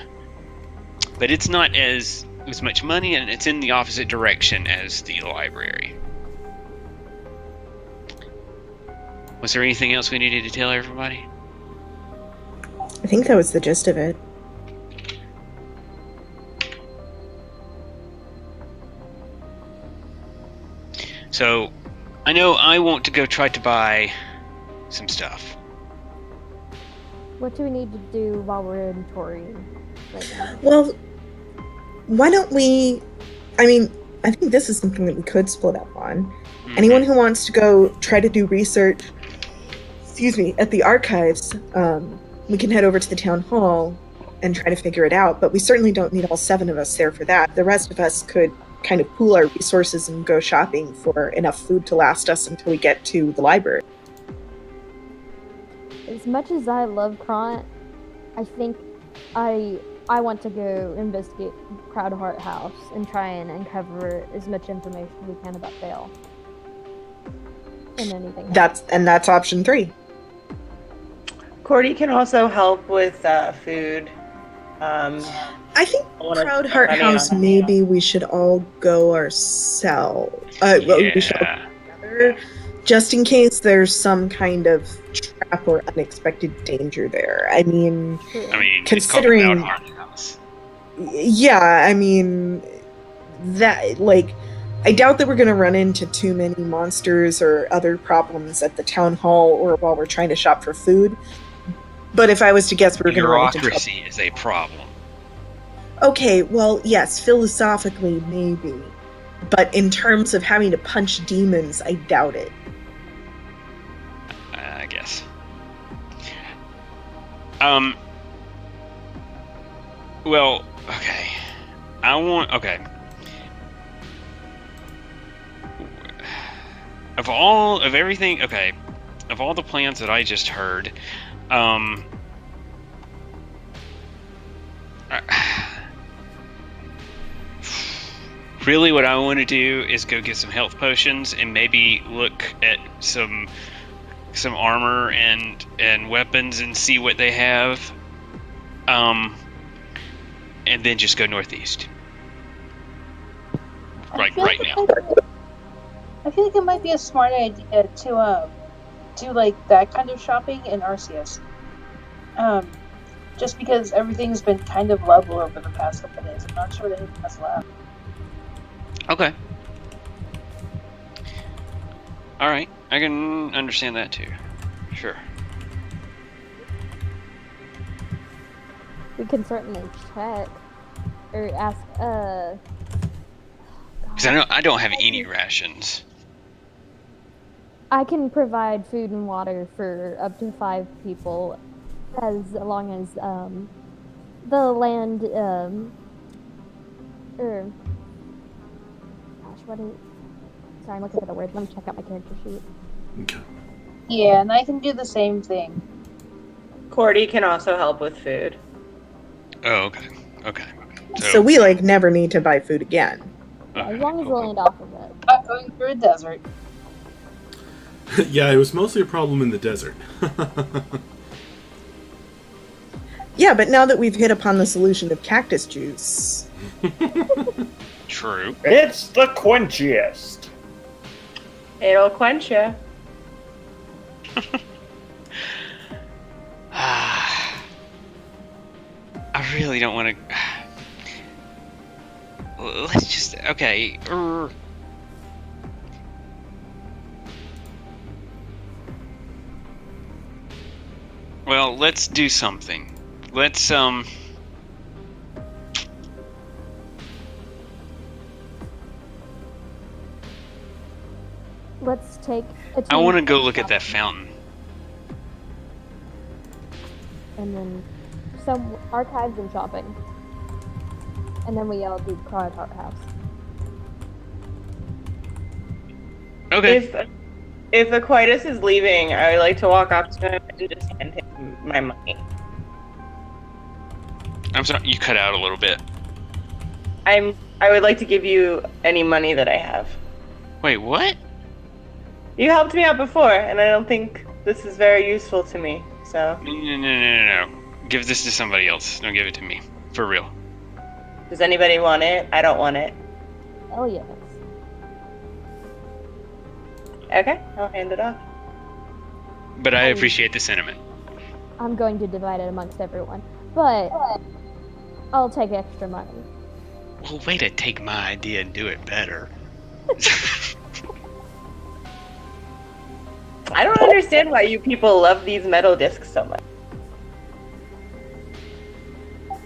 but it's not as much money, and it's in the opposite direction as the library. Was there anything else we needed to tell everybody? I think that was the gist of it. So, I know I want to go try to buy some stuff. What do we need to do while we're in Torian right now? Well, why don't we... I mean, I think this is something that we could split up on. Mhm. Anyone who wants to go try to do research, at the archives, we can head over to the town hall and try to figure it out, but we certainly don't need all 7 of us there for that. The rest of us could kind of pool our resources and go shopping for enough food to last us until we get to the library. As much as I love Krant, I think I want to go investigate Crowdheart House and try and uncover as much information we can about Vale. And anything else. That's option 3. Cordy can also help with food. I think I wanna Crowdheart spend money House, on- maybe we should all go ourselves. We should all go together, just in case there's some kind of trap or unexpected danger there. I mean, considering- it's called Crowdheart House. yeah, I mean, that, like, I doubt that we're going to run into too many monsters or other problems at the town hall or while we're trying to shop for food. But if I was to guess, we're going to run into trouble. Bureaucracy is a problem. Okay, well, yes, philosophically, maybe. But in terms of having to punch demons, I doubt it. I guess. Well, okay. Okay. Of all the plans that I just heard, really what I want to do is go get some health potions and maybe look at some armor and weapons and see what they have, and then just go northeast. Right now. I feel like it might be a smart idea to do like that kind of shopping in Arceus. Just because everything's been kind of level over the past couple of days. I'm not sure that anything has left. Okay. Alright, I can understand that too. Sure. We can certainly check. Or ask, Because I don't have any rations. I can provide food and water for up to 5 people, as long as the land. Sorry, I'm looking for the word. Let me check out my character sheet. Okay. Yeah, and I can do the same thing. Cordy can also help with food. Oh, okay. So we, never need to buy food again. Yeah, as long as the land offers it. Not going through a desert. Yeah, it was mostly a problem in the desert. Yeah, but now that we've hit upon the solution of cactus juice... True. It's the quenchiest. It'll quench you. I really don't want to... Let's just... Okay. Well, let's do something. Let's, Let's take a I want to go team look at that fountain. and then some archives and shopping. And then we all do Crowdheart House. Okay. If Aquitus is leaving, I would like to walk up to him and just hand him my money. I'm sorry, you cut out a little bit. I would like to give you any money that I have. Wait, what? You helped me out before, and I don't think this is very useful to me. So, No. Give this to somebody else. Don't give it to me. For real. does anybody want it? I don't want it. Hell yes. Okay, I'll hand it off. But I appreciate the sentiment. I'm going to divide it amongst everyone, but I'll take extra money. Well, way to take my idea and do it better. I don't understand why you people love these metal discs so much.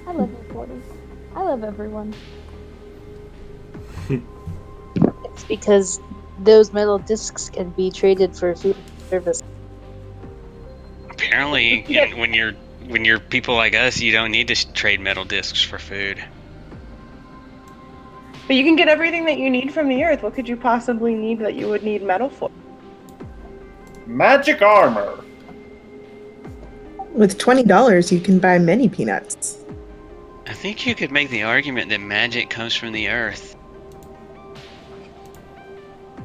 I love you, Cordy. I love everyone. It's because those metal discs can be traded for food service. Apparently, when you're people like us, you don't need to trade metal discs for food. But you can get everything that you need from the earth. What could you possibly need that you would need metal for? Magic armor. With $20, you can buy many peanuts. I think you could make the argument that magic comes from the earth.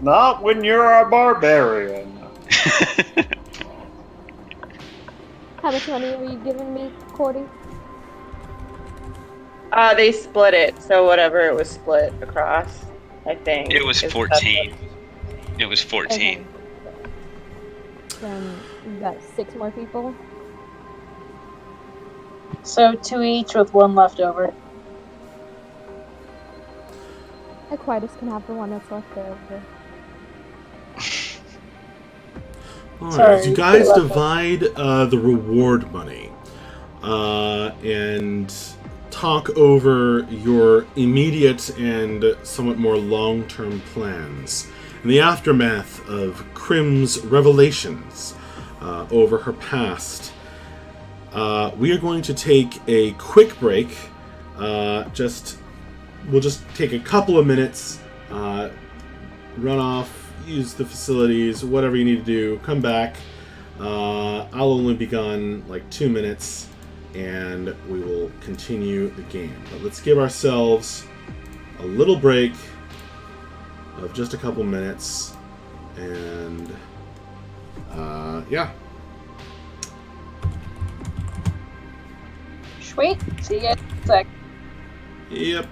Not when you're a barbarian. How much money are you giving me, Cordy? They split it, so whatever it was split across, I think. It was 14. It was 14. Okay. Then you got 6 more people. So 2 each with 1 left over. Aquitas can have the one that's left over. Alright, you guys divide the reward money and talk over your immediate and somewhat more long-term plans. In the aftermath of Krim's revelations over her past, we are going to take a quick break. We'll just take a couple of minutes, run off, use the facilities, whatever you need to do, come back. I'll only be gone like 2 minutes, and we will continue the game. But let's give ourselves a little break of just a couple minutes, and yeah. Sweet. See you guys in a sec. Yep.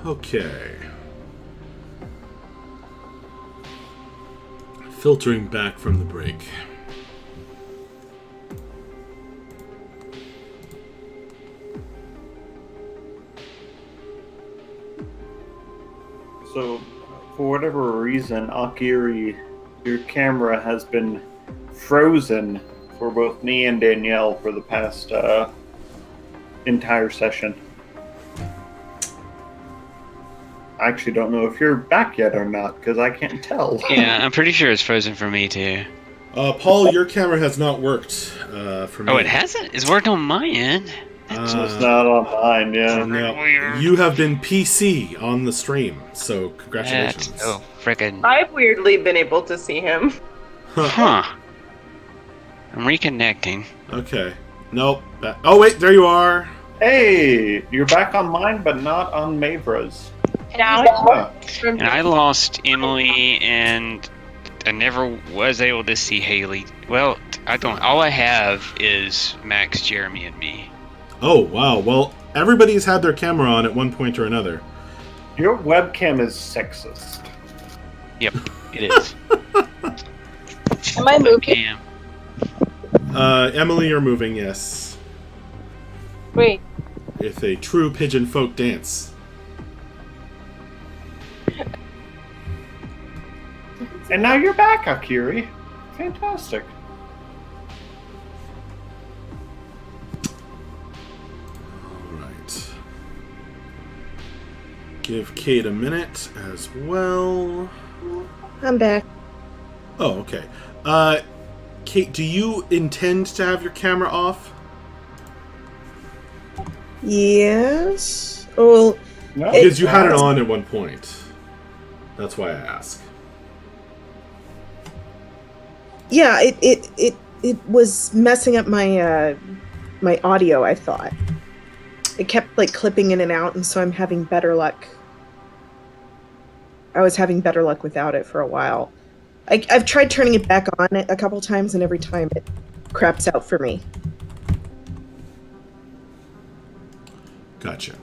Okay. Filtering back from the break. So, for whatever reason, Akiri, your camera has been frozen for both me and Danielle for the past entire session. I actually don't know if you're back yet or not, because I can't tell. Yeah, I'm pretty sure it's frozen for me too. Paul, your camera has not worked for me. Oh, it hasn't? It's worked on my end. It's not on mine, yeah. No, Weird. you have been PC on the stream, so congratulations. Oh, frickin'. I've weirdly been able to see him. Huh. I'm reconnecting. Okay. Nope. Oh, wait, there you are. Hey, you're back on mine, but not on Mavra's. Now And I lost Emily, and I never was able to see Haley. Well, I don't. All I have is Max, Jeremy, and me. Oh, wow. Well, everybody's had their camera on at one point or another. Your webcam is sexist. Yep, it is. Am I moving? Damn. Emily, you're moving, yes. Wait. With a true pigeon folk dance. And now you're back, Akiri. Fantastic. Alright. Give Kate a minute as well. I'm back. Oh, okay. Kate, do you intend to have your camera off? Yes. Well, No, Because you had it on at one point. That's why I ask. yeah. It was messing up my my audio. I thought it kept like clipping in and out, and so I'm having better luck. I was having better luck without it for a while. I've tried turning it back on a couple times, and every time it craps out for me. Gotcha.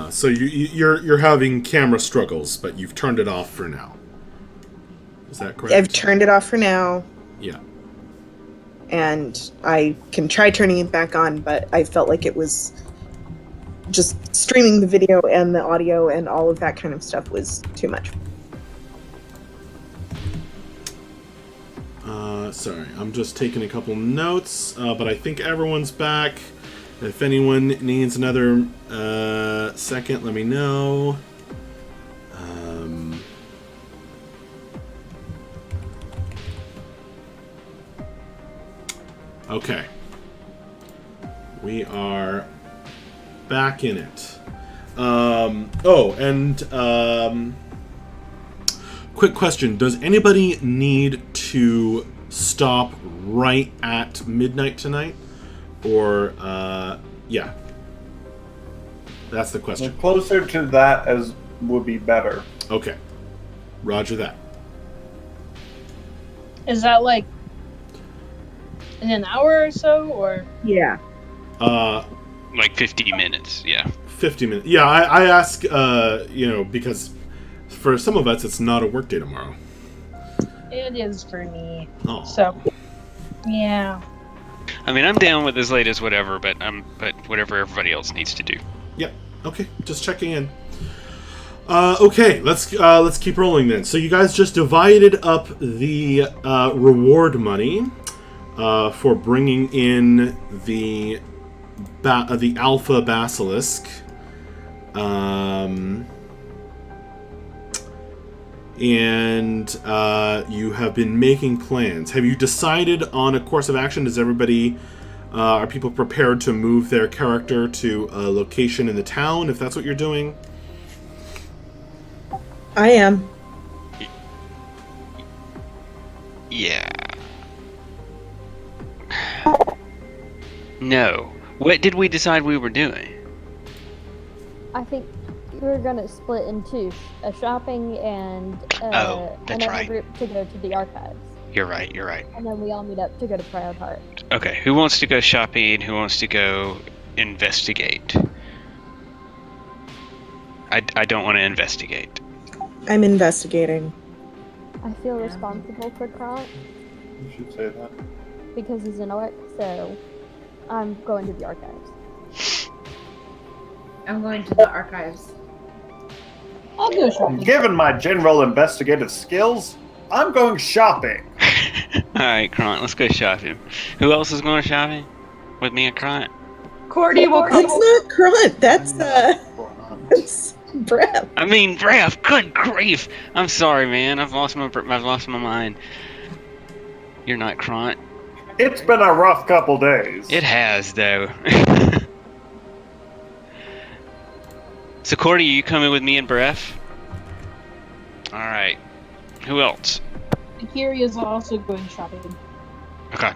So you're having camera struggles, but you've turned it off for now. Is that correct? I've turned it off for now, Yeah. and I can try turning it back on, but I felt like it was just streaming the video and the audio and all of that kind of stuff was too much. Sorry, I'm just taking a couple notes, but I think everyone's back. If anyone needs another second, let me know. Okay. We are back in it. Quick question. Does anybody need to stop right at midnight tonight? Or, yeah. That's the The question. closer to that as would be better. Okay. Roger that. Is that like in an hour or so, or? Yeah. Like 50 minutes, yeah. 50 minutes. Yeah, I ask, because for some of us, it's not a work day tomorrow. It is for me. Oh. So, yeah. I mean, I'm down with as late as whatever, but whatever everybody else needs to do. Yep. Okay, just checking in. Okay, let's keep rolling then. So you guys just divided up the reward money for bringing in the Alpha Basilisk. And you have been making plans. Have you decided on a course of action? Does everybody, are people prepared to move their character to a location in the town, if that's what you're doing? I am. Yeah. No. What did we decide we were doing? I think we were gonna split into a shopping and Oh, that's another right. group to go to the archives. You're right, you're right. And then we all meet up to go to Proud Heart. Okay, who wants to go shopping? Who wants to go investigate. I don't want to investigate. I'm investigating. I feel responsible for Kronk You should say that. because he's an orc, so I'm going to the archives. I'm going to the archives. I'll go shopping. Given my general investigative skills, I'm going shopping. Alright, Kronk, let's go shopping. Who else is going shopping? With me and Kronk? Cordy will come. It's not Grunt. That's Breath. I mean, Raph, good grief! I'm sorry, man. I've lost my mind. You're not Kronk. It's been a rough couple days. It has, though. So, Cordy, you coming with me and Bref? Alright. Who else? Akiri is also going shopping. Okay.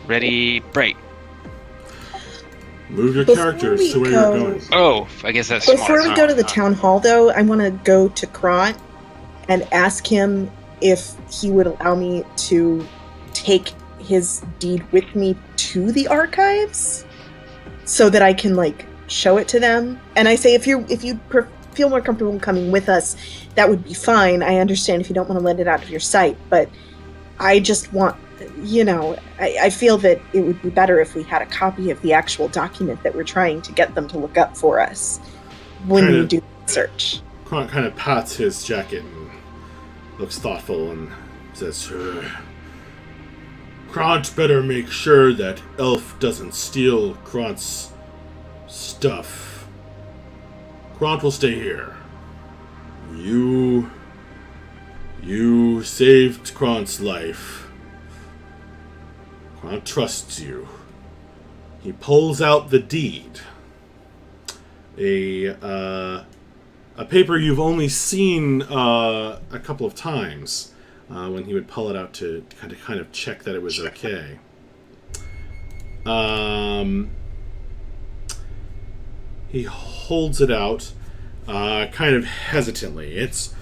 Ready, break. Move your Before characters we to where go- you're going. Oh, I guess that's Before smart. we huh? go to the town hall, though, I want to go to Kront and ask him if he would allow me to take his deed with me to the archives, so that I can show it to them. And I say, if you feel more comfortable coming with us, that would be fine. I understand if you don't want to let it out of your sight, but I just want, I feel that it would be better if we had a copy of the actual document that we're trying to get them to look up for us when we do the search. Kronk kind of pats his jacket and looks thoughtful and says, Kront better make sure that Elf doesn't steal Kront's stuff. Kront will stay here. You saved Kront's life. Kront trusts you. He pulls out the deed. A paper you've only seen a couple of times. When he would pull it out to kind of check that it was okay. He holds it out, kind of hesitantly. It's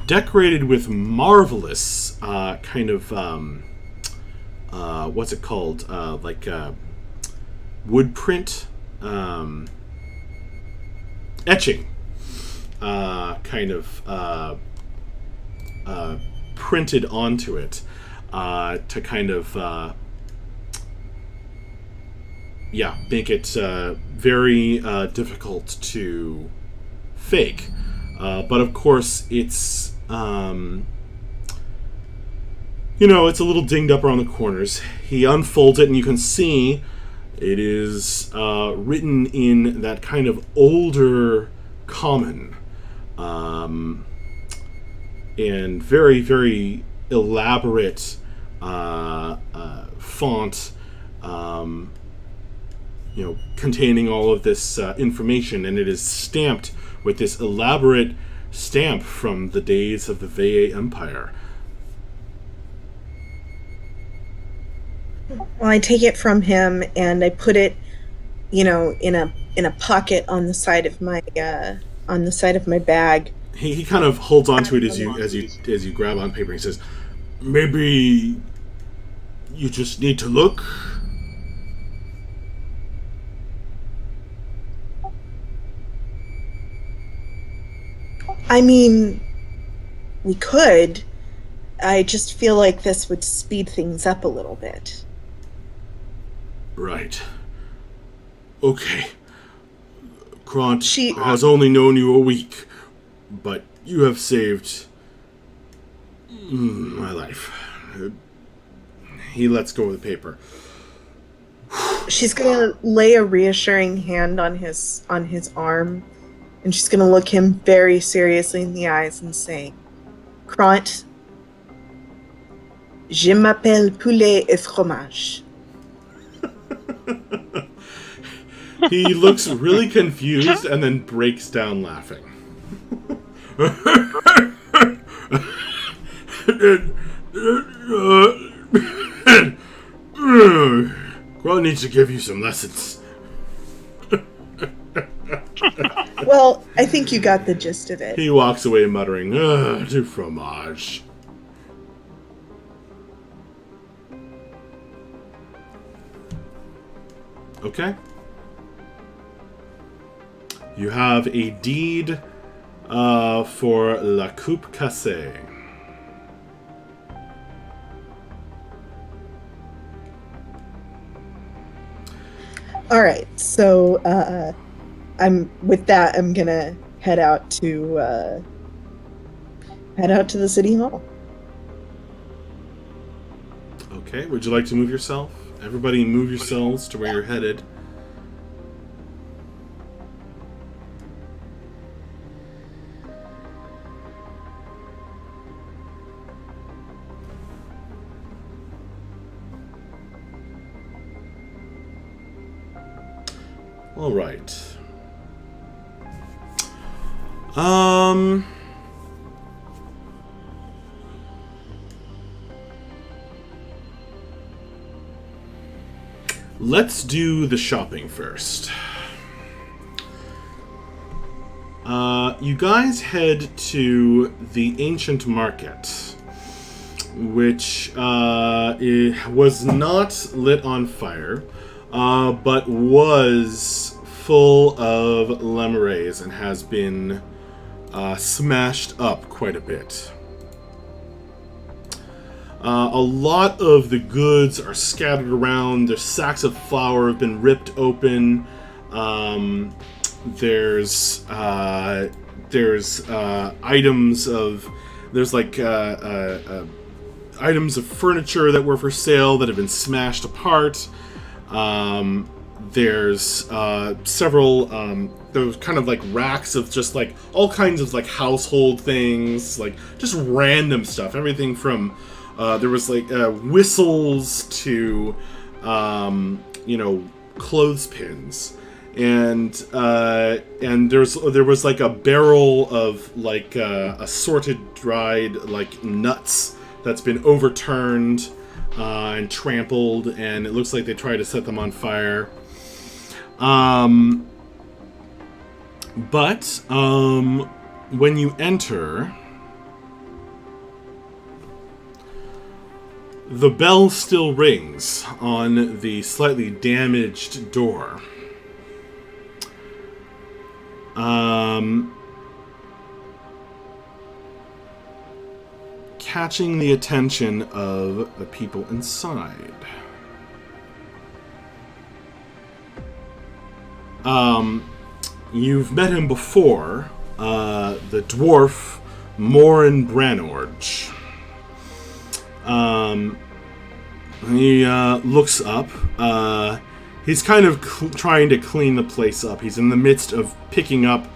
decorated with marvelous what's it called? Wood print, etching, printed onto it to kind of make it very difficult to fake. But of course, it's it's a little dinged up around the corners. He unfolds it, and you can see it is written in that kind of older common. And very, very elaborate font, containing all of this information, and it is stamped with this elaborate stamp from the days of the Veye Empire. Well, I take it from him and I put it, in a pocket on the side of my bag. He kind of holds onto it as you grab on paper. He says, "Maybe you just need to look." I mean, we could. I just feel like this would speed things up a little bit. Right. Okay. Kront has only known you a week, but you have saved my life. He lets go of the paper. She's gonna lay a reassuring hand on his arm, and she's gonna look him very seriously in the eyes and say, "Kront, je m'appelle Poulet et Fromage." He looks really confused and then breaks down laughing. Kront needs to give you some lessons. Well, I think you got the gist of it. He walks away muttering, du fromage. Okay. You have a deed for La Coupe Cassée. All right, so I'm gonna head out to the city hall. Okay, would you like to move yourself? Everybody move yourselves to where you're headed. All right. Let's do the shopping first. You guys head to the ancient market, which was not lit on fire, but was full of lemurays and has been smashed up quite a bit. A lot of the goods are scattered around. There's sacks of flour have been ripped open. There's items of items of furniture that were for sale that have been smashed apart. There's several those kind of like racks of just like all kinds of like household things, like just random stuff. Everything from there was like whistles to clothespins. And there was like a barrel of like assorted dried like nuts that's been overturned and trampled, and it looks like they tried to set them on fire. But when you enter, the bell still rings on the slightly damaged door. Catching the attention of the people inside. You've met him before, the dwarf Morin Branorge. He looks up. He's kind of trying to clean the place up. He's in the midst of picking up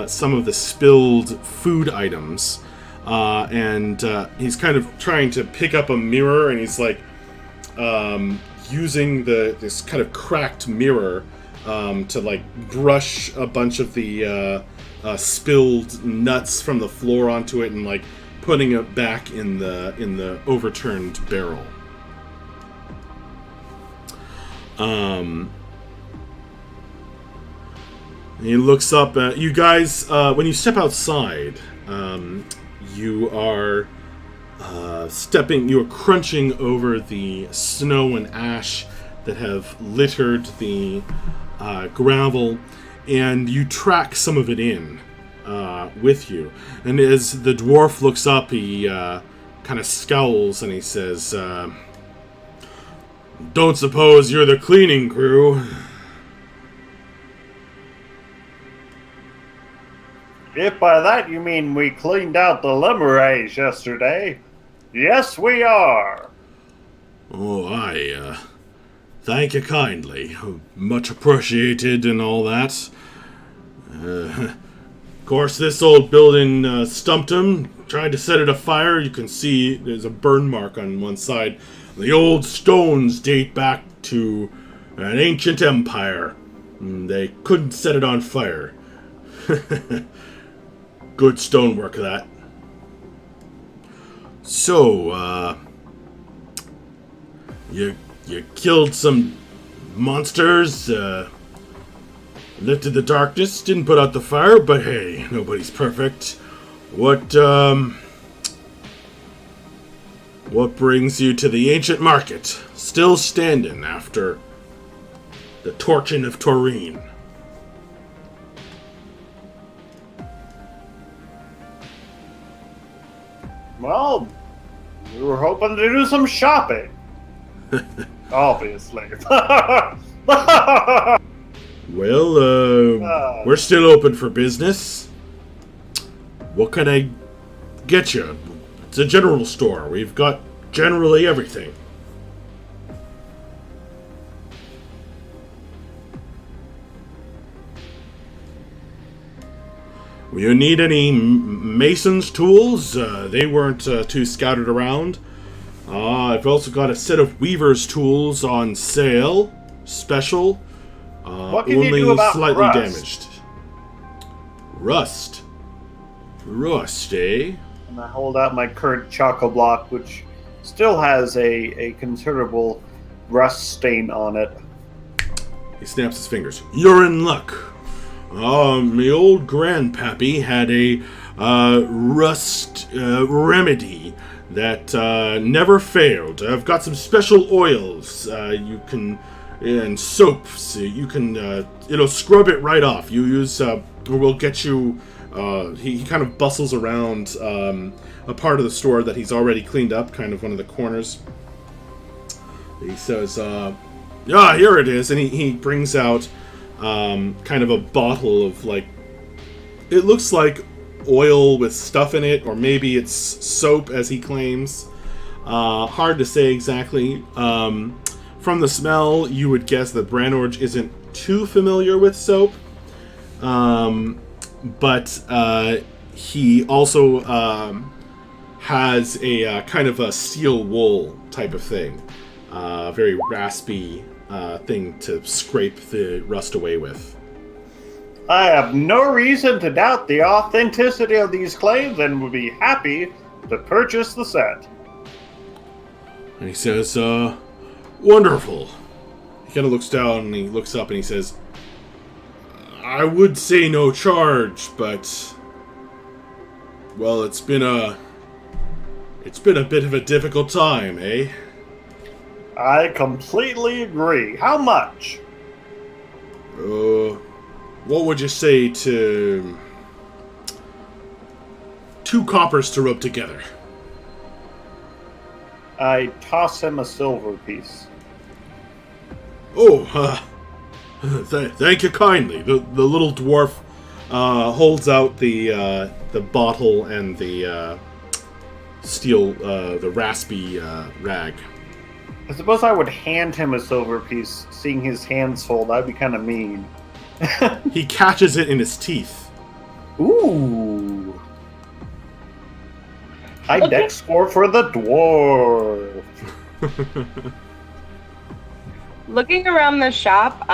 some of the spilled food items. And he's kind of trying to pick up a mirror, and he's like using this kind of cracked mirror to like brush a bunch of the spilled nuts from the floor onto it and like putting it back in the overturned barrel. He looks up at you guys. When you step outside, you are you are crunching over the snow and ash that have littered the gravel, and you track some of it in with you. And as the dwarf looks up, he kind of scowls and he says, "Don't suppose you're the cleaning crew?" If by that you mean we cleaned out the lemurays yesterday, yes we are. Oh, I thank you kindly. Much appreciated and all that. Of course, this old building stumped him. Tried to set it afire. You can see there's a burn mark on one side. The old stones date back to an ancient empire. They couldn't set it on fire. Good stonework, that. So, you killed some monsters, lifted the darkness, didn't put out the fire, but hey, nobody's perfect. What brings you to the ancient market? Still standing after The Torchin of Taurine. Well, we were hoping to do some shopping. Obviously. Well, we're still open for business. What can I get you? It's a general store. We've got generally everything. You need any mason's tools? They weren't too scattered around. I've also got a set of weaver's tools on sale. Special. What can you only do about slightly rust? damaged. Rust? Rust, eh? And I hold out my current choco block, which still has a considerable rust stain on it. He snaps his fingers. You're in luck. My old grandpappy had a rust remedy that never failed. I've got some special oils you can, and soaps. You can, it'll scrub it right off. You use, we'll get you, he kind of bustles around a part of the store that he's already cleaned up, kind of one of the corners. He says, here it is. And he brings out kind of a bottle of, like, it looks like oil with stuff in it, or maybe it's soap, as he claims. Hard to say exactly. From the smell, you would guess that Branorge isn't too familiar with soap. But he also has a kind of a steel wool type of thing. Very raspy thing to scrape the rust away with. I have no reason to doubt the authenticity of these claims and would be happy to purchase the set. And he says, wonderful. He kind of looks down and he looks up and he says, I would say no charge, but, well, it's been a bit of a difficult time, eh? I completely agree. How much? What would you say to 2 coppers to rub together? I toss him a silver piece. Oh, thank you kindly. The little dwarf holds out the bottle and the steel, the raspy rag. I suppose I would hand him a silver piece, seeing his hands full. That'd be kind of mean. He catches it in his teeth. Ooh. High deck score for the dwarf. Looking around the shop,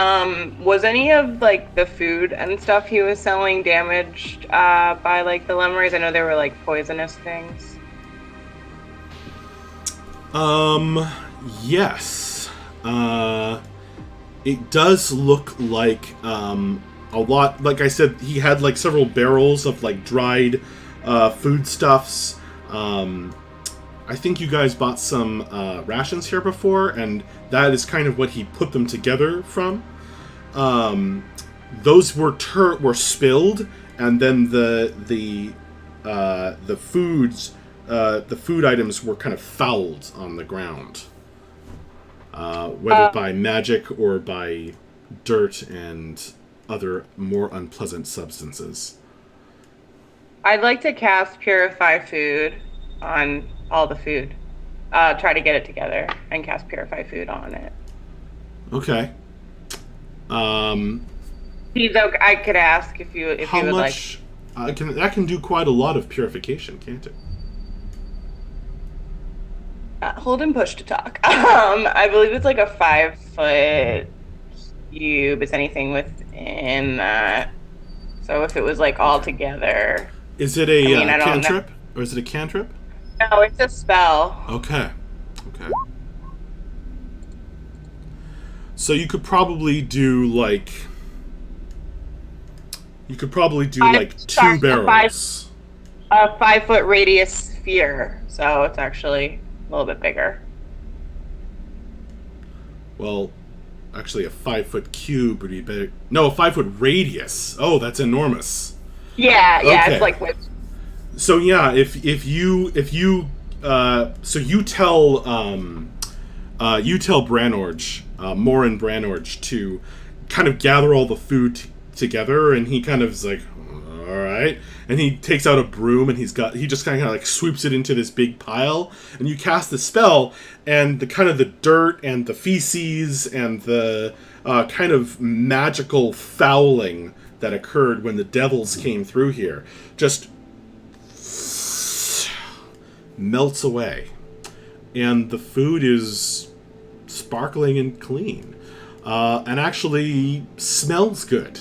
was any of like the food and stuff he was selling damaged by like the lemures? I know they were like poisonous things. Yes. It does look like a lot. Like I said, he had like several barrels of like dried foodstuffs. I think you guys bought some rations here before, and that is kind of what he put them together from. Those were spilled, and then the food items were kind of fouled on the ground. Whether by magic or by dirt and other more unpleasant substances. I'd like to cast Purify Food on all the food. Try to get it together and cast Purify Food on it. Okay. He's okay. I could ask if you would much, like. That can do quite a lot of purification, can't it? Hold and push to talk. I believe it's like a 5-foot cube. It's anything within that. So if it was like all together. Is it a cantrip? Or is it a cantrip? No, it's a spell. Okay. So you could probably do like 2 barrels. A 5-foot radius sphere. So it's actually a little bit bigger. Well, actually a 5-foot cube would be better. No, a 5-foot radius. Oh, that's enormous. Yeah, Okay. it's like with. So yeah, if you so you tell Branorge, Morin Branorge, to kind of gather all the food together, and he kind of is like, all right, and he takes out a broom, and he just kind of like swoops it into this big pile, and you cast the spell, and the kind of the dirt and the feces and the kind of magical fouling that occurred when the devils came through here just melts away, and the food is sparkling and clean, and actually smells good.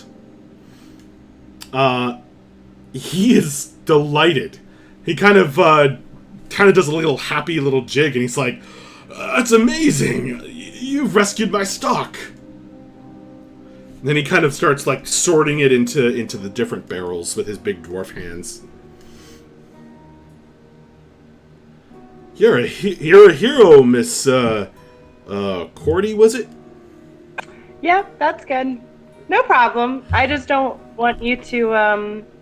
He is delighted. He kind of does a little happy little jig, and he's like, "That's amazing! You've rescued my stock." And then he kind of starts like sorting it into the different barrels with his big dwarf hands. You're a hero, Miss Cordy, was it? Yeah, that's good. No problem. I just don't want you to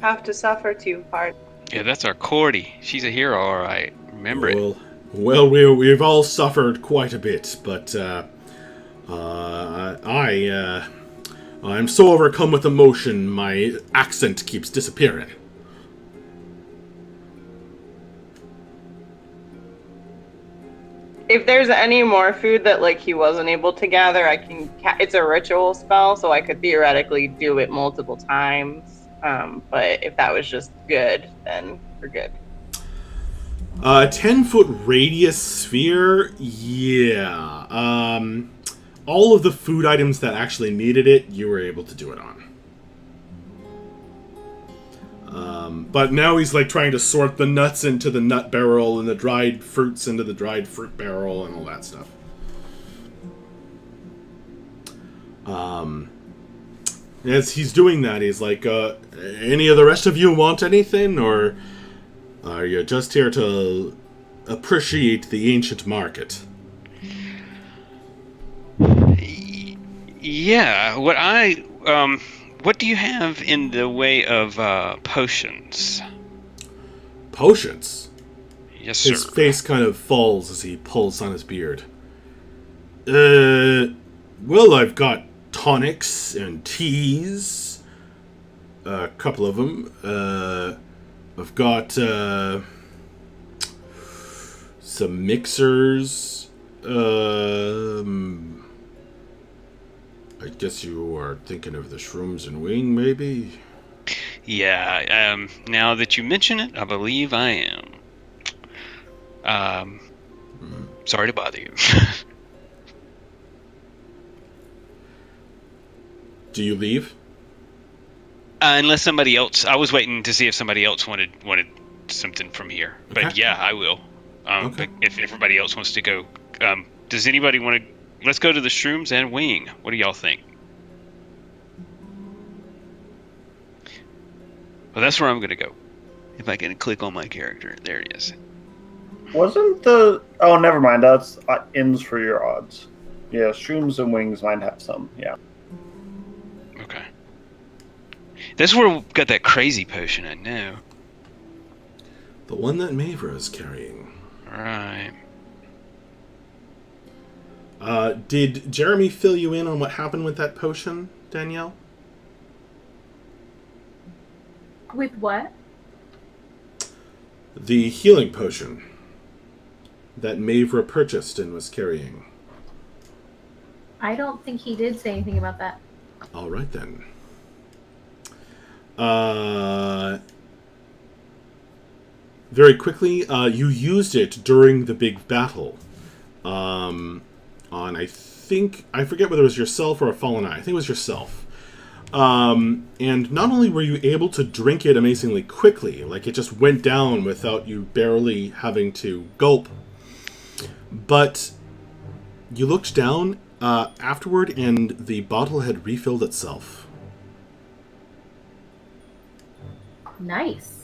have to suffer too hard. Yeah, that's our Cordy. She's a hero, all right. Remember it. Well, we've all suffered quite a bit, but I'm so overcome with emotion, my accent keeps disappearing. If there's any more food that like he wasn't able to gather, I can. It's a ritual spell, so I could theoretically do it multiple times. But if that was just good, then we're good. 10-foot radius sphere, yeah. All of the food items that actually needed it, you were able to do it on. But now he's like trying to sort the nuts into the nut barrel and the dried fruits into the dried fruit barrel and all that stuff. As he's doing that, he's like, any of the rest of you want anything, or are you just here to appreciate the ancient market? Yeah, what do you have in the way of potions? Potions? Yes, sir. His face kind of falls as he pulls on his beard. Well, I've got tonics and teas. A couple of them. I've got some mixers. I guess you are thinking of the shrooms and wing, maybe? Yeah, now that you mention it, I believe I am. Sorry to bother you. Do you leave? Unless somebody else... I was waiting to see if somebody else wanted something from here. Okay. But yeah, I will. Okay. But if everybody else wants to go... does anybody want to... Let's go to the shrooms and wing. What do y'all think? Well, that's where I'm going to go. If I can click on my character. There it is. Wasn't the... Oh, never mind. That's ins for your odds. Yeah, shrooms and wings might have some, yeah. Okay. That's where we got that crazy potion, I know. The one that Mavra is carrying. Right. Did Jeremy fill you in on what happened with that potion, Danielle? With what? The healing potion that Mavra purchased and was carrying. I don't think he did say anything about that. All right, then. Very quickly, you used it during the big battle. On, I forget whether it was yourself or a fallen eye. I think it was yourself. And not only were you able to drink it amazingly quickly, like it just went down without you barely having to gulp, but you looked down afterward and the bottle had refilled itself. Nice.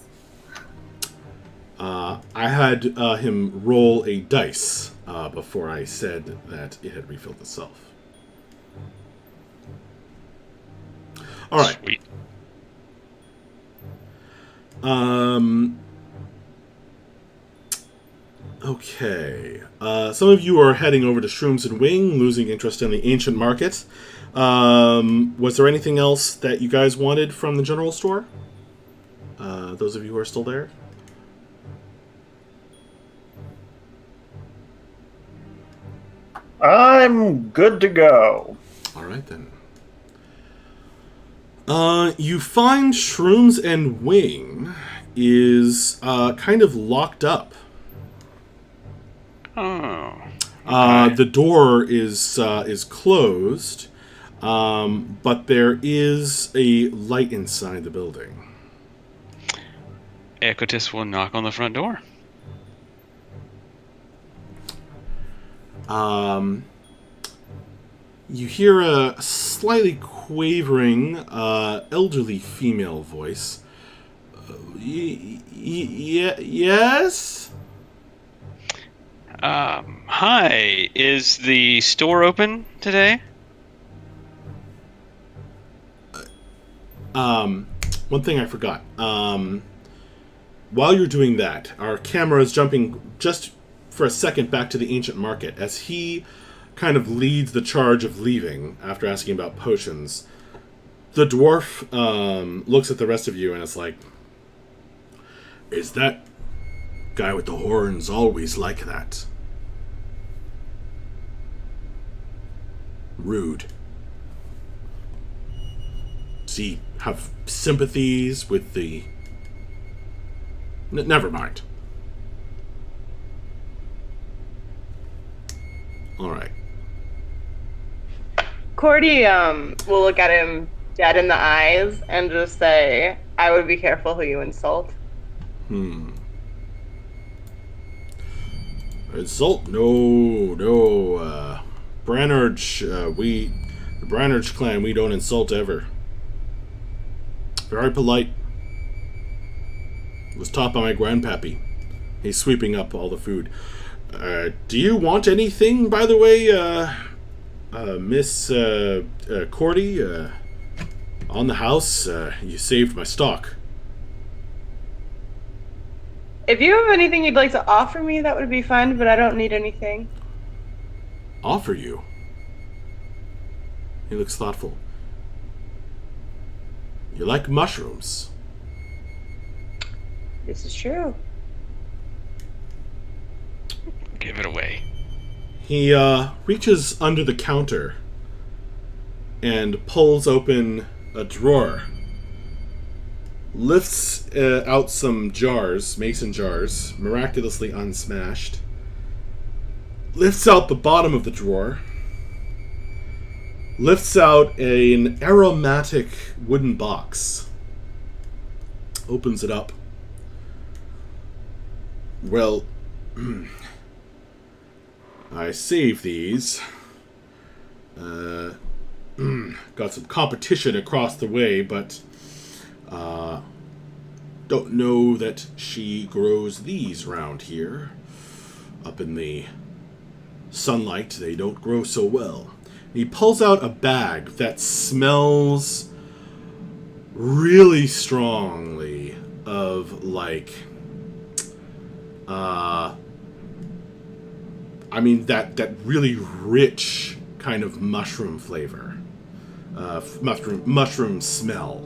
I had him roll a dice before I said that it had refilled itself. All right. Sweet. Okay. Some of you are heading over to Shrooms and Wing, losing interest in the ancient market. Was there anything else that you guys wanted from the general store? Those of you who are still there? I'm good to go. All right, then. You find Shrooms and Wing is kind of locked up. Oh. The door is closed, but there is a light inside the building. Equitus will knock on the front door. You hear a slightly quavering, elderly female voice. Yes? Hi. Is the store open today? One thing I forgot. While you're doing that, our camera is jumping just for a second back to the ancient market as he kind of leads the charge of leaving after asking about potions. The dwarf looks at the rest of you and is like, "Is that guy with the horns always like that? Rude. Does he have sympathies with the... Never mind. Alright. Cordy will look at him dead in the eyes and just say, I would be careful who you insult. Insult? No. Branarch, the Branarch clan, we don't insult ever. Very polite. Was taught by my grandpappy. He's sweeping up all the food. Do you want anything, by the way, Miss Cordy? On the house, you saved my stock. If you have anything you'd like to offer me, that would be fine, but I don't need anything. Offer you? He looks thoughtful. You like mushrooms? This is true. Give it away. He reaches under the counter and pulls open a drawer. Lifts out some jars, mason jars, miraculously unsmashed. Lifts out the bottom of the drawer. Lifts out an aromatic wooden box. Opens it up. Well, I saved these. Got some competition across the way, but don't know that she grows these round here. Up in the sunlight, they don't grow so well. He pulls out a bag that smells really strongly of, like, that really rich kind of mushroom flavor. Mushroom smell.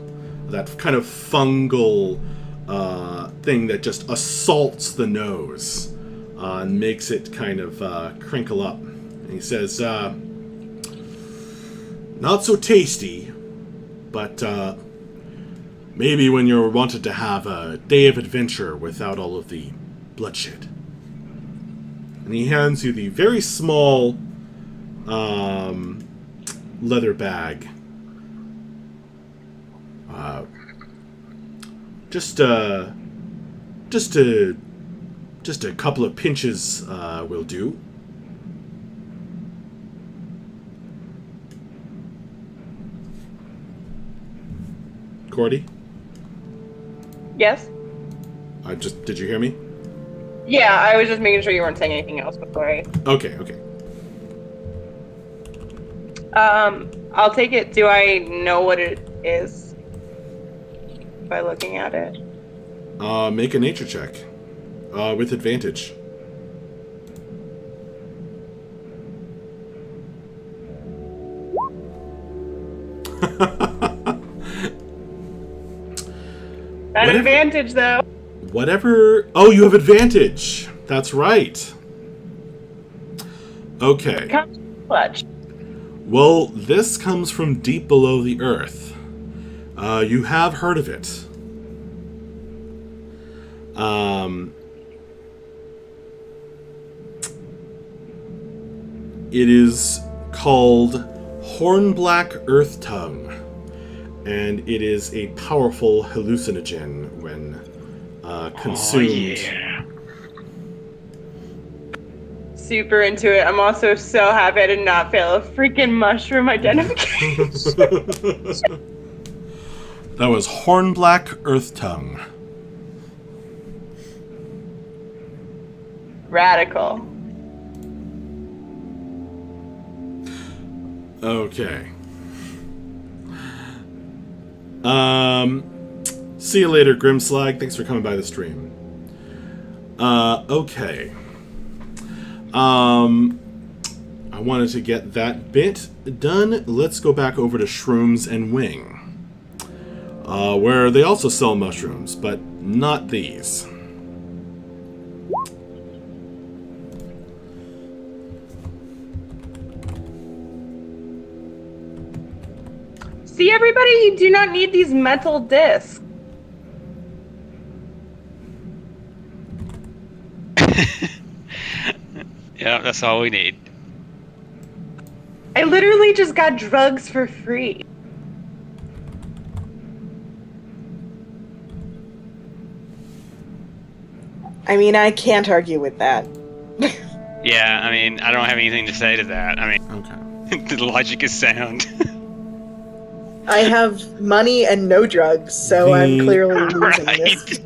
That kind of fungal thing that just assaults the nose and makes it kind of crinkle up. And he says, not so tasty, but maybe when you're wanted to have a day of adventure without all of the bloodshed. And he hands you the very small leather bag. Just a couple of pinches will do. Cordy? Yes? Did you hear me? Yeah, I was just making sure you weren't saying anything else before I... Okay. I'll take it. Do I know what it is by looking at it? Make a nature check. With advantage. That advantage, though. Whatever. Oh, you have advantage. That's right. Okay. Clutch. Well, this comes from deep below the earth. You have heard of it. It is called Hornblack Earth Tongue, and it is a powerful hallucinogen when consumed. Oh, yeah. Super into it. I'm also so happy I did not fail a freaking mushroom identification. That was Hornblack Earth Tongue. Radical. Okay. See you later, Grimslag. Thanks for coming by the stream. Okay. I wanted to get that bit done. Let's go back over to Shrooms and Wing, where they also sell mushrooms, but not these. See, everybody, you do not need these metal discs. Yeah, that's all we need. I literally just got drugs for free. I mean, I can't argue with that. Yeah, I mean, I don't have anything to say to that. I mean, Okay. the logic is sound. I have money and no drugs, so I'm clearly losing this.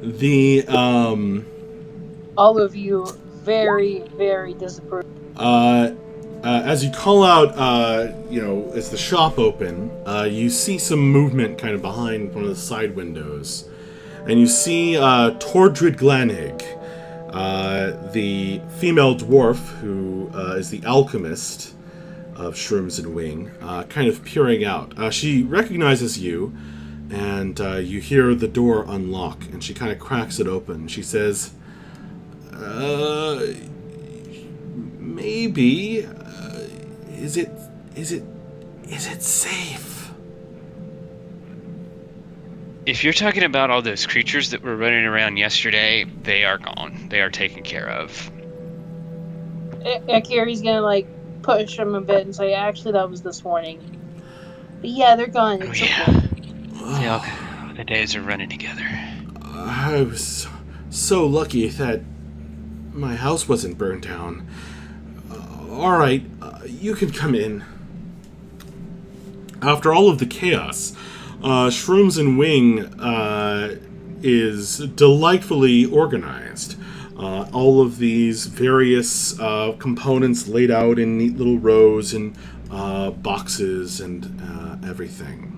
The All of you very, very disapprove. as you call out, as the shop open, you see some movement kind of behind one of the side windows, and you see Tordrid Glanig, the female dwarf who is the alchemist of Shrooms and Wing, kind of peering out. She recognizes you, and you hear the door unlock, and she kind of cracks it open. She says, maybe, is it safe? If you're talking about all those creatures that were running around yesterday, they are gone. They are taken care of. Akiri's gonna push him a bit and say, actually, that was this morning. But yeah, they're gone. It's okay. The days are running together. I was so lucky that my house wasn't burned down. All right, you can come in. After all of the chaos, Shrooms and Wing is delightfully organized. All of these various components laid out in neat little rows and boxes and everything.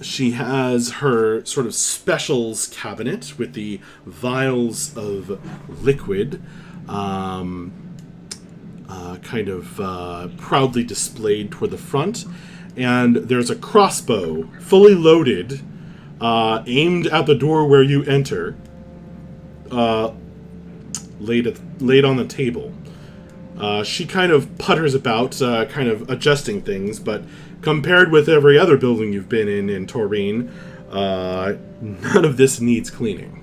She has her sort of specials cabinet with the vials of liquid kind of proudly displayed toward the front. And there's a crossbow, fully loaded, aimed at the door where you enter, laid on the table. She kind of putters about, kind of adjusting things, but compared with every other building you've been in Taurine, none of this needs cleaning.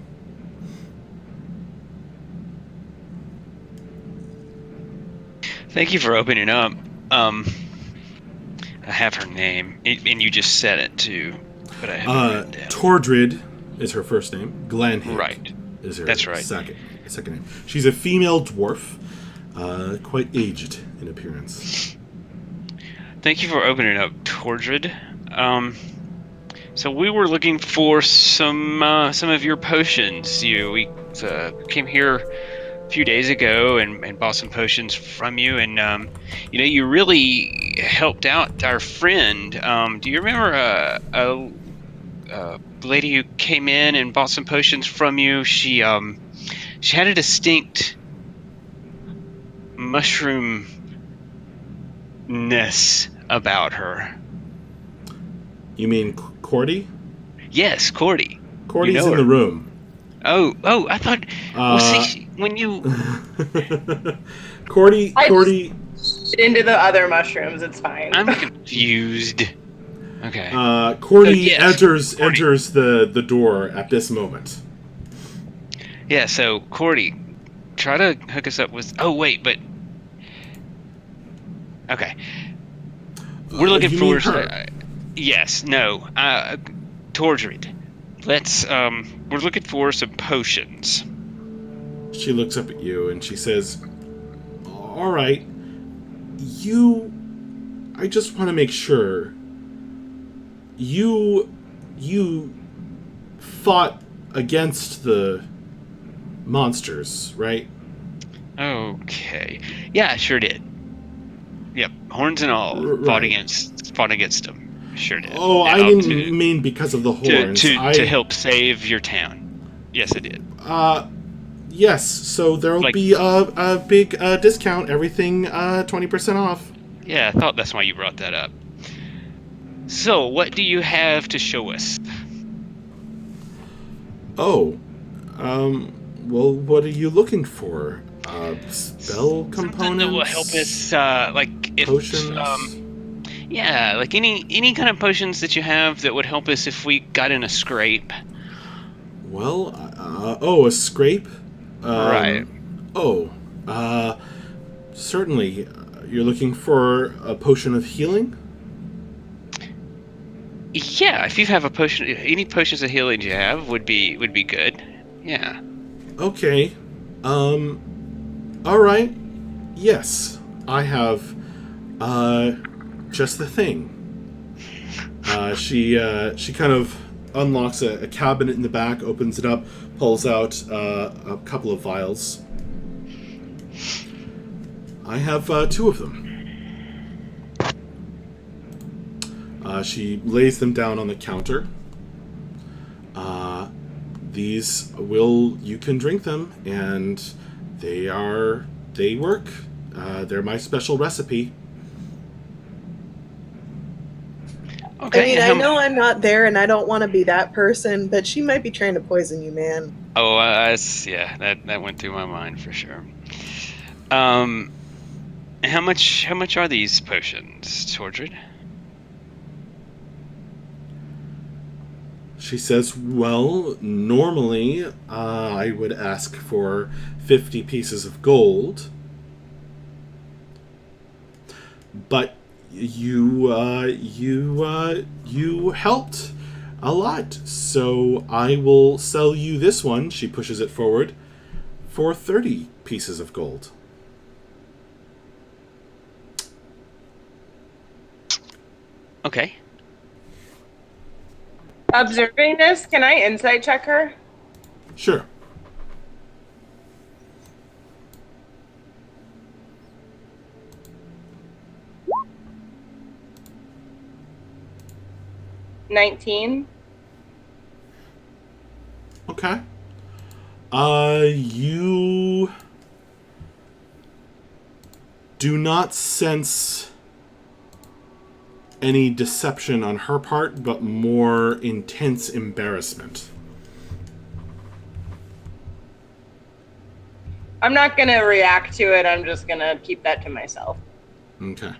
Thank you for opening up. I have her name, and you just said it too, but I haven't written it down. Tordrid is her first name. Glanhig Right. is her That's right. second name. She's a female dwarf, quite aged in appearance. Thank you for opening up, Tordrid. So we were looking for some of your potions. We came here few days ago and bought some potions from you, and you really helped out our friend. Do you remember a lady who came in and bought some potions from you? She had a distinct mushroomness about her. You mean Cordy? Yes, Cordy. Cordy's You know in the her. room. Oh, I thought. Well, see, when you Cordy. Into the other mushrooms, it's fine. I'm confused. Okay. Cordy yes, enters the door at this moment. Yeah, so Cordy, try to hook us up with. Oh wait, but okay, we're looking you for. mean her? Yes, no, Tordred. Let's. We're looking for some potions. She looks up at you and she says, "All right, I just want to make sure. You fought against the monsters, right?" Okay. Yeah, I sure did. Yep, horns and all. Right. Fought against them. Sure did. Oh, Yeah, I didn't mean because of the horns. To help save your town. Yes, I did. Yes. So there'll be a big discount. Everything 20% off. Yeah, I thought that's why you brought that up. So, what do you have to show us? Oh, well, what are you looking for? Spell components? Something that will help us, if potions. Yeah, like any kind of potions that you have that would help us if we got in a scrape. Well, a scrape. Right. Oh, certainly. You're looking for a potion of healing? Yeah, if you have a potion, any potions of healing you have would be good. Yeah. Okay. All right. Yes, I have. Just the thing. She kind of unlocks a cabinet in the back, opens it up, pulls out a couple of vials. I have 2 of them. She lays them down on the counter. You can drink them, and they work. They're my special recipe. Okay. I know I'm not there and I don't want to be that person, but she might be trying to poison you, man. Oh, that went through my mind for sure. How much are these potions, Tordred? She says, well, normally I would ask for 50 pieces of gold. But you helped a lot, so I will sell you this one. She pushes it forward for 30 pieces of gold. Okay. Observing this, can I insight check her? Sure. $19. Okay. You do not sense any deception on her part, but more intense embarrassment. I'm not going to react to it. I'm just going to keep that to myself. Okay.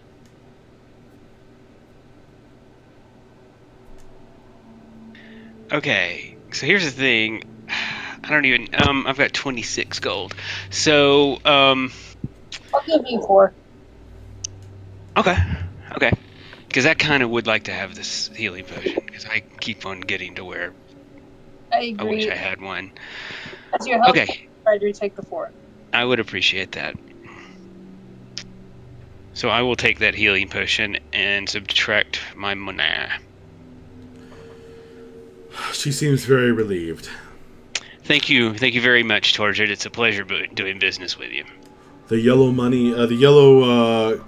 Okay. So here's the thing. I don't even. I've got 26 gold. So I'll give you 4. Okay. Because I kind of would like to have this healing potion, because I keep on getting to where I agree. I wish I had one. As your help, Okay. try to take the 4. I would appreciate that. So I will take that healing potion and subtract my money. She seems very relieved. Thank you very much, Torjid. It's a pleasure doing business with you. The yellow money, the yellow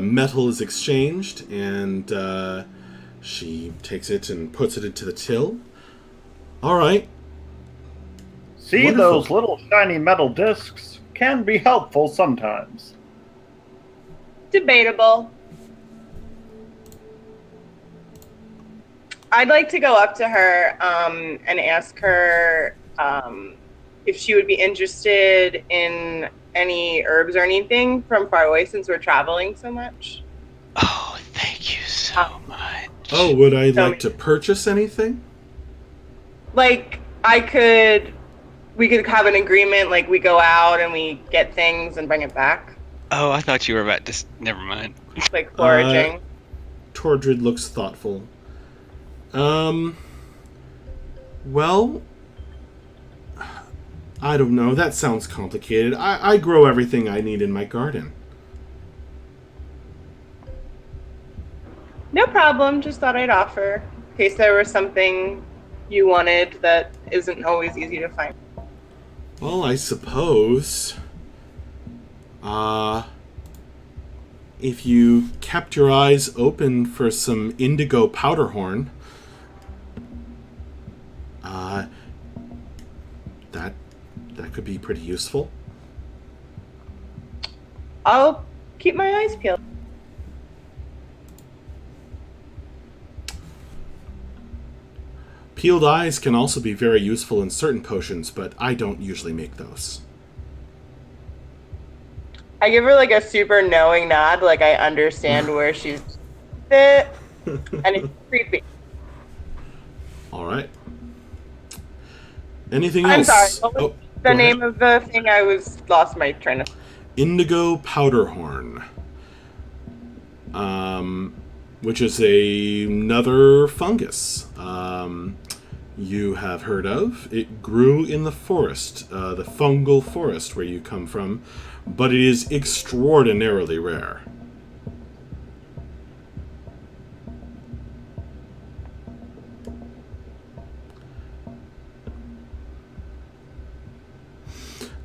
metal is exchanged, and she takes it and puts it into the till. All right. See, Wonderful. those little shiny metal discs can be helpful sometimes. Debatable. I'd like to go up to her and ask her if she would be interested in any herbs or anything from far away since we're traveling so much. Oh, thank you so much. Oh, would I like to purchase anything? Like, we could have an agreement, like we go out and we get things and bring it back. Oh, I thought you were about to... Never mind. Like foraging. Tordrid looks thoughtful. Well, I don't know. That sounds complicated. I grow everything I need in my garden. No problem. Just thought I'd offer in case there was something you wanted that isn't always easy to find. Well, I suppose. If you kept your eyes open for some indigo powderhorn, that could be pretty useful. I'll keep my eyes peeled. Peeled eyes can also be very useful in certain potions, but I don't usually make those. I give her like a super knowing nod, like I understand where she's fit, and it's creepy. All right. Anything I'm else? sorry. What was the name of the thing? I lost my train of. Indigo powderhorn, which is another fungus you have heard of. It grew in the forest, the fungal forest where you come from, but it is extraordinarily rare.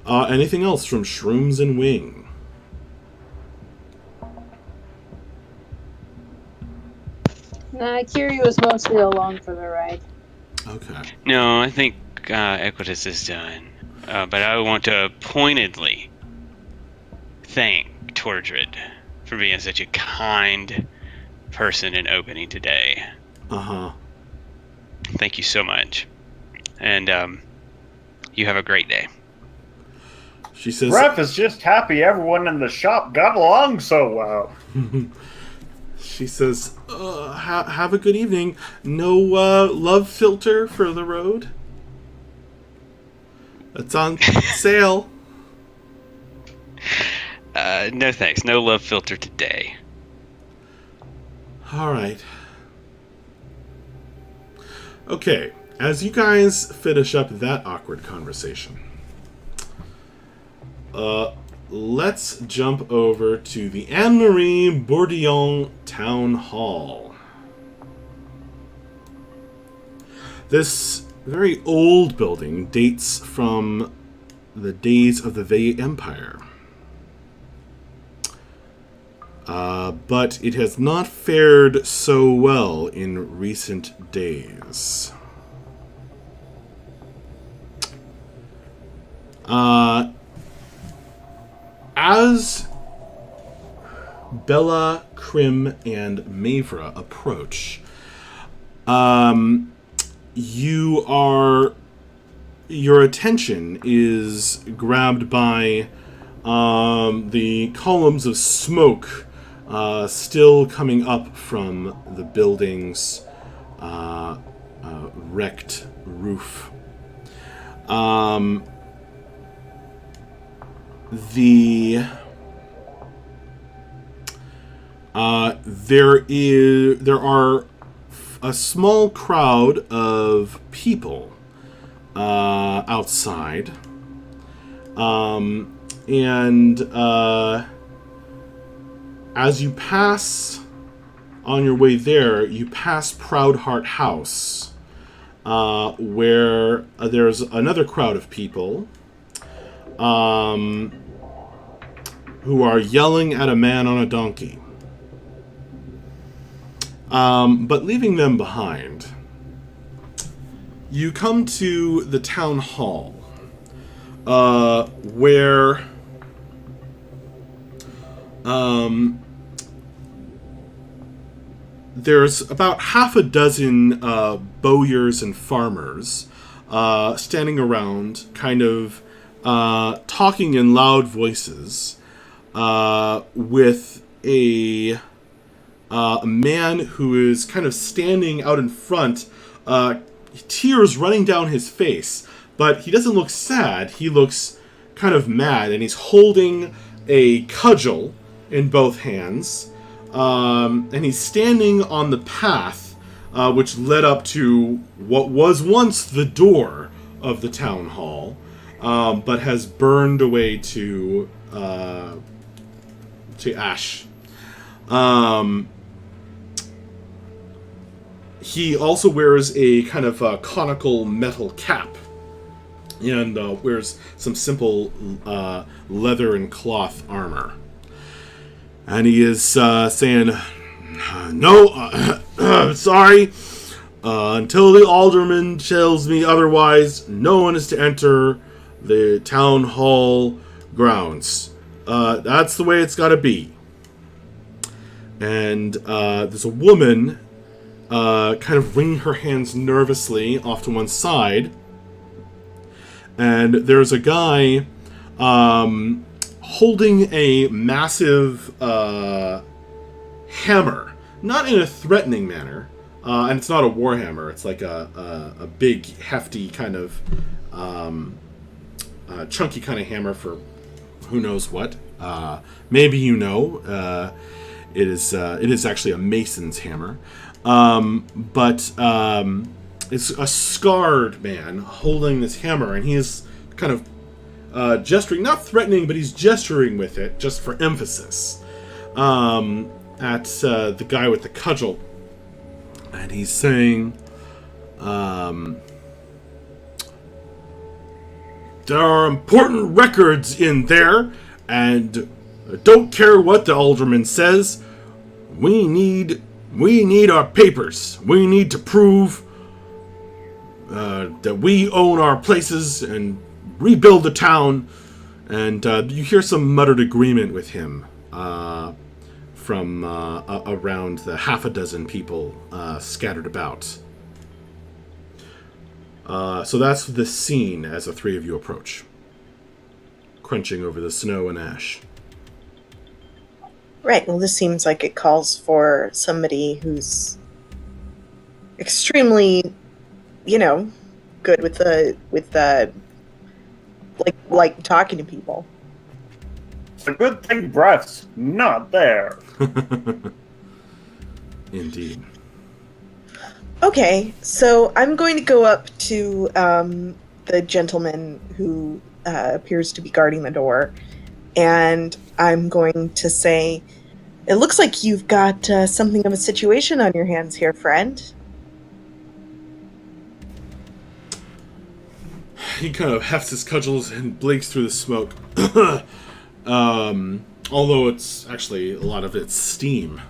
Anything else from Shrooms and Wing? Nah, Kiri was mostly along for the ride. Okay. No, I think Equitas is done. But I want to pointedly thank Tordrid for being such a kind person in opening today. Uh-huh. Thank you so much. And you have a great day. She says... Ref is just happy everyone in the shop got along so well. She says, have a good evening. No love filter for the road? It's on sale. No thanks. No love filter today. All right. Okay, as you guys finish up that awkward conversation, let's jump over to the Anne-Marie Bourdillon Town Hall. This very old building dates from the days of the Vey Empire. But it has not fared so well in recent days. As Bella, Krim, and Mavra approach, your attention is grabbed by the columns of smoke still coming up from the building's wrecked roof. There are a small crowd of people outside, and as you pass on your way there, you pass Proudheart House, where there's another crowd of people who are yelling at a man on a donkey. But leaving them behind, you come to the town hall, where there's about half a dozen bowyers and farmers standing around, kind of talking in loud voices, with a man who is kind of standing out in front, tears running down his face, but he doesn't look sad. He looks kind of mad, and he's holding a cudgel in both hands, and he's standing on the path which led up to what was once the door of the town hall, but has burned away to ash. He also wears a kind of conical metal cap, and wears some simple leather and cloth armor. And he is saying, "No, sorry. Until the alderman tells me otherwise, no one is to enter the town hall grounds. That's the way it's got to be." And there's a woman kind of wringing her hands nervously off to one side. And there's a guy holding a massive hammer. Not in a threatening manner. And it's not a war hammer. It's like a big, hefty kind of chunky kind of hammer for who knows what. Maybe you know. It is actually a mason's hammer. But it's a scarred man holding this hammer, and he is kind of gesturing, not threatening, but he's gesturing with it just for emphasis at the guy with the cudgel. And he's saying, there are important records in there, and I don't care what the alderman says. We need our papers. We need to prove that we own our places and rebuild the town. And you hear some muttered agreement with him from around the half a dozen people scattered about. So that's the scene as the three of you approach, crunching over the snow and ash. Right, well, this seems like it calls for somebody who's extremely, good with like talking to people. It's a good thing Brett's not there. Indeed. Okay, so I'm going to go up to the gentleman who appears to be guarding the door, and I'm going to say, it looks like you've got something of a situation on your hands here, friend. He kind of hefts his cudgels and blinks through the smoke. Although it's actually, a lot of it's steam.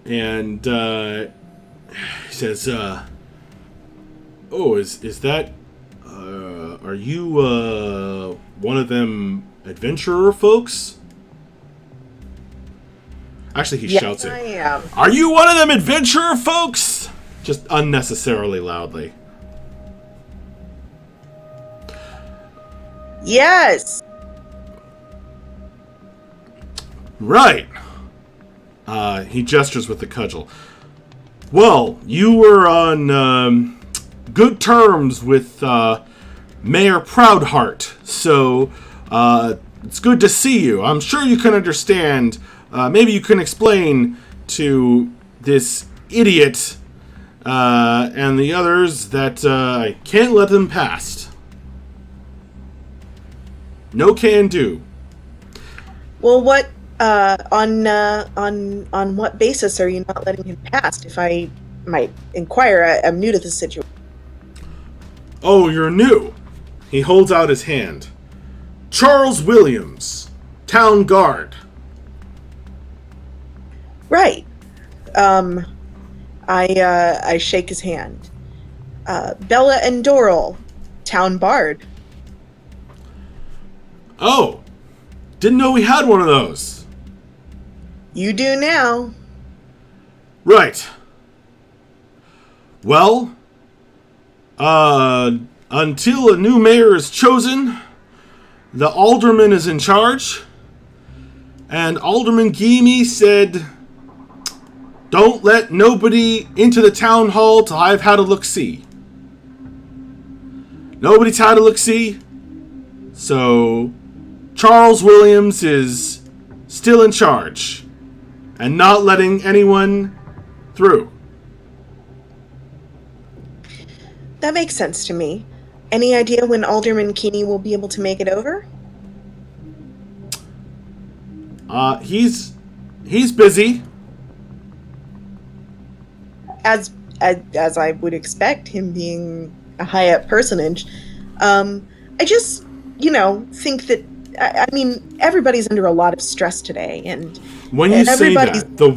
And he says, oh, is that, are you one of them adventurer folks? Actually, he shouts it. I am. Are you one of them adventurer folks? Just unnecessarily loudly. Yes. Right. He gestures with the cudgel. Well, you were on good terms with Mayor Proudheart, so it's good to see you. I'm sure you can understand. Maybe you can explain to this idiot and the others that I can't let them past. No can do. Well, what on what basis are you not letting him pass? If I inquire. I'm new to the situation. Oh, you're new. He holds out his hand. Charles Williams, town guard. Right. I shake his hand. Bella and Doral, town bard. Oh, didn't know we had one of those. You do now. Right. Well, until a new mayor is chosen, the alderman is in charge, and Alderman Geemy said, don't let nobody into the town hall till I've had a look-see. Nobody's had a look-see, so Charles Williams is still in charge and not letting anyone through. That makes sense to me. Any idea when Alderman Keeney will be able to make it over? He's busy. As I would expect, him being a high-up personage. I just, think that, I mean, everybody's under a lot of stress today, and when you say that, the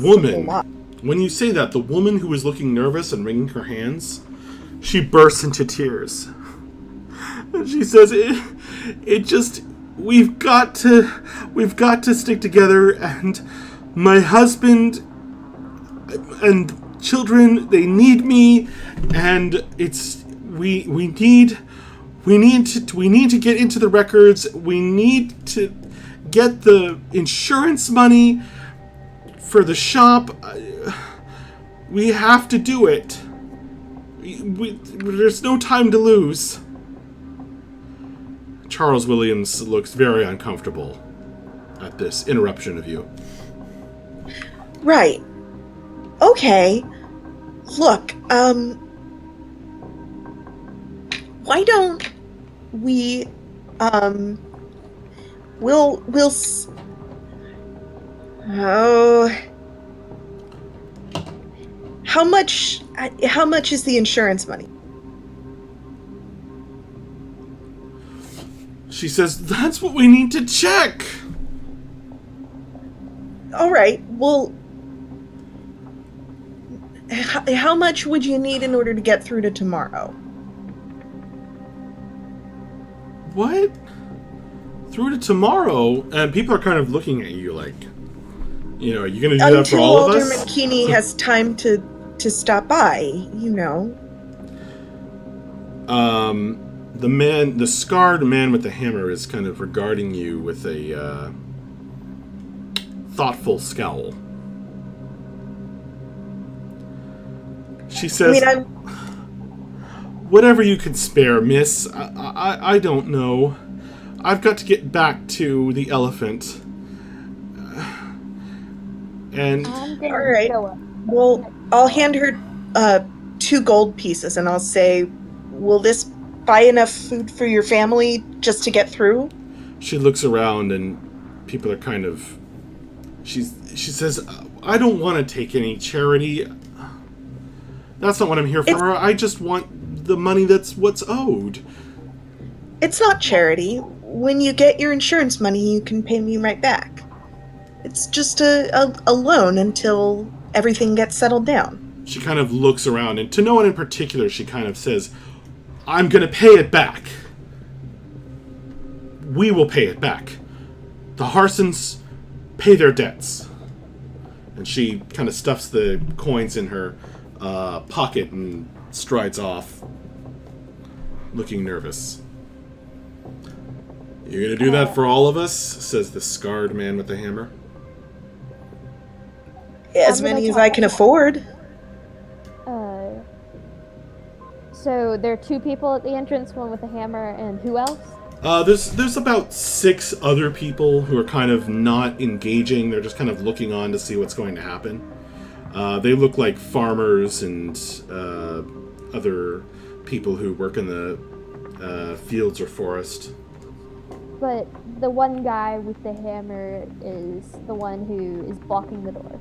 woman who was looking nervous and wringing her hands, she bursts into tears. And she says, we've got to stick together, and my husband and children, they need me, and we need to get into the records. We need to get the insurance money for the shop. We have to do it. There's no time to lose. Charles Williams looks very uncomfortable at this interruption of you. Right. Okay. Look, why don't we, how much is the insurance money? She says, that's what we need to check. All right, well, how much would you need in order to get through to tomorrow? What? Through to tomorrow? And people are kind of looking at you like, are you going to do that for all of us? Until Alderman Keeney has time to stop by, The scarred man with the hammer is kind of regarding you with a thoughtful scowl. She says, whatever you can spare, miss. I don't know. I've got to get back to the elephant. And all right. Well, I'll hand her 2 gold pieces, and I'll say, will this buy enough food for your family just to get through? She looks around, and people are kind of... She says, I don't want to take any charity. That's not what I'm here for. I just want the money that's what's owed. It's not charity. When you get your insurance money, you can pay me right back. It's just a loan until everything gets settled down. She kind of looks around, and to no one in particular, she kind of says, I'm going to pay it back. We will pay it back. The Harsons pay their debts. And she kind of stuffs the coins in her pocket and strides off, looking nervous. You're going to do that for all of us? Says the scarred man with the hammer. As many as I can afford. So there are 2 people at the entrance, one with a hammer, and who else? There's about 6 other people who are kind of not engaging. They're just kind of looking on to see what's going to happen. They look like farmers and other people who work in the fields or forest. But the one guy with the hammer is the one who is blocking the door.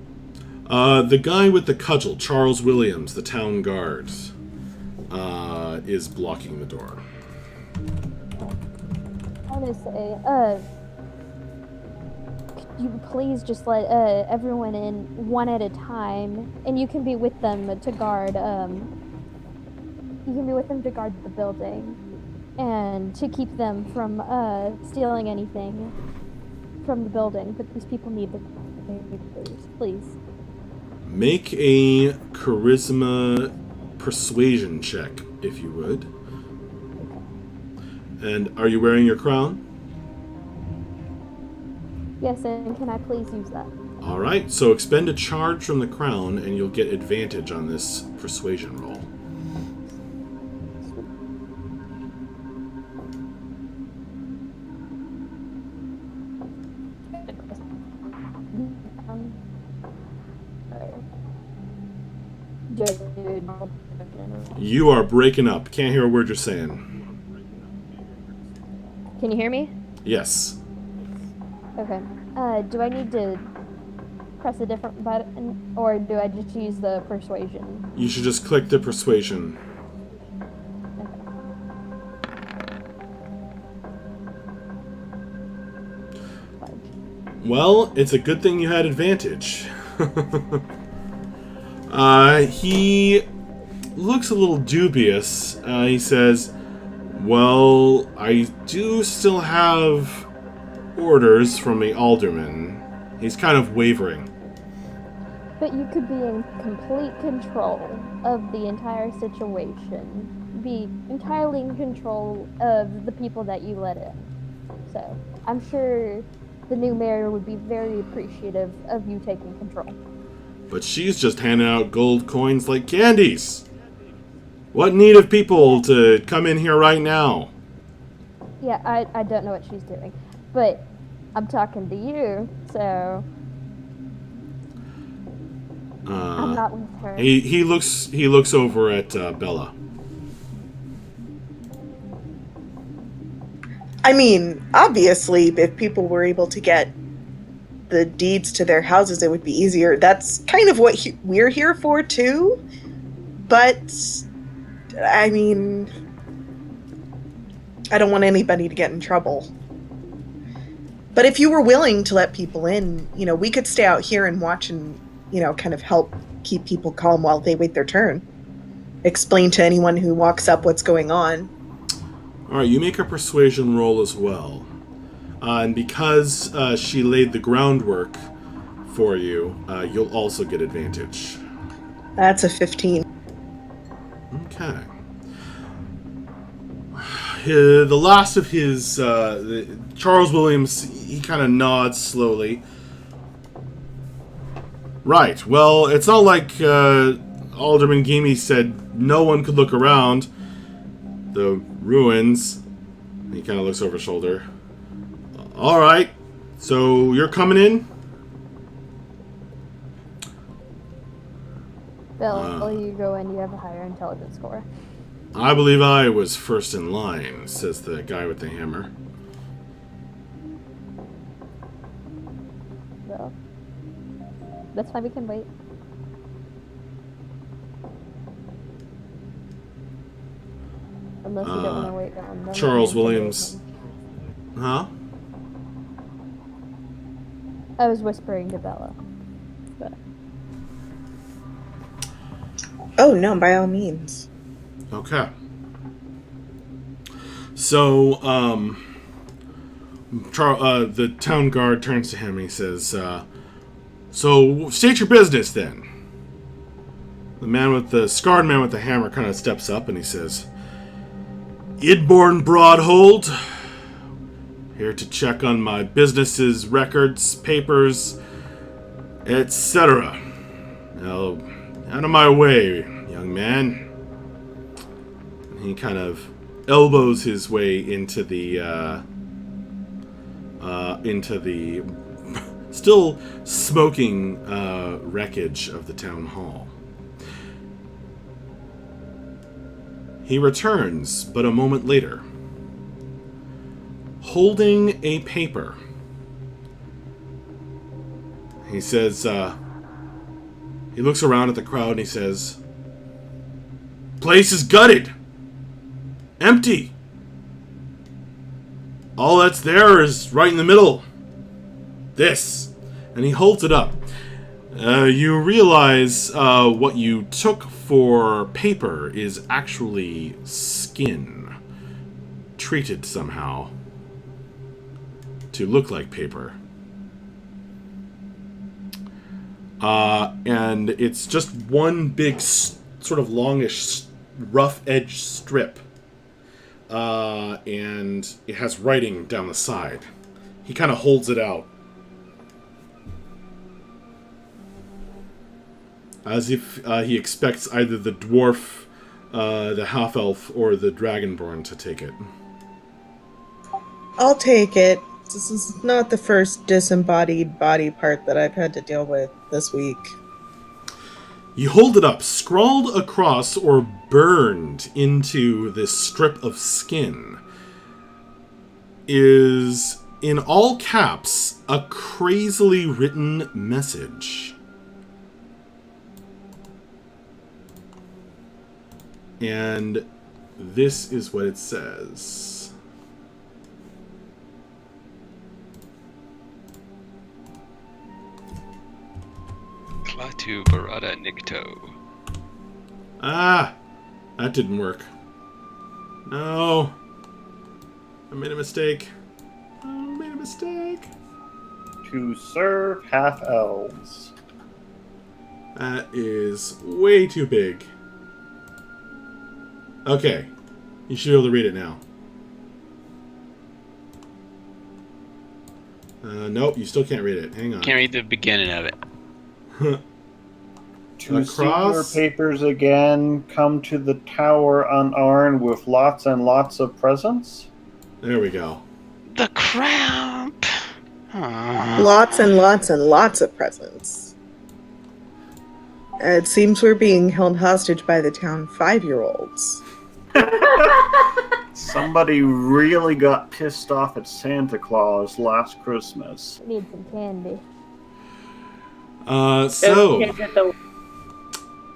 The guy with the cudgel, Charles Williams, the town guard, is blocking the door. I want to say, could you please just let everyone in one at a time, and you can be with them to guard. You can be with them to guard the building, and to keep them from stealing anything from the building. But these people need the papers, please. Make a charisma persuasion check, if you would. And are you wearing your crown? Yes, and can I please use that? All right, so expend a charge from the crown, and you'll get advantage on this persuasion roll. You are breaking up. Can't hear a word you're saying. Can you hear me? Yes. Okay. Do I need to press a different button, or do I just use the persuasion? You should just click the persuasion. Okay. Well, it's a good thing you had advantage. He looks a little dubious. He says, well, I do still have orders from the alderman. He's kind of wavering. But you could be in complete control of the entire situation. Be entirely in control of the people that you let in. So, I'm sure the new mayor would be very appreciative of you taking control. But she's just handing out gold coins like candies. What need of people to come in here right now? Yeah, I don't know what she's doing. But I'm talking to you, so I'm not with her. He looks over at Bella. I mean, obviously, if people were able to get the deeds to their houses, it would be easier. That's kind of what we're here for, too. But, I mean, I don't want anybody to get in trouble. But if you were willing to let people in, you know, we could stay out here and watch and, you know, kind of help keep people calm while they wait their turn. Explain to anyone who walks up what's going on. All right, you make a persuasion roll as well. And because she laid the groundwork for you, you'll also get advantage. That's a 15. Okay. The last of his... Charles Williams, he kind of nods slowly. Right, well, it's not like Alderman Gamey said no one could look around the ruins. He kind of looks over his shoulder. All right, so you're coming in? Bill, you go in, you have a higher intelligence score. I believe I was first in line, says the guy with the hammer. So, that's fine, we can wait. Unless you don't want to wait down. Charles Williams. Huh? I was whispering to Bella. But. Oh, no, by all means. Okay. So, the town guard turns to him and he says, so, state your business then. The scarred man with the hammer kind of steps up and he says, Idborn Broadhold, here to check on my business's records, papers, etc. Now, out of my way, young man. He kind of elbows his way into the still smoking wreckage of the town hall. He returns, but a moment later, holding a paper. He says, He looks around at the crowd and he says, "Place is gutted. Empty. All that's there is right in the middle. This." And he holds it up. You realize what you took for paper is actually skin. Treated somehow to look like paper. And it's just one big sort of longish rough edge strip. And it has writing down the side. He kind of holds it out. As if he expects either the dwarf, the half-elf, or the dragonborn to take it. I'll take it. This is not the first disembodied body part that I've had to deal with this week. You hold it up, scrawled across or burned into this strip of skin is, in all caps, a crazily written message. And this is what it says. Klaatu Barada Nikto. Ah! That didn't work. No! I made a mistake. To serve half-elves. That is way too big. Okay. You should be able to read it now. Nope, you still can't read it. Hang on. Can't read the beginning of it. To see your papers again, come to the tower unarmed with lots and lots of presents. There we go. The cramp. Lots and lots and lots of presents. It seems we're being held hostage by the town 5-year-olds. Somebody really got pissed off at Santa Claus last Christmas. We need some candy.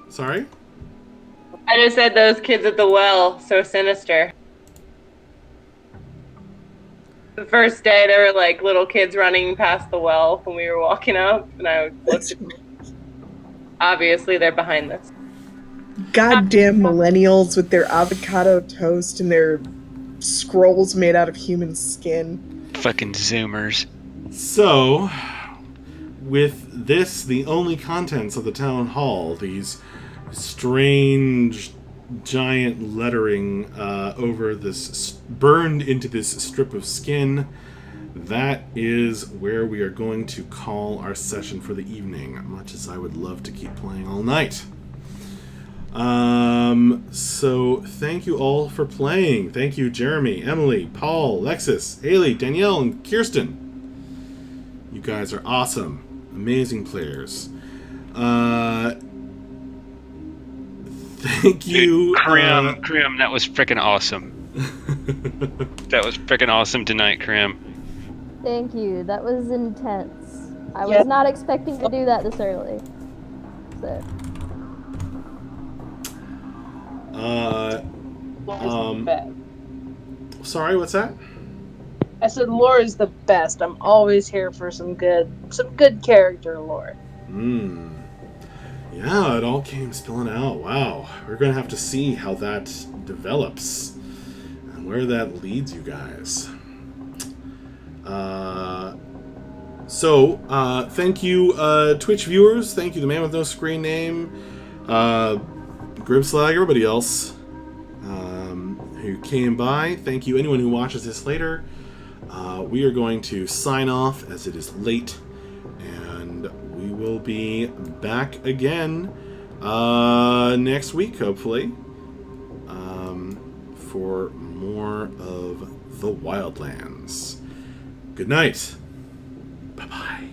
Sorry? I just said those kids at the well, so sinister. The first day, there were like little kids running past the well when we were walking up, and I looked at them. Obviously, they're behind this. Goddamn millennials with their avocado toast and their scrolls made out of human skin. Fucking Zoomers. So, with this, the only contents of the town hall, these strange giant lettering over this, burned into this strip of skin, that is where we are going to call our session for the evening, much as I would love to keep playing all night. So thank you all for playing. Thank you, Jeremy, Emily, Paul, Lexus, Haley, Danielle, and Kirsten. You guys are awesome. Amazing players. Thank you. Krim, that was freaking awesome. That was freaking awesome tonight, Krim. Thank you. That was intense. I was not expecting to do that this early. So. Sorry, what's that? I said Laura's the best. I'm always here for some good character lore. Yeah, it all came spilling out. Wow. We're going to have to see how that develops and where that leads you guys. Thank you, Twitch viewers. Thank you, the man with no screen name, Grimslag, everybody else who came by. Thank you, anyone who watches this later. We are going to sign off as it is late, and we will be back again next week, hopefully, for more of the Wildlands. Good night. Bye-bye.